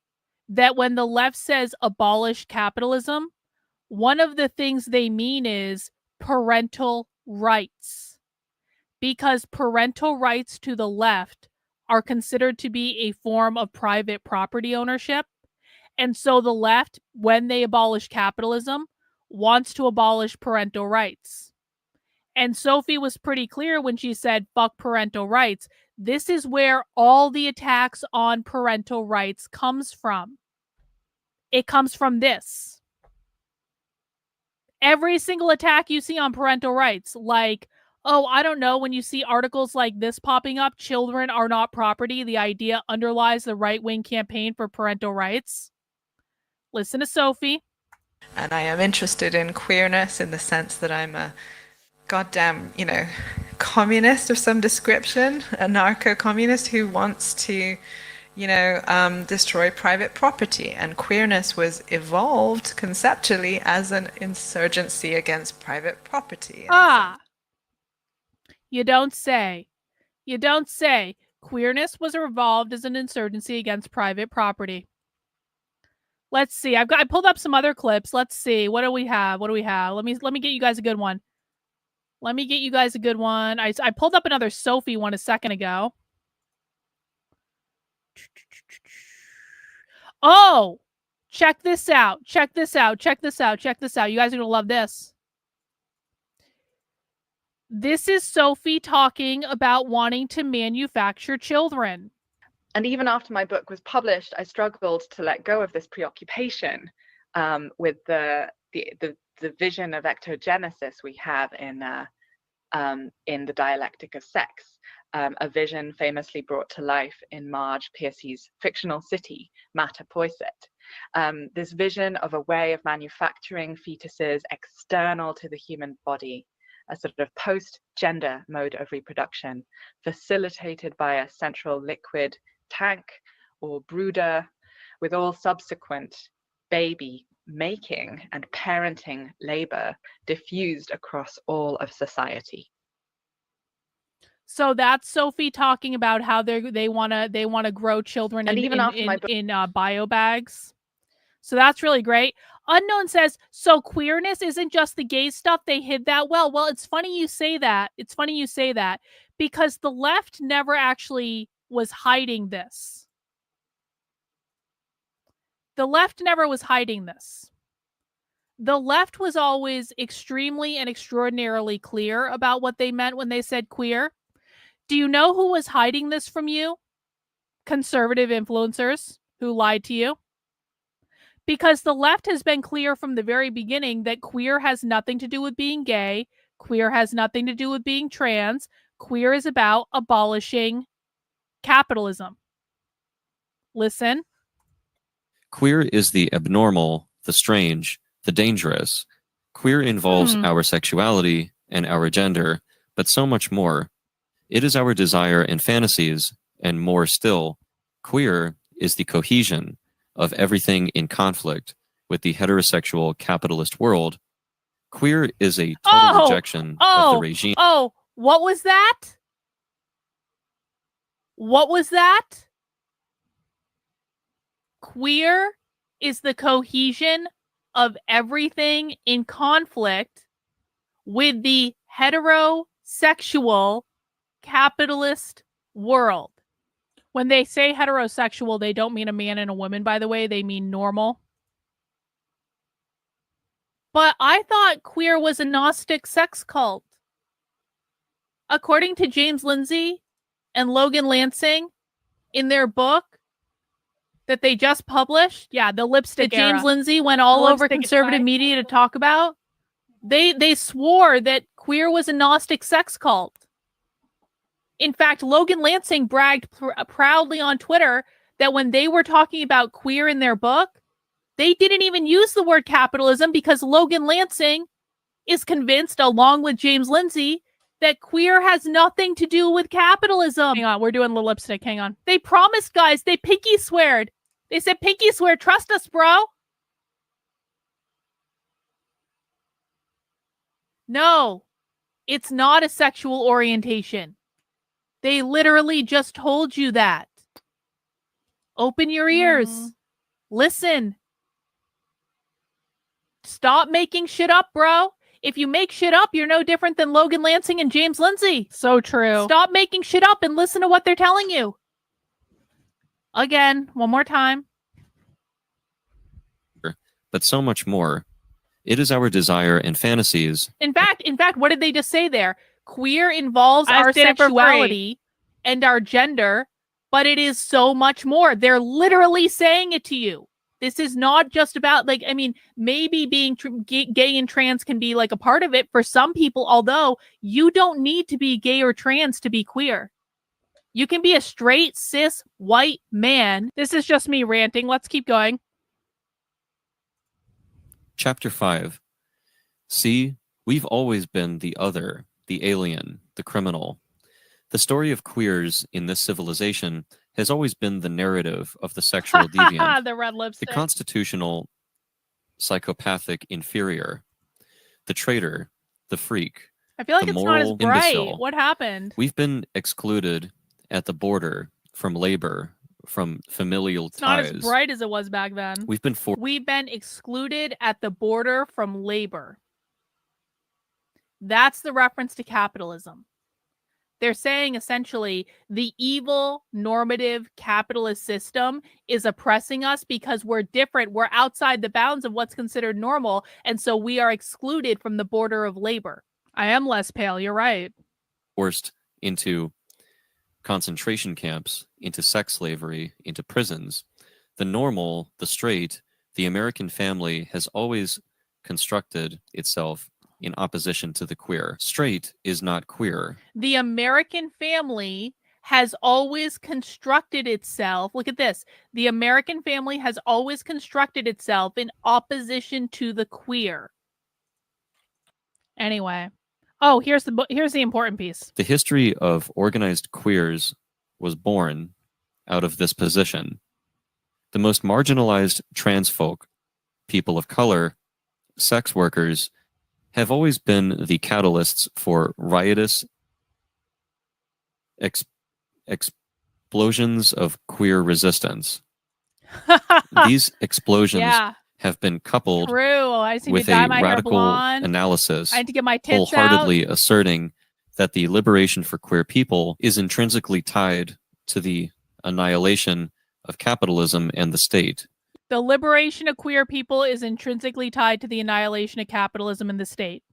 that when the left says abolish capitalism, one of the things they mean is parental rights. Because parental rights to the left are considered to be a form of private property ownership. And so the left, when they abolish capitalism, wants to abolish parental rights. And Sophie was pretty clear when she said, fuck parental rights. This is where all the attacks on parental rights comes from. It comes from this. Every single attack you see on parental rights, like, oh, I don't know, when you see articles like this popping up, children are not property, the idea underlies the right-wing campaign for parental rights. Listen to Sophie. And I am interested in queerness in the sense that I'm a goddamn, communist of some description, a narco-communist who wants to, destroy private property. And queerness was evolved conceptually as an insurgency against private property. You don't say. You don't say. Queerness was evolved as an insurgency against private property. Let's see. I pulled up some other clips. Let's see. What do we have? Let me get you guys a good one. I pulled up another Sophie one a second ago. Oh, check this out. You guys are going to love this. This is Sophie talking about wanting to manufacture children. And even after my book was published, I struggled to let go of this preoccupation with the vision of ectogenesis we have in the dialectic of sex, a vision famously brought to life in Marge Piercy's fictional city, Mattapoisett. This vision of a way of manufacturing fetuses external to the human body, a sort of post-gender mode of reproduction, facilitated by a central liquid tank or brooder, with all subsequent baby making and parenting labor diffused across all of society. So that's Sophie talking about how they want to grow children in bio bags. So that's really great. Unknown says, so queerness isn't just the gay stuff, they hid that well. Well, it's funny you say that. Because the left never actually was hiding this. The left never was hiding this. The left was always extremely and extraordinarily clear about what they meant when they said queer. Do you know who was hiding this from you? Conservative influencers who lied to you. Because the left has been clear from the very beginning that queer has nothing to do with being gay. Queer has nothing to do with being trans. Queer is about abolishing capitalism. Listen. Queer is the abnormal, the strange, the dangerous. Queer involves our sexuality and our gender, but so much more. It is our desire and fantasies, and more still. Queer is the cohesion of everything in conflict with the heterosexual capitalist world. Queer is a total rejection of the regime. Oh, what was that? What was that? Queer is the cohesion of everything in conflict with the heterosexual sexual capitalist world. When they say heterosexual, they don't mean a man and a woman, by the way. They mean normal. But I thought queer was a Gnostic sex cult. According to James Lindsay and Logan Lansing, in their book that they just published, the lipstick that James Lindsay went all over conservative media to talk about, they swore that queer was a Gnostic sex cult. In fact, Logan Lansing bragged proudly on Twitter that when they were talking about queer in their book, they didn't even use the word capitalism because Logan Lansing is convinced, along with James Lindsay, that queer has nothing to do with capitalism. Hang on, we're doing the lipstick. Hang on. They promised, guys. They pinky sweared. They said, pinky swear, trust us, bro. No, it's not a sexual orientation. They literally just told you that. Open your ears. Listen. Stop making shit up, bro. If you make shit up, you're no different than Logan Lansing and James Lindsay. So true. Stop making shit up and listen to what they're telling you. Again, one more time. But so much more. It is our desire and fantasies. In fact, what did they just say there? Queer involves our sexuality and our gender, but it is so much more. They're literally saying it to you. This is not just about, like, I mean, maybe being gay and trans can be like a part of it for some people, although you don't need to be gay or trans to be queer. You can be a straight, cis, white man. This is just me ranting. Let's keep going. Chapter 5. See, we've always been the other, the alien, the criminal. The story of queers in this civilization has always been the narrative of the sexual deviant, the red lipstick, the constitutional psychopathic inferior, the traitor, the freak, I feel like the it's not moral as bright. imbecile. What happened? We've been excluded at the border from labor, from familial It's not ties. as bright as it was back then. We've been excluded at the border from labor. That's the reference to capitalism. They're saying essentially the evil normative capitalist system is oppressing us because we're different. We're outside the bounds of what's considered normal. And so we are excluded from the border of labor. I am less pale. You're right. Forced into concentration camps, into sex slavery, into prisons. The normal, the straight, the American family has always constructed itself in opposition to the queer. Straight is not queer. The American family has always constructed itself. Look at this. The American family has always constructed itself in opposition to the queer. Anyway. Oh, here's the important piece. The history of organized queers was born out of this position. The most marginalized trans folk, people of color, sex workers, have always been the catalysts for riotous explosions of queer resistance. These explosions have been coupled with a radical analysis, I had to get my tits wholeheartedly out. asserting that the liberation for queer people is intrinsically tied to the annihilation of capitalism and the state. The liberation of queer people is intrinsically tied to the annihilation of capitalism and the state.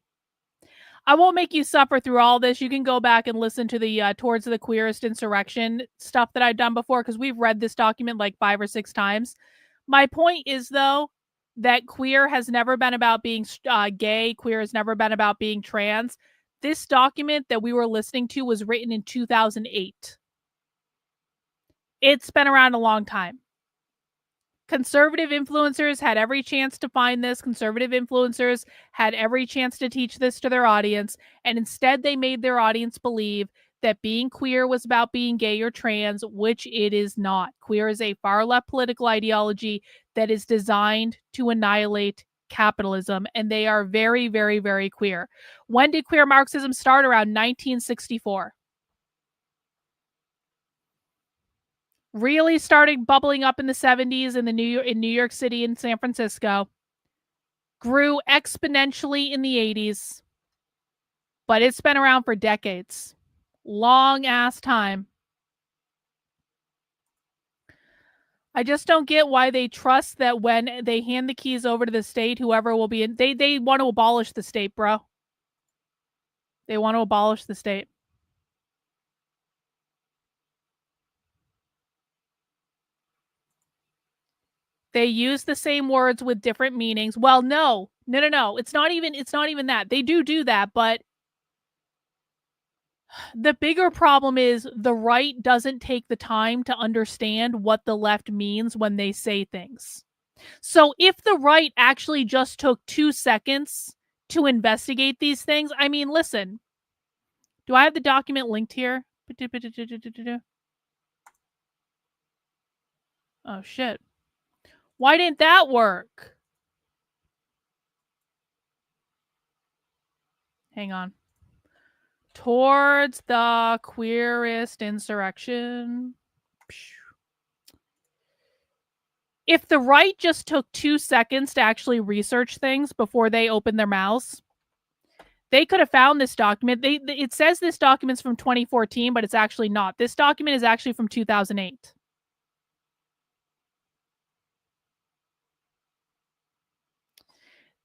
I won't make you suffer through all this. You can go back and listen to the Towards the Queerest Insurrection stuff that I've done before, because we've read this document like 5 or 6 times. My point is, though, that queer has never been about being gay. Queer has never been about being trans. This document that we were listening to was written in 2008. It's been around a long time. Conservative influencers had every chance to find this. Conservative influencers had every chance to teach this to their audience. And instead, they made their audience believe that being queer was about being gay or trans, which it is not. Queer is a far left political ideology that is designed to annihilate capitalism. And they are very, very, very queer. When did queer Marxism start? Around 1964. Really started bubbling up in the 70s in New York City and San Francisco. Grew exponentially in the 80s. But it's been around for decades. Long ass time. I just don't get why they trust that when they hand the keys over to the state, whoever will be in, they want to abolish the state, bro. They want to abolish the state. They use the same words with different meanings. Well, no. It's not even that. They do that, but the bigger problem is the right doesn't take the time to understand what the left means when they say things. So if the right actually just took 2 seconds to investigate these things, I mean, listen, do I have the document linked here? Oh, shit. Why didn't that work? Hang on. Towards the queerest insurrection. If the right just took 2 seconds to actually research things before they opened their mouths, they could have found this document. It says this document's from 2014, but it's actually not. This document is actually from 2008.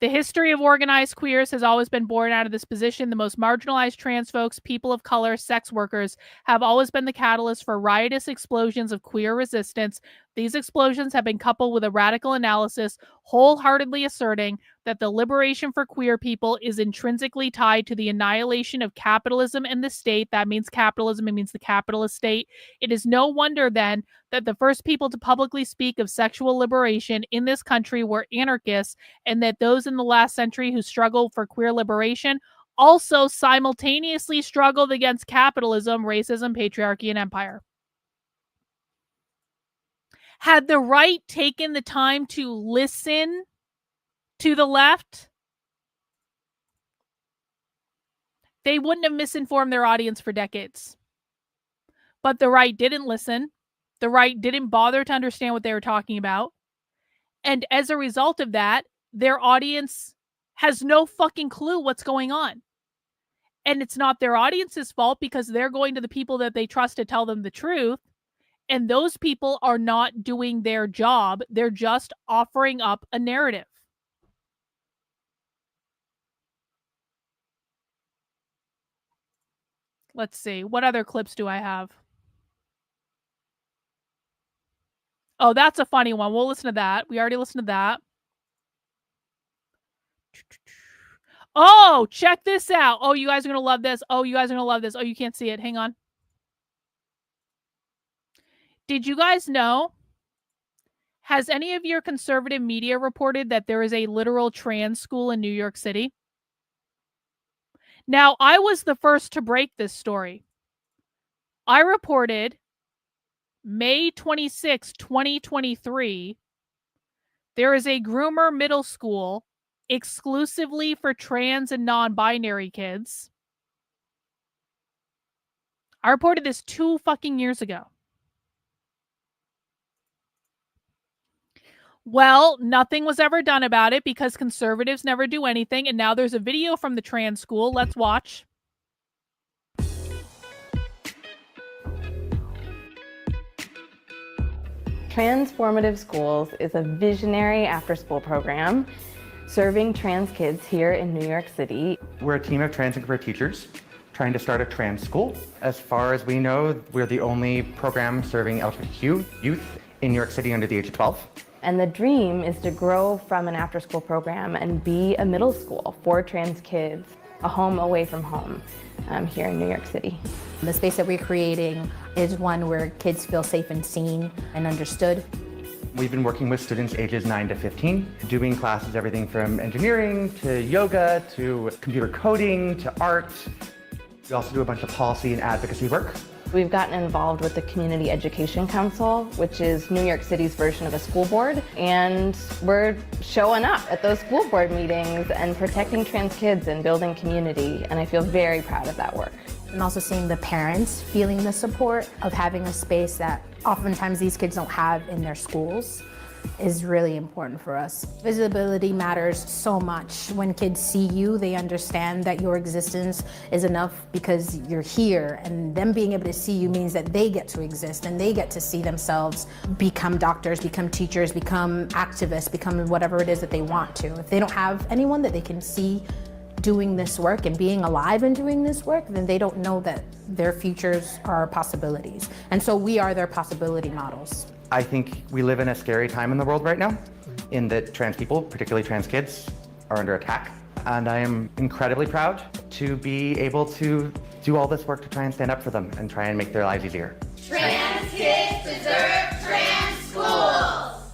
The history of organized queers has always been born out of this position. The most marginalized trans folks, people of color, sex workers have always been the catalyst for riotous explosions of queer resistance. These explosions have been coupled with a radical analysis, wholeheartedly asserting that the liberation for queer people is intrinsically tied to the annihilation of capitalism and the state. That means capitalism. It means the capitalist state. It is no wonder then that the first people to publicly speak of sexual liberation in this country were anarchists, and that those in the last century who struggled for queer liberation also simultaneously struggled against capitalism, racism, patriarchy, and empire. Had the right taken the time to listen to the left, they wouldn't have misinformed their audience for decades. But the right didn't listen. The right didn't bother to understand what they were talking about. And as a result of that, their audience has no fucking clue what's going on. And it's not their audience's fault because they're going to the people that they trust to tell them the truth. And those people are not doing their job. They're just offering up a narrative. Let's see. What other clips do I have? Oh, that's a funny one. We'll listen to that. We already listened to that. Oh, check this out. Oh, you guys are going to love this. Oh, you guys are going to love this. Oh, you can't see it. Hang on. Did you guys know? Has any of your conservative media reported that there is a literal trans school in New York City? Now, I was the first to break this story. I reported May 26, 2023, there is a groomer middle school exclusively for trans and non-binary kids. I reported this 2 fucking years ago. Well, nothing was ever done about it because conservatives never do anything, and now there's a video from the trans school. Let's watch. Transformative Schools is a visionary after-school program serving trans kids here in New York City. We're a team of trans and queer teachers trying to start a trans school. As far as we know, we're the only program serving LGBTQ youth in New York City under the age of 12. And the dream is to grow from an after-school program and be a middle school for trans kids, a home away from home here in New York City. The space that we're creating is one where kids feel safe and seen and understood. We've been working with students ages 9 to 15, doing classes everything from engineering to yoga to computer coding to art. We also do a bunch of policy and advocacy work. We've gotten involved with the Community Education Council, which is New York City's version of a school board, and we're showing up at those school board meetings and protecting trans kids and building community, and I feel very proud of that work. And also seeing the parents feeling the support of having a space that oftentimes these kids don't have in their schools. is really important for us. Visibility matters so much. When kids see you, they understand that your existence is enough because you're here, and them being able to see you means that they get to exist and they get to see themselves become doctors, become teachers, become activists, become whatever it is that they want to. If they don't have anyone that they can see doing this work and being alive and doing this work, then they don't know that their futures are possibilities. And so we are their possibility models. I think we live in a scary time in the world right now, in that trans people, particularly trans kids, are under attack. And I am incredibly proud to be able to do all this work to try and stand up for them and try and make their lives easier. Trans kids deserve trans schools.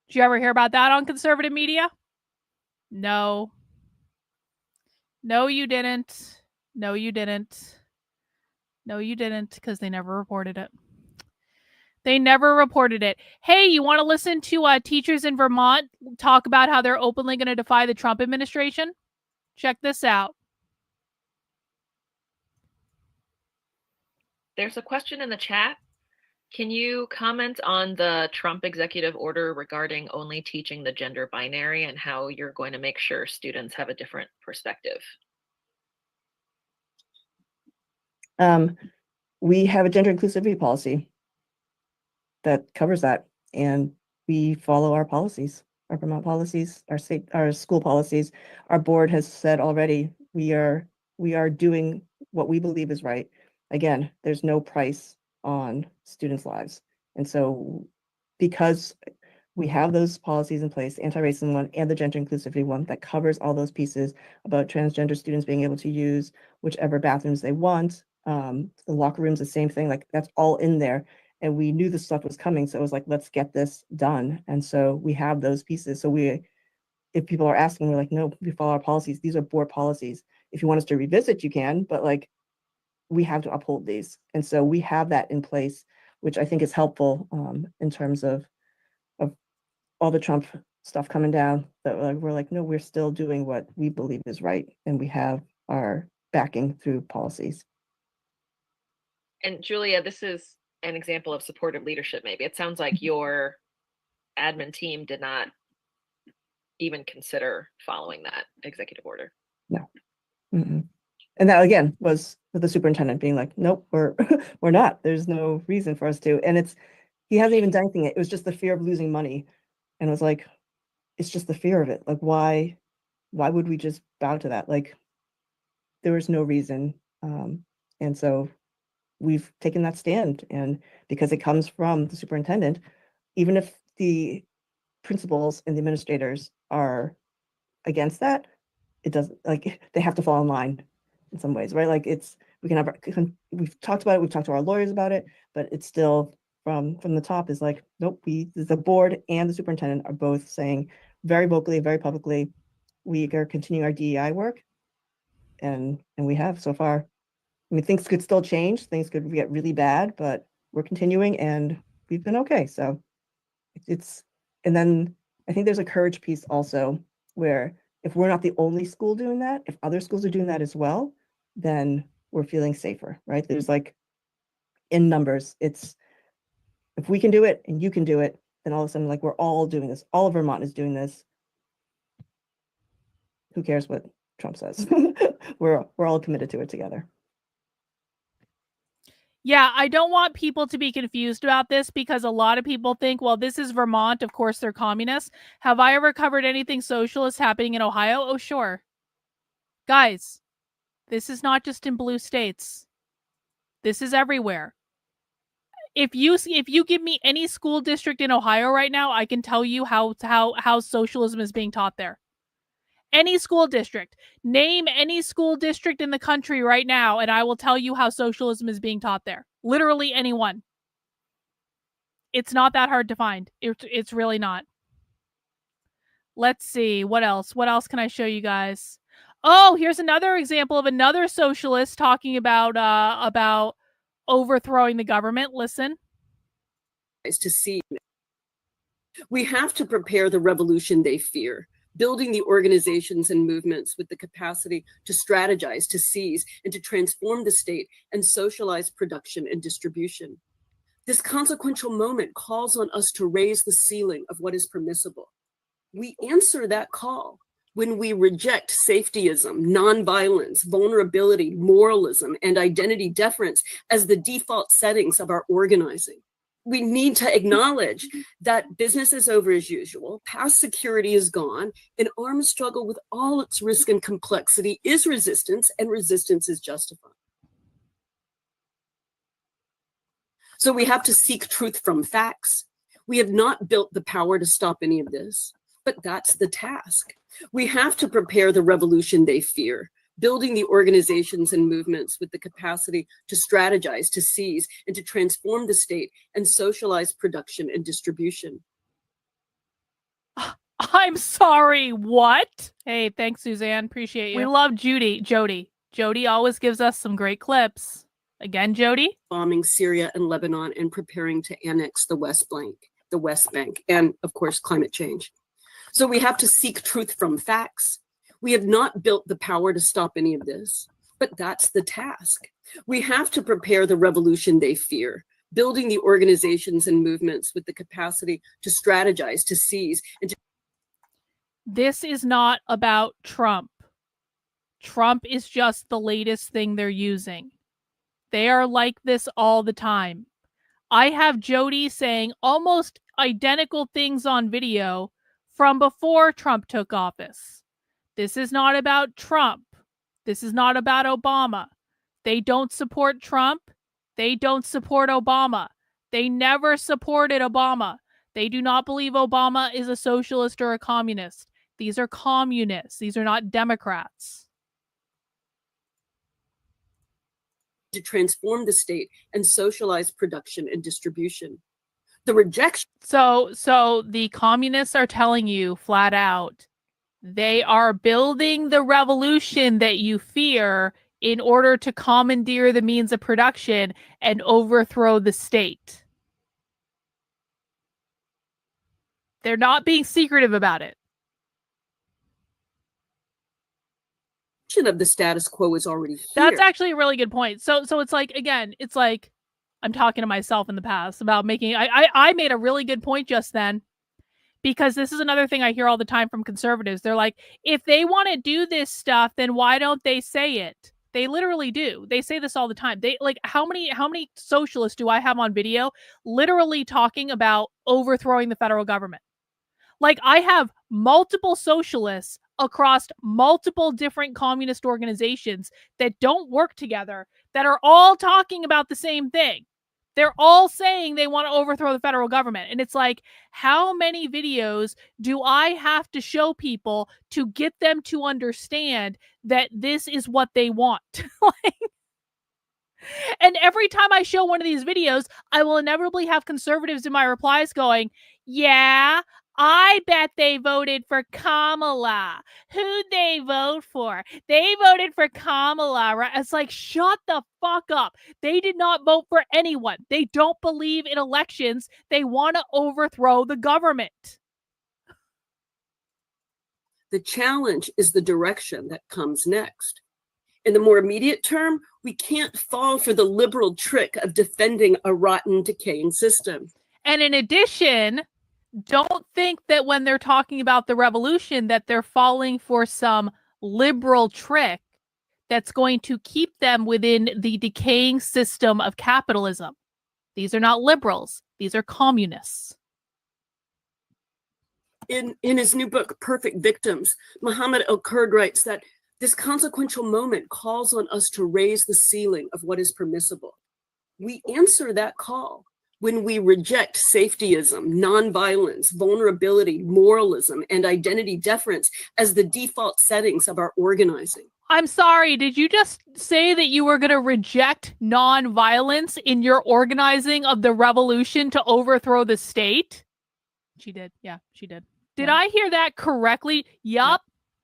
Did you ever hear about that on conservative media? No. No, you didn't. No, you didn't. No, you didn't, because they never reported it. They never reported it. Hey, you want to listen to teachers in Vermont talk about how they're openly going to defy the Trump administration? Check this out. There's a question in the chat. Can you comment on the Trump executive order regarding only teaching the gender binary and how you're going to make sure students have a different perspective? We have a gender inclusivity policy that covers that, and we follow our policies, our Vermont policies, our school policies. Our board has said already we are doing what we believe is right. Again, there's no price on students' lives, and so because we have those policies in place, anti-racism one and the gender inclusivity one, that covers all those pieces about transgender students being able to use whichever bathrooms they want. The locker room's the same thing, like that's all in there. And we knew this stuff was coming. So it was like, let's get this done. And so we have those pieces. So if people are asking, we're like, no, we follow our policies. These are board policies. If you want us to revisit, you can, but like, we have to uphold these. And so we have that in place, which I think is helpful in terms of all the Trump stuff coming down, that we're like, no, we're still doing what we believe is right. And we have our backing through policies. And Julia, this is an example of supportive leadership, maybe. It sounds like your admin team did not even consider following that executive order. No. Mm-mm. And that, again, was with the superintendent being like, nope, we're not. There's no reason for us to. And he hasn't even done anything. It was just the fear of losing money. And it was like, it's just the fear of it. Like, why would we just bow to that? Like, there was no reason. And so we've taken that stand, and because it comes from the superintendent, even if the principals and the administrators are against that, it doesn't, like, they have to fall in line in some ways, right? Like, we've talked about it, we've talked to our lawyers about it, but it's still from the top is like, nope, the board and the superintendent are both saying very vocally, very publicly, we are continuing our DEI work, and we have so far. I mean, things could still change, things could get really bad, but we're continuing and we've been okay. So and then I think there's a courage piece also, where if we're not the only school doing that, if other schools are doing that as well, then we're feeling safer, right? There's like, in numbers, it's, if we can do it and you can do it, then all of a sudden, like, we're all doing this. All of Vermont is doing this. Who cares what Trump says? We're all committed to it together. Yeah, I don't want people to be confused about this, because a lot of people think, well, this is Vermont. Of course, they're communists. Have I ever covered anything socialist happening in Ohio? Oh, sure. Guys, this is not just in blue states. This is everywhere. If you give me any school district in Ohio right now, I can tell you how socialism is being taught there. Any school district. Name any school district in the country right now, and I will tell you how socialism is being taught there. Literally anyone. It's not that hard to find. It's really not. Let's see. What else? What else can I show you guys? Oh, here's another example of another socialist talking about overthrowing the government. Listen. To see. We have to prepare the revolution they fear. Building the organizations and movements with the capacity to strategize, to seize, and to transform the state and socialize production and distribution. This consequential moment calls on us to raise the ceiling of what is permissible. We answer that call when we reject safetyism, nonviolence, vulnerability, moralism, and identity deference as the default settings of our organizing. We need to acknowledge that business is over as usual, past security is gone, an armed struggle with all its risk and complexity is resistance, and resistance is justified. So we have to seek truth from facts. We have not built the power to stop any of this, but that's the task. We have to prepare the revolution they fear, building the organizations and movements with the capacity to strategize, to seize, and to transform the state and socialize production and distribution. I'm sorry, what? Hey, thanks, Suzanne. Appreciate you. We love Jody. Jody always gives us some great clips. Again, Jody? Bombing Syria and Lebanon and preparing to annex the West Bank, and of course, climate change. So we have to seek truth from facts. We have not built the power to stop any of this, but that's the task. We have to prepare the revolution they fear, building the organizations and movements with the capacity to strategize, to seize, and to... This is not about Trump. Trump is just the latest thing they're using. They are like this all the time. I have Jody saying almost identical things on video from before Trump took office. This is not about Trump. This is not about Obama. They don't support Trump. They don't support Obama. They never supported Obama. They do not believe Obama is a socialist or a communist. These are communists. These are not Democrats. To transform the state and socialize production and distribution. The rejection. So the communists are telling you flat out, they are building the revolution that you fear in order to commandeer the means of production and overthrow the state. They're not being secretive about it. Of the status quo is already here. That's actually a really good point. So it's like, again, it's like I'm talking to myself in the past about making, I made a really good point just then, because this is another thing I hear all the time from conservatives. They're like, if they want to do this stuff, then why don't they say it? They literally do. They say this all the time. They like, how many socialists do I have on video literally talking about overthrowing the federal government? Like, I have multiple socialists across multiple different communist organizations that don't work together that are all talking about the same thing. They're all saying they want to overthrow the federal government. And it's like, how many videos do I have to show people to get them to understand that this is what they want? And every time I show one of these videos, I will inevitably have conservatives in my replies going, yeah, I bet they voted for Kamala. Who'd they vote for? They voted for Kamala, right? It's like, shut the fuck up. They did not vote for anyone. They don't believe in elections. They want to overthrow the government. The challenge is the direction that comes next. In the more immediate term, we can't fall for the liberal trick of defending a rotten, decaying system. And in addition, don't think that when they're talking about the revolution that they're falling for some liberal trick that's going to keep them within the decaying system of capitalism. These are not liberals. These are communists. In his new book, Perfect Victims, Muhammad El-Kurd writes that this consequential moment calls on us to raise the ceiling of what is permissible. We answer that call when we reject safetyism, nonviolence, vulnerability, moralism, and identity deference as the default settings of our organizing. I'm sorry, did you just say that you were going to reject nonviolence in your organizing of the revolution to overthrow the state? She did. Yeah, she did. Did I hear that correctly? Yup.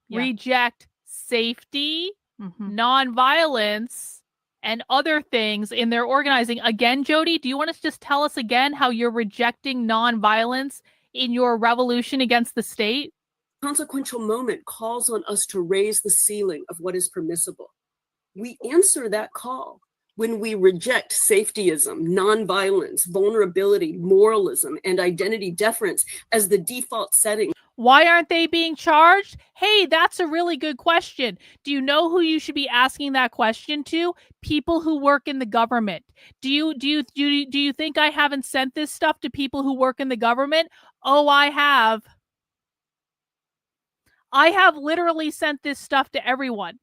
Yeah. Reject safety, nonviolence, and other things in their organizing. Again, Jody, do you want to just tell us again how you're rejecting nonviolence in your revolution against the state? Consequential moment calls on us to raise the ceiling of what is permissible. We answer that call when we reject safetyism, nonviolence, vulnerability, moralism, and identity deference as the default setting. Why aren't they being charged? Hey, that's a really good question. Do you know who you should be asking that question to? People who work in the government. Do you think I haven't sent this stuff to people who work in the government? Oh, I have. I have literally sent this stuff to everyone.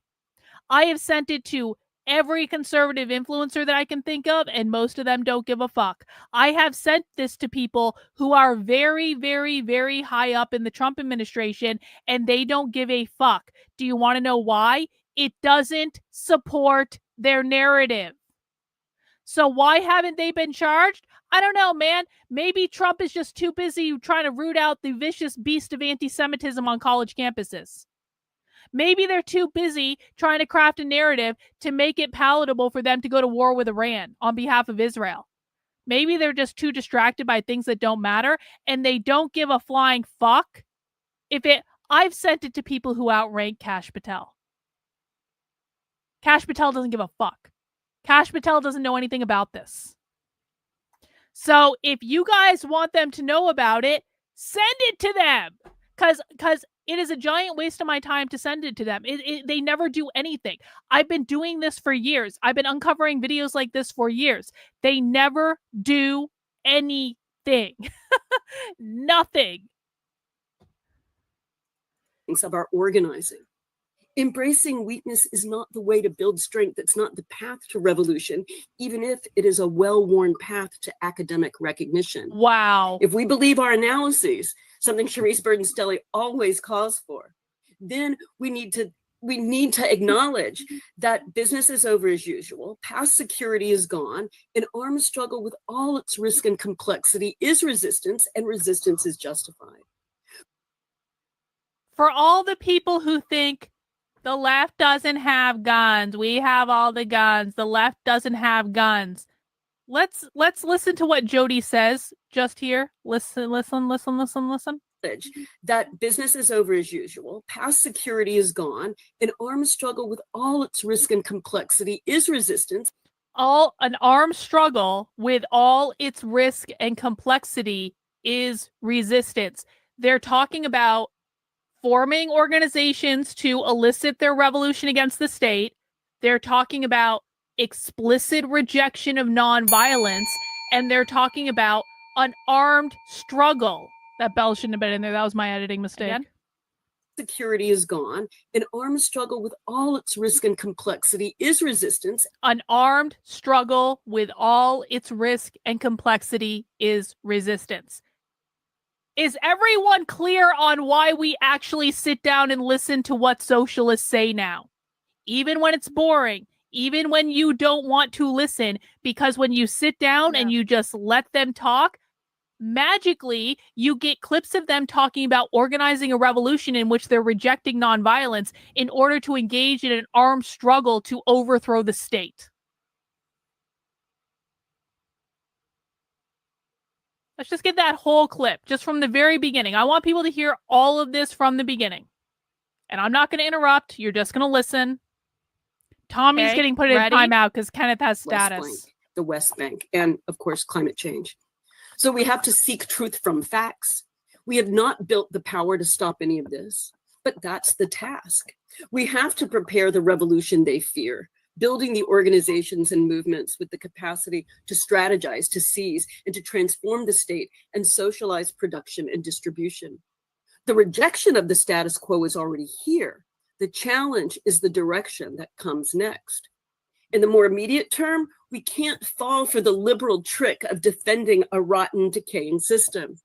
I have sent it to every conservative influencer that I can think of, and most of them don't give a fuck. I have sent this to people who are very, very, very high up in the Trump administration, and they don't give a fuck. Do you want to know why? It doesn't support their narrative. So why haven't they been charged? I don't know, man. Maybe Trump is just too busy trying to root out the vicious beast of anti-Semitism on college campuses. Maybe they're too busy trying to craft a narrative to make it palatable for them to go to war with Iran on behalf of Israel. Maybe they're just too distracted by things that don't matter, and they don't give a flying fuck if it... I've sent it to people who outrank Kash Patel. Kash Patel doesn't give a fuck. Kash Patel doesn't know anything about this. So if you guys want them to know about it, send it to them. Because it is a giant waste of my time to send it to them. They never do anything. I've been doing this for years. I've been uncovering videos like this for years. They never do anything. Nothing. Of our organizing. Embracing weakness is not the way to build strength. It's not the path to revolution, even if it is a well-worn path to academic recognition. Wow. If we believe our analyses, something Charisse Burden-Stelly always calls for, then we need to acknowledge that business is over as usual, past security is gone, an armed struggle with all its risk and complexity is resistance, and resistance is justified. For all the people who think the left doesn't have guns, we have all the guns, the left doesn't have guns. Let's listen to what Jody says just here. Listen. That business is over as usual, past security is gone, an armed struggle with all its risk and complexity is resistance. An armed struggle with all its risk and complexity is resistance. They're talking about forming organizations to elicit their revolution against the state. They're talking about explicit rejection of nonviolence, and they're talking about an armed struggle. That bell shouldn't have been in there. That was my editing mistake. Again? Security is gone. An armed struggle with all its risk and complexity is resistance. An armed struggle with all its risk and complexity is resistance. Is everyone clear on why we actually sit down and listen to what socialists say now? Even when it's boring, even when you don't want to listen, because when you sit down and you just let them talk, magically you get clips of them talking about organizing a revolution in which they're rejecting nonviolence in order to engage in an armed struggle to overthrow the state. Let's just get that whole clip, just from the very beginning. I want people to hear all of this from the beginning. And I'm not going to interrupt. You're just going to listen. Tommy's getting put in timeout because Kenneth has status. The West Bank, and of course, climate change. So we have to seek truth from facts. We have not built the power to stop any of this, but that's the task. We have to prepare the revolution they fear, building the organizations and movements with the capacity to strategize, to seize, and to transform the state and socialize production and distribution. The rejection of the status quo is already here. The challenge is the direction that comes next. In the more immediate term, we can't fall for the liberal trick of defending a rotten, decaying system.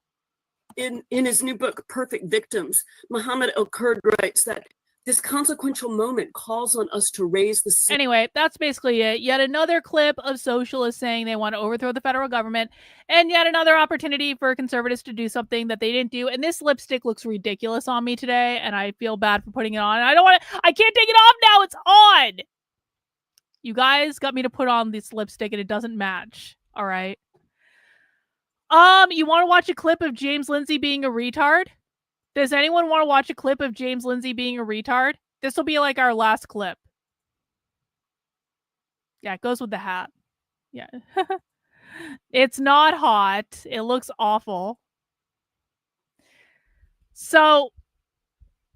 In his new book, Perfect Victims, Mohammed El-Kurd writes that this consequential moment calls on us to raise the... Anyway, that's basically it. Yet another clip of socialists saying they want to overthrow the federal government, and yet another opportunity for conservatives to do something that they didn't do. And this lipstick looks ridiculous on me today, and I feel bad for putting it on. I can't take it off now. It's on. You guys got me to put on this lipstick, and it doesn't match. All right. You want to watch a clip of James Lindsay being a retard? Does anyone want to watch a clip of James Lindsay being a retard? This will be like our last clip. Yeah, it goes with the hat. Yeah. It's not hot. It looks awful. So,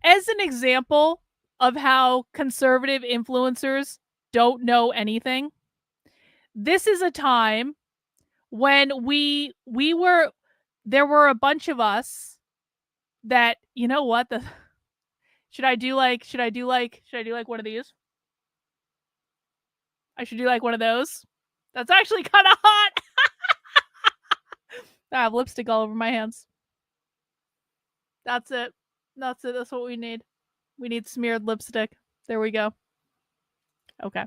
as an example of how conservative influencers don't know anything, this is a time when there were a bunch of us that, you know what, should I do like one of these? I should do like one of those. That's actually kind of hot. I have lipstick all over my hands. That's it. That's it. That's what we need. We need smeared lipstick. There we go. Okay.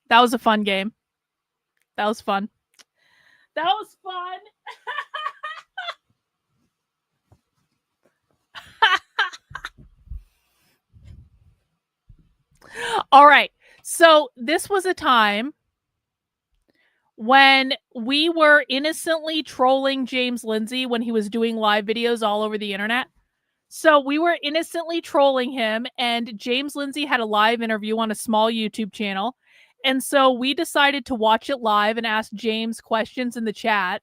That was a fun game. That was fun. That was fun. All right. So this was a time when we were innocently trolling James Lindsay when he was doing live videos all over the internet. So we were innocently trolling him, and James Lindsay had a live interview on a small YouTube channel. And so we decided to watch it live and ask James questions in the chat.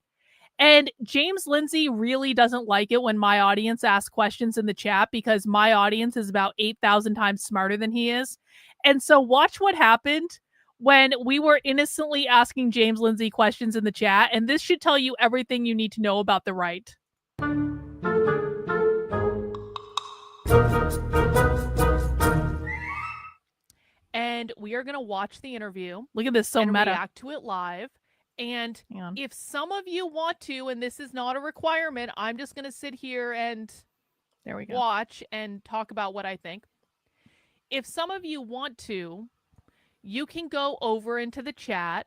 And James Lindsay really doesn't like it when my audience asks questions in the chat because my audience is about 8,000 times smarter than he is. And so watch what happened when we were innocently asking James Lindsay questions in the chat. And this should tell you everything you need to know about the right. And we are going to watch the interview. Look at this, so meta. React to it live. And if some of you want to, and this is not a requirement, I'm just going to sit here and there we go. Watch and talk about what I think. If some of you want to, you can go over into the chat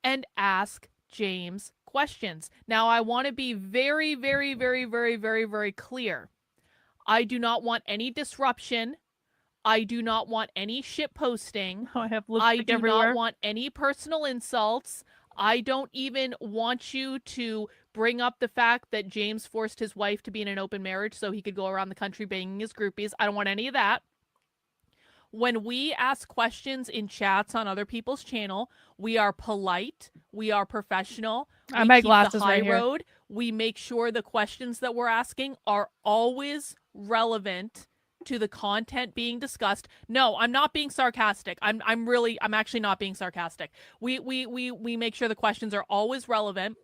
and ask James questions. Now, I want to be very, very, very, very, very, very clear. I do not want any disruption. I do not want any shit posting. Oh, I have lipstick everywhere. I do not want any personal insults. I don't even want you to bring up the fact that James forced his wife to be in an open marriage so he could go around the country banging his groupies. I don't want any of that. When we ask questions in chats on other people's channel, we are polite, we are professional, we keep the high road, we make sure the questions that we're asking are always relevant to the content being discussed. No, I'm not being sarcastic. I'm actually not being sarcastic. We make sure the questions are always relevant,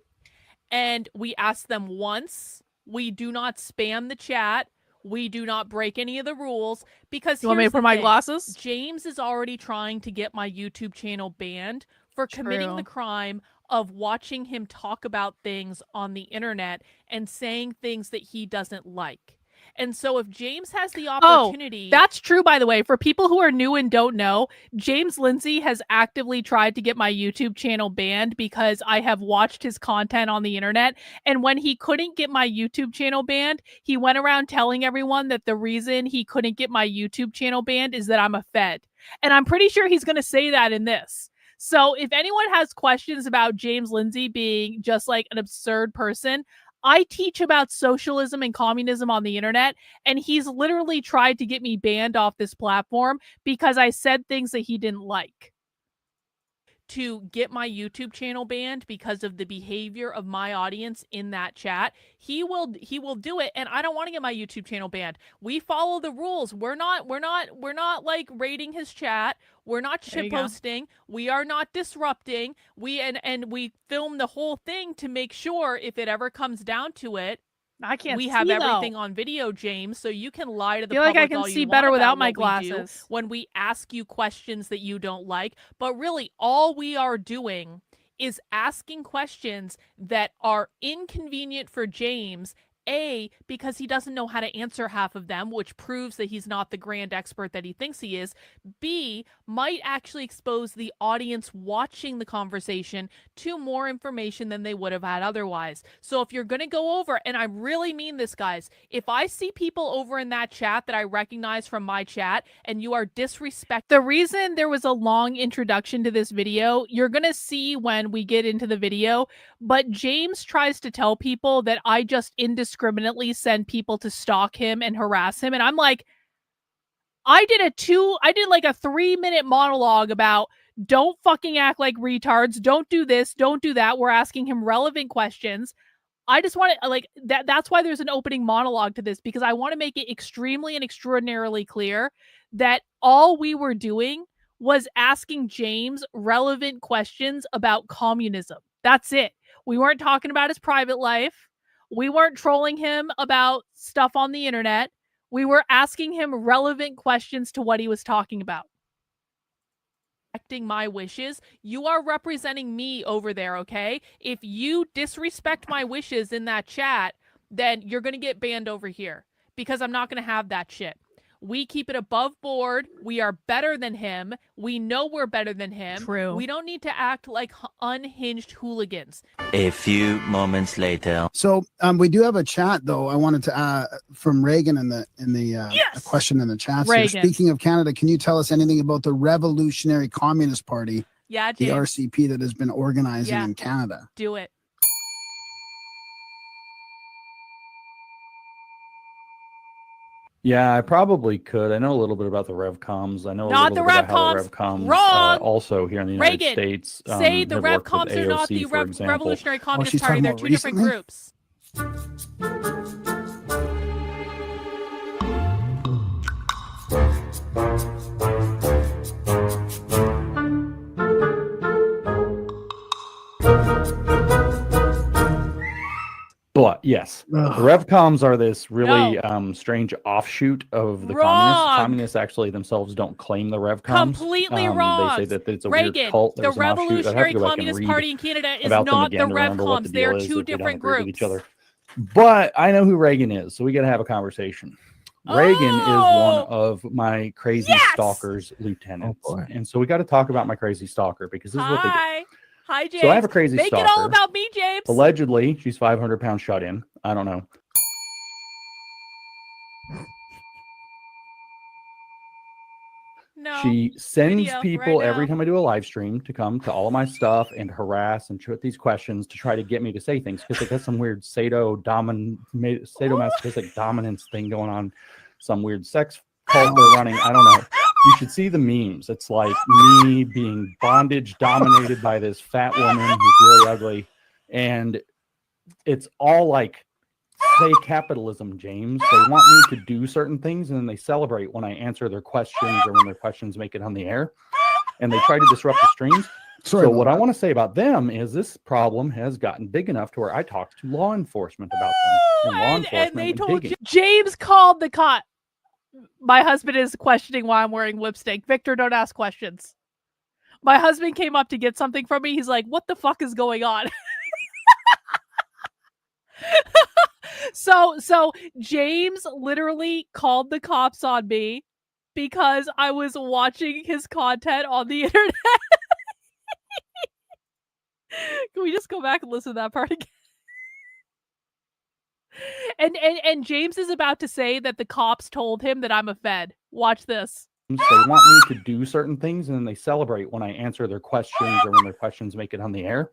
and we ask them once. We do not spam the chat. We do not break any of the rules because you want me to put my glasses? James is already trying to get my YouTube channel banned for committing the crime of watching him talk about things on the internet and saying things that he doesn't like. And so if James has the opportunity... Oh, that's true, by the way. For people who are new and don't know, James Lindsay has actively tried to get my YouTube channel banned because I have watched his content on the internet. And when he couldn't get my YouTube channel banned, he went around telling everyone that the reason he couldn't get my YouTube channel banned is that I'm a Fed. And I'm pretty sure he's going to say that in this. So if anyone has questions about James Lindsay being just like an absurd person, I teach about socialism and communism on the internet, and he's literally tried to get me banned off this platform because I said things that he didn't like. To get my YouTube channel banned because of the behavior of my audience in that chat, he will do it, and I don't want to get my YouTube channel banned. We follow the rules. We're not like raiding his chat. We're not shit posting. We are not disrupting. We film the whole thing to make sure if it ever comes down to it, we have everything on video, James, so you can lie to the public. I feel like I can see better without my glasses when we ask you questions that you don't like. But really, all we are doing is asking questions that are inconvenient for James. A, because he doesn't know how to answer half of them, which proves that he's not the grand expert that he thinks he is. B, might actually expose the audience watching the conversation to more information than they would have had otherwise. So if you're going to go over, and I really mean this, guys, if I see people over in that chat that I recognize from my chat and you are disrespecting, the reason there was a long introduction to this video, you're going to see when we get into the video, but James tries to tell people that I just indiscriminately send people to stalk him and harass him. And I'm like, I did like a 3-minute monologue about Don't fucking act like retards. Don't do this. Don't do that. We're asking him relevant questions. I just want to, like, that's why there's an opening monologue to this, because I want to make it extremely and extraordinarily clear that all we were doing was asking James relevant questions about communism. That's it. We weren't talking about his private life. We weren't trolling him about stuff on the internet. We were asking him relevant questions to what he was talking about. My wishes, you are representing me over there, okay? If you disrespect my wishes in that chat, then you're gonna get banned over here, because I'm not gonna have that shit. We keep it above board. We are better than him. We know we're better than him. True. We don't need to act like unhinged hooligans. A few moments later. So we do have a chat though. I wanted to from Reagan in the a question in the chat. So speaking of Canada, can you tell us anything about the Revolutionary Communist Party? Yeah, the RCP that has been organizing in Canada. Do it. Yeah, I probably could. I know a little bit about the RevComs. I know Not a little the bit about how the RevComs. RevComs Wrong. Also here in the United Reagan, States. say the have worked with RevComs are not AOC, the for example. Revolutionary Communist she's Party. talking They're about two different recently? groups. But yes, the RevComs are this really strange offshoot of the communists. Communists actually themselves don't claim the RevComs. Completely wrong. They say that it's a Reagan, weird cult. the There's an offshoot. I'd have to Revolutionary go back and Communist read Party in Canada is about them not again the to remember what RevComs. the They're deal is two if we don't different agree with groups. each other. But I know who Reagan is, so we got to have a conversation. Reagan is one of my crazy stalkers, lieutenants. And so we got to talk about my crazy stalker, because this is what they do. Hi, James. So I have a crazy Make stalker. it all about me, James. Allegedly, she's 500 pounds shut in. I don't know. No. She sends Video people right every now. time I do a live stream to come to all of my stuff and harass and put these questions to try to get me to say things, because they got some weird sadomasochistic dominance thing going on, some weird sex cult they're running. I don't know. You should see the memes. It's like me being bondage dominated by this fat woman who's really ugly, and it's all like, say capitalism, James. They want me to do certain things, and then they celebrate when I answer their questions or when their questions make it on the air, and they try to disrupt the streams. So what I want to say about them is this problem has gotten big enough to where I talked to law enforcement about them. And law enforcement And they went told digging. James called the cop. My husband is questioning why I'm wearing lipstick. Victor, don't ask questions. My husband came up to get something from me. He's like, what the fuck is going on? So James literally called the cops on me because I was watching his content on the internet. Can we just go back and listen to that part again? And James is about to say that the cops told him that I'm a Fed. Watch this. They want me to do certain things, and then they celebrate when I answer their questions or when their questions make it on the air,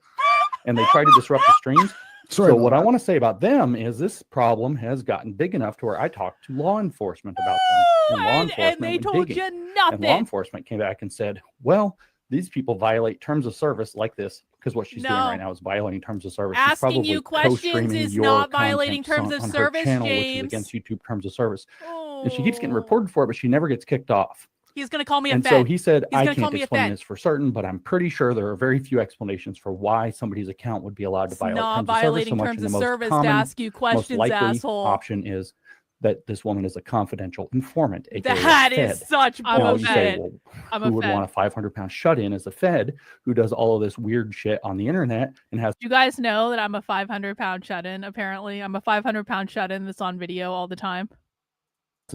and they try to disrupt the streams. So what I want to say about them is this problem has gotten big enough to where I talked to law enforcement about them. And law enforcement they went told digging. you nothing. And law enforcement came back and said, well, these people violate terms of service like this, because what she's doing right now is violating terms of service. She's Asking probably you questions co-streaming is your not violating content terms of on her service, channel, which is James. against YouTube terms of service. And she keeps getting reported for it, but she never gets kicked off. He's going to call me a And Fed. so he said, He's I gonna call can't me a explain Fed. this for certain, but I'm pretty sure there are very few explanations for why somebody's account would be allowed to violate not terms of service. violating So much terms in the of most service to common, ask you questions, most likely asshole. option is that this woman is a confidential informant, aka That a is Fed. such Now, you say, bullshit. well, I'm who a would Fed. want a 500-pound shut-in as a Fed who does all of this weird shit on the internet and has You guys know that I'm a 500-pound shut-in, apparently. I'm a 500-pound shut-in that's on video all the time.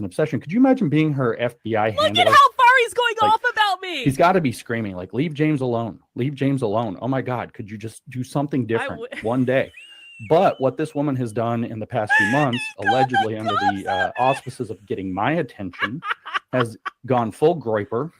an obsession? Could you imagine being her FBI Look handler? at how far he's going off about me. He's got to be screaming, like, leave James alone. Leave James alone. Oh my God, could you just do something different one day? But what this woman has done in the past few months, allegedly under the auspices of getting my attention, has gone full groiper,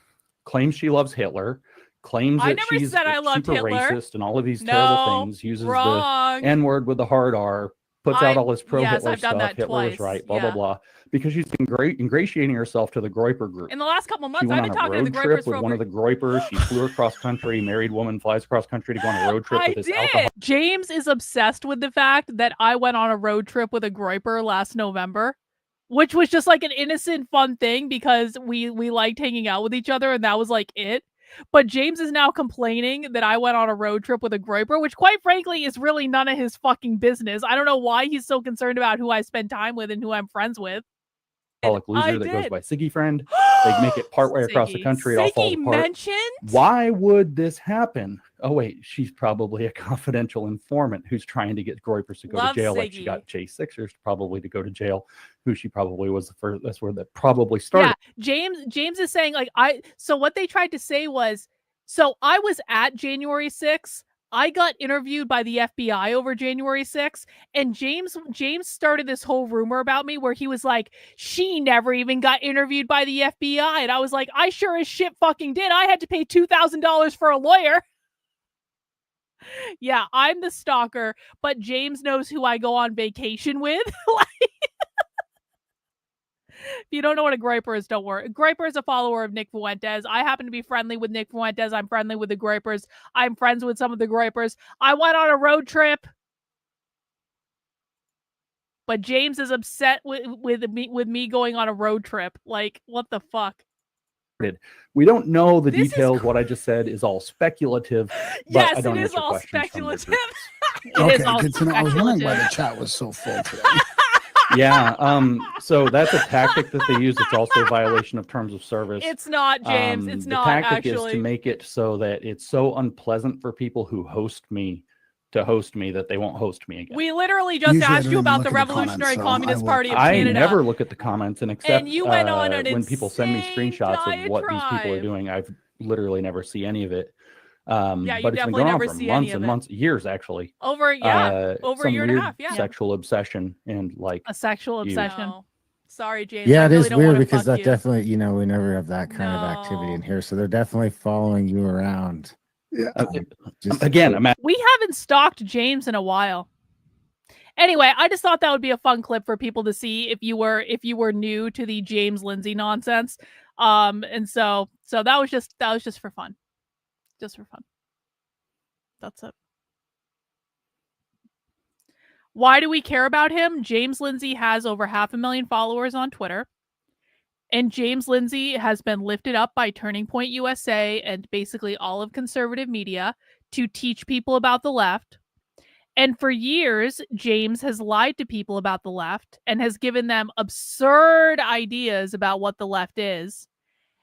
claims she loves Hitler, claims I that never she's said I loved super Hitler. racist and all of these No, terrible things, uses wrong. the N-word with the hard R, puts out all this pro-Hitler I've done stuff. that Hitler was twice. right, blah, blah, blah. Because she's been ingratiating herself to the Groyper group. In the last couple of She months, went I've been on a talking to the road trip Groypers with for one over... of the Groypers. She flew across country. Married woman flies across country to go on a road trip I with this did. alcohol. James is obsessed with the fact that I went on a road trip with a Groyper last November, which was just like an innocent, fun thing because we liked hanging out with each other and that was like it. But James is now complaining that I went on a road trip with a Groyper, which quite frankly is really none of his fucking business. I don't know why he's so concerned about who I spend time with and who I'm friends with. Loser that goes by Siggy Friend. They make it partway across the country. It all falls apart. Mentioned? Why would this happen? Oh wait, she's probably a confidential informant who's trying to get Groypers to go to jail, like she got Jay Sixers probably to go to jail, who she probably was the first. That's where that probably started. Yeah, James is saying like So what they tried to say was, so I was at January 6th. I got interviewed by the FBI over January 6th, and James started this whole rumor about me where he was like, she never even got interviewed by the FBI. And I was like, I sure as shit fucking did. I had to pay $2,000 for a lawyer. Yeah, I'm the stalker, but James knows who I go on vacation with. If you don't know what a Groyper is, don't worry. Groyper is a follower of Nick Fuentes. I happen to be friendly with Nick Fuentes. I'm friendly with the Groypers. I'm friends with some of the Groypers. I went on a road trip. But James is upset with me going on a road trip. Like, what the fuck? We don't know the details. What I just said is all speculative. But Yes, I don't it is answer all questions from speculative. Okay, good to know. I was wondering why the chat was so full today. Yeah, so that's a tactic that they use. It's also a violation of terms of service. It's not, James. It's not, The tactic actually. is to make it so that it's so unpleasant for people who host me to host me that they won't host me again. We literally just asked you about the Revolutionary Communist Party of Canada. I never look at the comments, and except you went on an when people send me screenshots of what these people are doing, I've literally never see any of it. Yeah, you but it's been definitely going on never for see months any of and it. months, years actually. Over a Some year and a weird half, yeah. sexual obsession and like A sexual you. obsession. Oh. Sorry, James. Yeah, I it really is don't weird wanna because fuck that you. definitely, we never have that kind of activity in here. So they're definitely following you around. Yeah. Again, We haven't stalked James in a while. Anyway, I just thought that would be a fun clip for people to see if you were new to the James Lindsay nonsense. And so that was just for fun. Just for fun. That's it. Why do we care about him? James Lindsay has over 500,000 followers on Twitter. And James Lindsay has been lifted up by Turning Point USA and basically all of conservative media to teach people about the left. And for years, James has lied to people about the left and has given them absurd ideas about what the left is.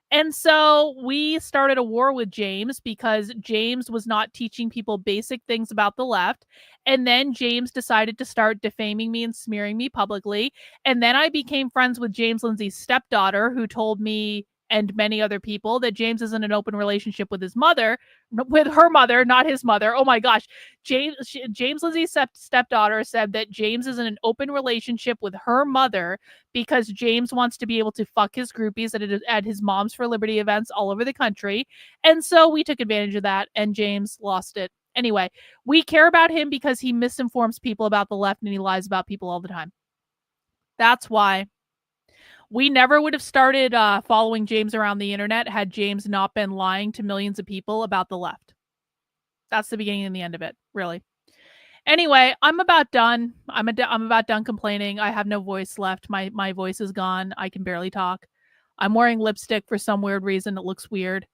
And so we started a war with James because James was not teaching people basic things about the left. And then James decided to start defaming me and smearing me publicly. And then I became friends with James Lindsay's stepdaughter, who told me and many other people that James is in an open relationship with with her mother, not his mother. Oh my gosh. James Lindsay's stepdaughter said that James is in an open relationship with her mother because James wants to be able to fuck his groupies at his Moms for Liberty events all over the country. And so we took advantage of that and James lost it. Anyway, we care about him because he misinforms people about the left and he lies about people all the time. That's why. We never would have started following James around the internet had James not been lying to millions of people about the left. That's the beginning and the end of it, really. Anyway, I'm about done. I'm about done complaining. I have no voice left. My voice is gone. I can barely talk. I'm wearing lipstick for some weird reason. It looks weird.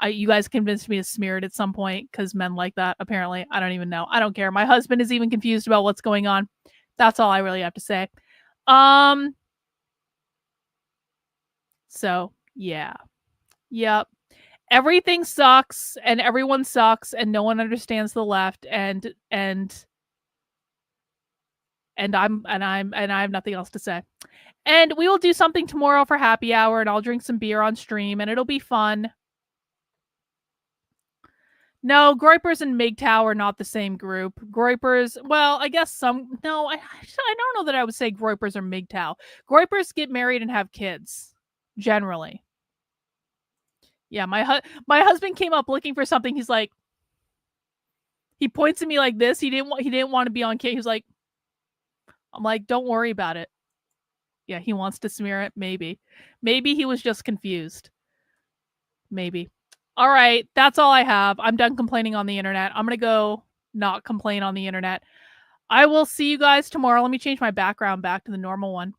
You guys convinced me to smear it at some point because men like that, apparently. I don't even know. I don't care. My husband is even confused about what's going on. That's all I really have to say. So, yeah. Yep. Everything sucks and everyone sucks and no one understands the left and I have nothing else to say. And we will do something tomorrow for happy hour and I'll drink some beer on stream and it'll be fun. No, Groypers and MGTOW are not the same group. Groypers, well, I guess some, no, I don't know that I would say Groypers or MGTOW. Groypers get married and have kids. Generally. Yeah, my husband came up looking for something. He's like, he points at me like this. He didn't want to be on camera. He was like, I'm like, don't worry about it. Yeah, he wants to smear it. Maybe he was just confused. Maybe. All right, that's all I have. I'm done complaining on the internet. I'm gonna go not complain on the internet. I will see you guys tomorrow. Let me change my background back to the normal one.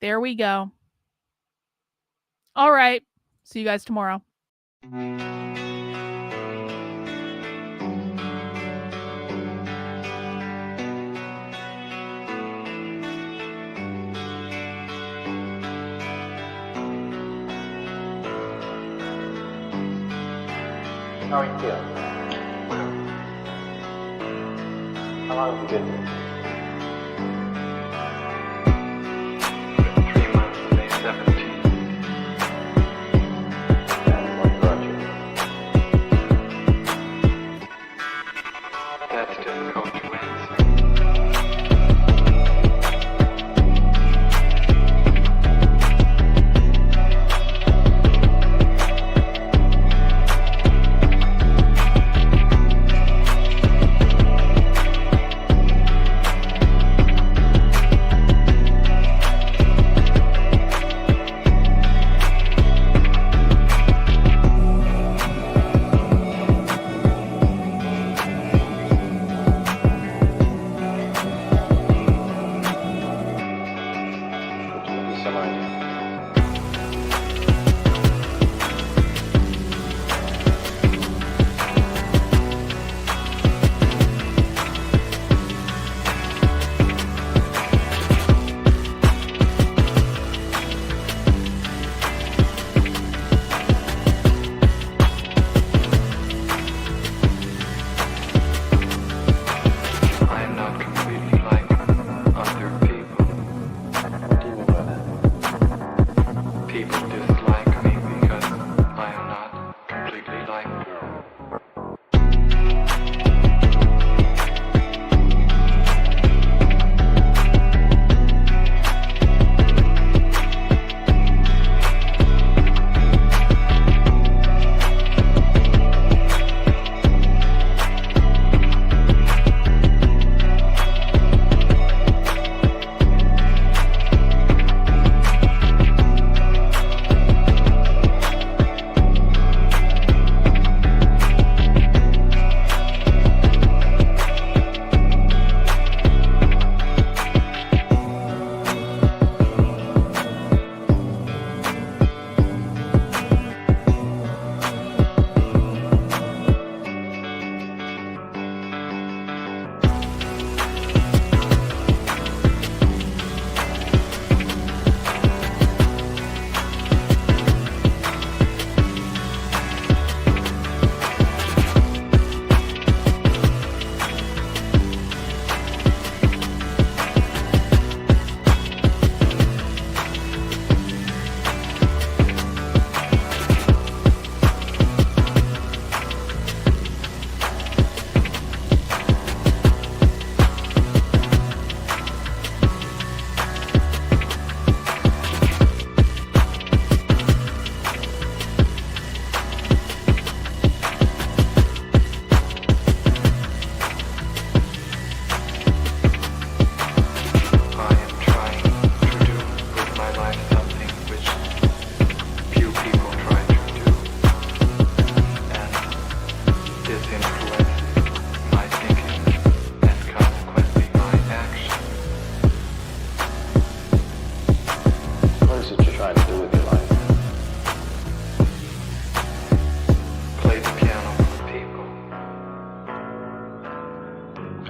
There we go. All right. See you guys tomorrow. How are you feeling? How long have you been here? 3 months, May 17th. And what brought you? That's difficult to answer.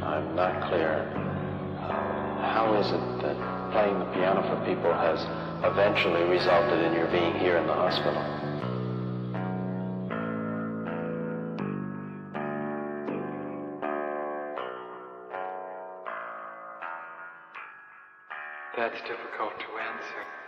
I'm not clear. How is it that playing the piano for people has eventually resulted in your being here in the hospital? That's difficult to answer.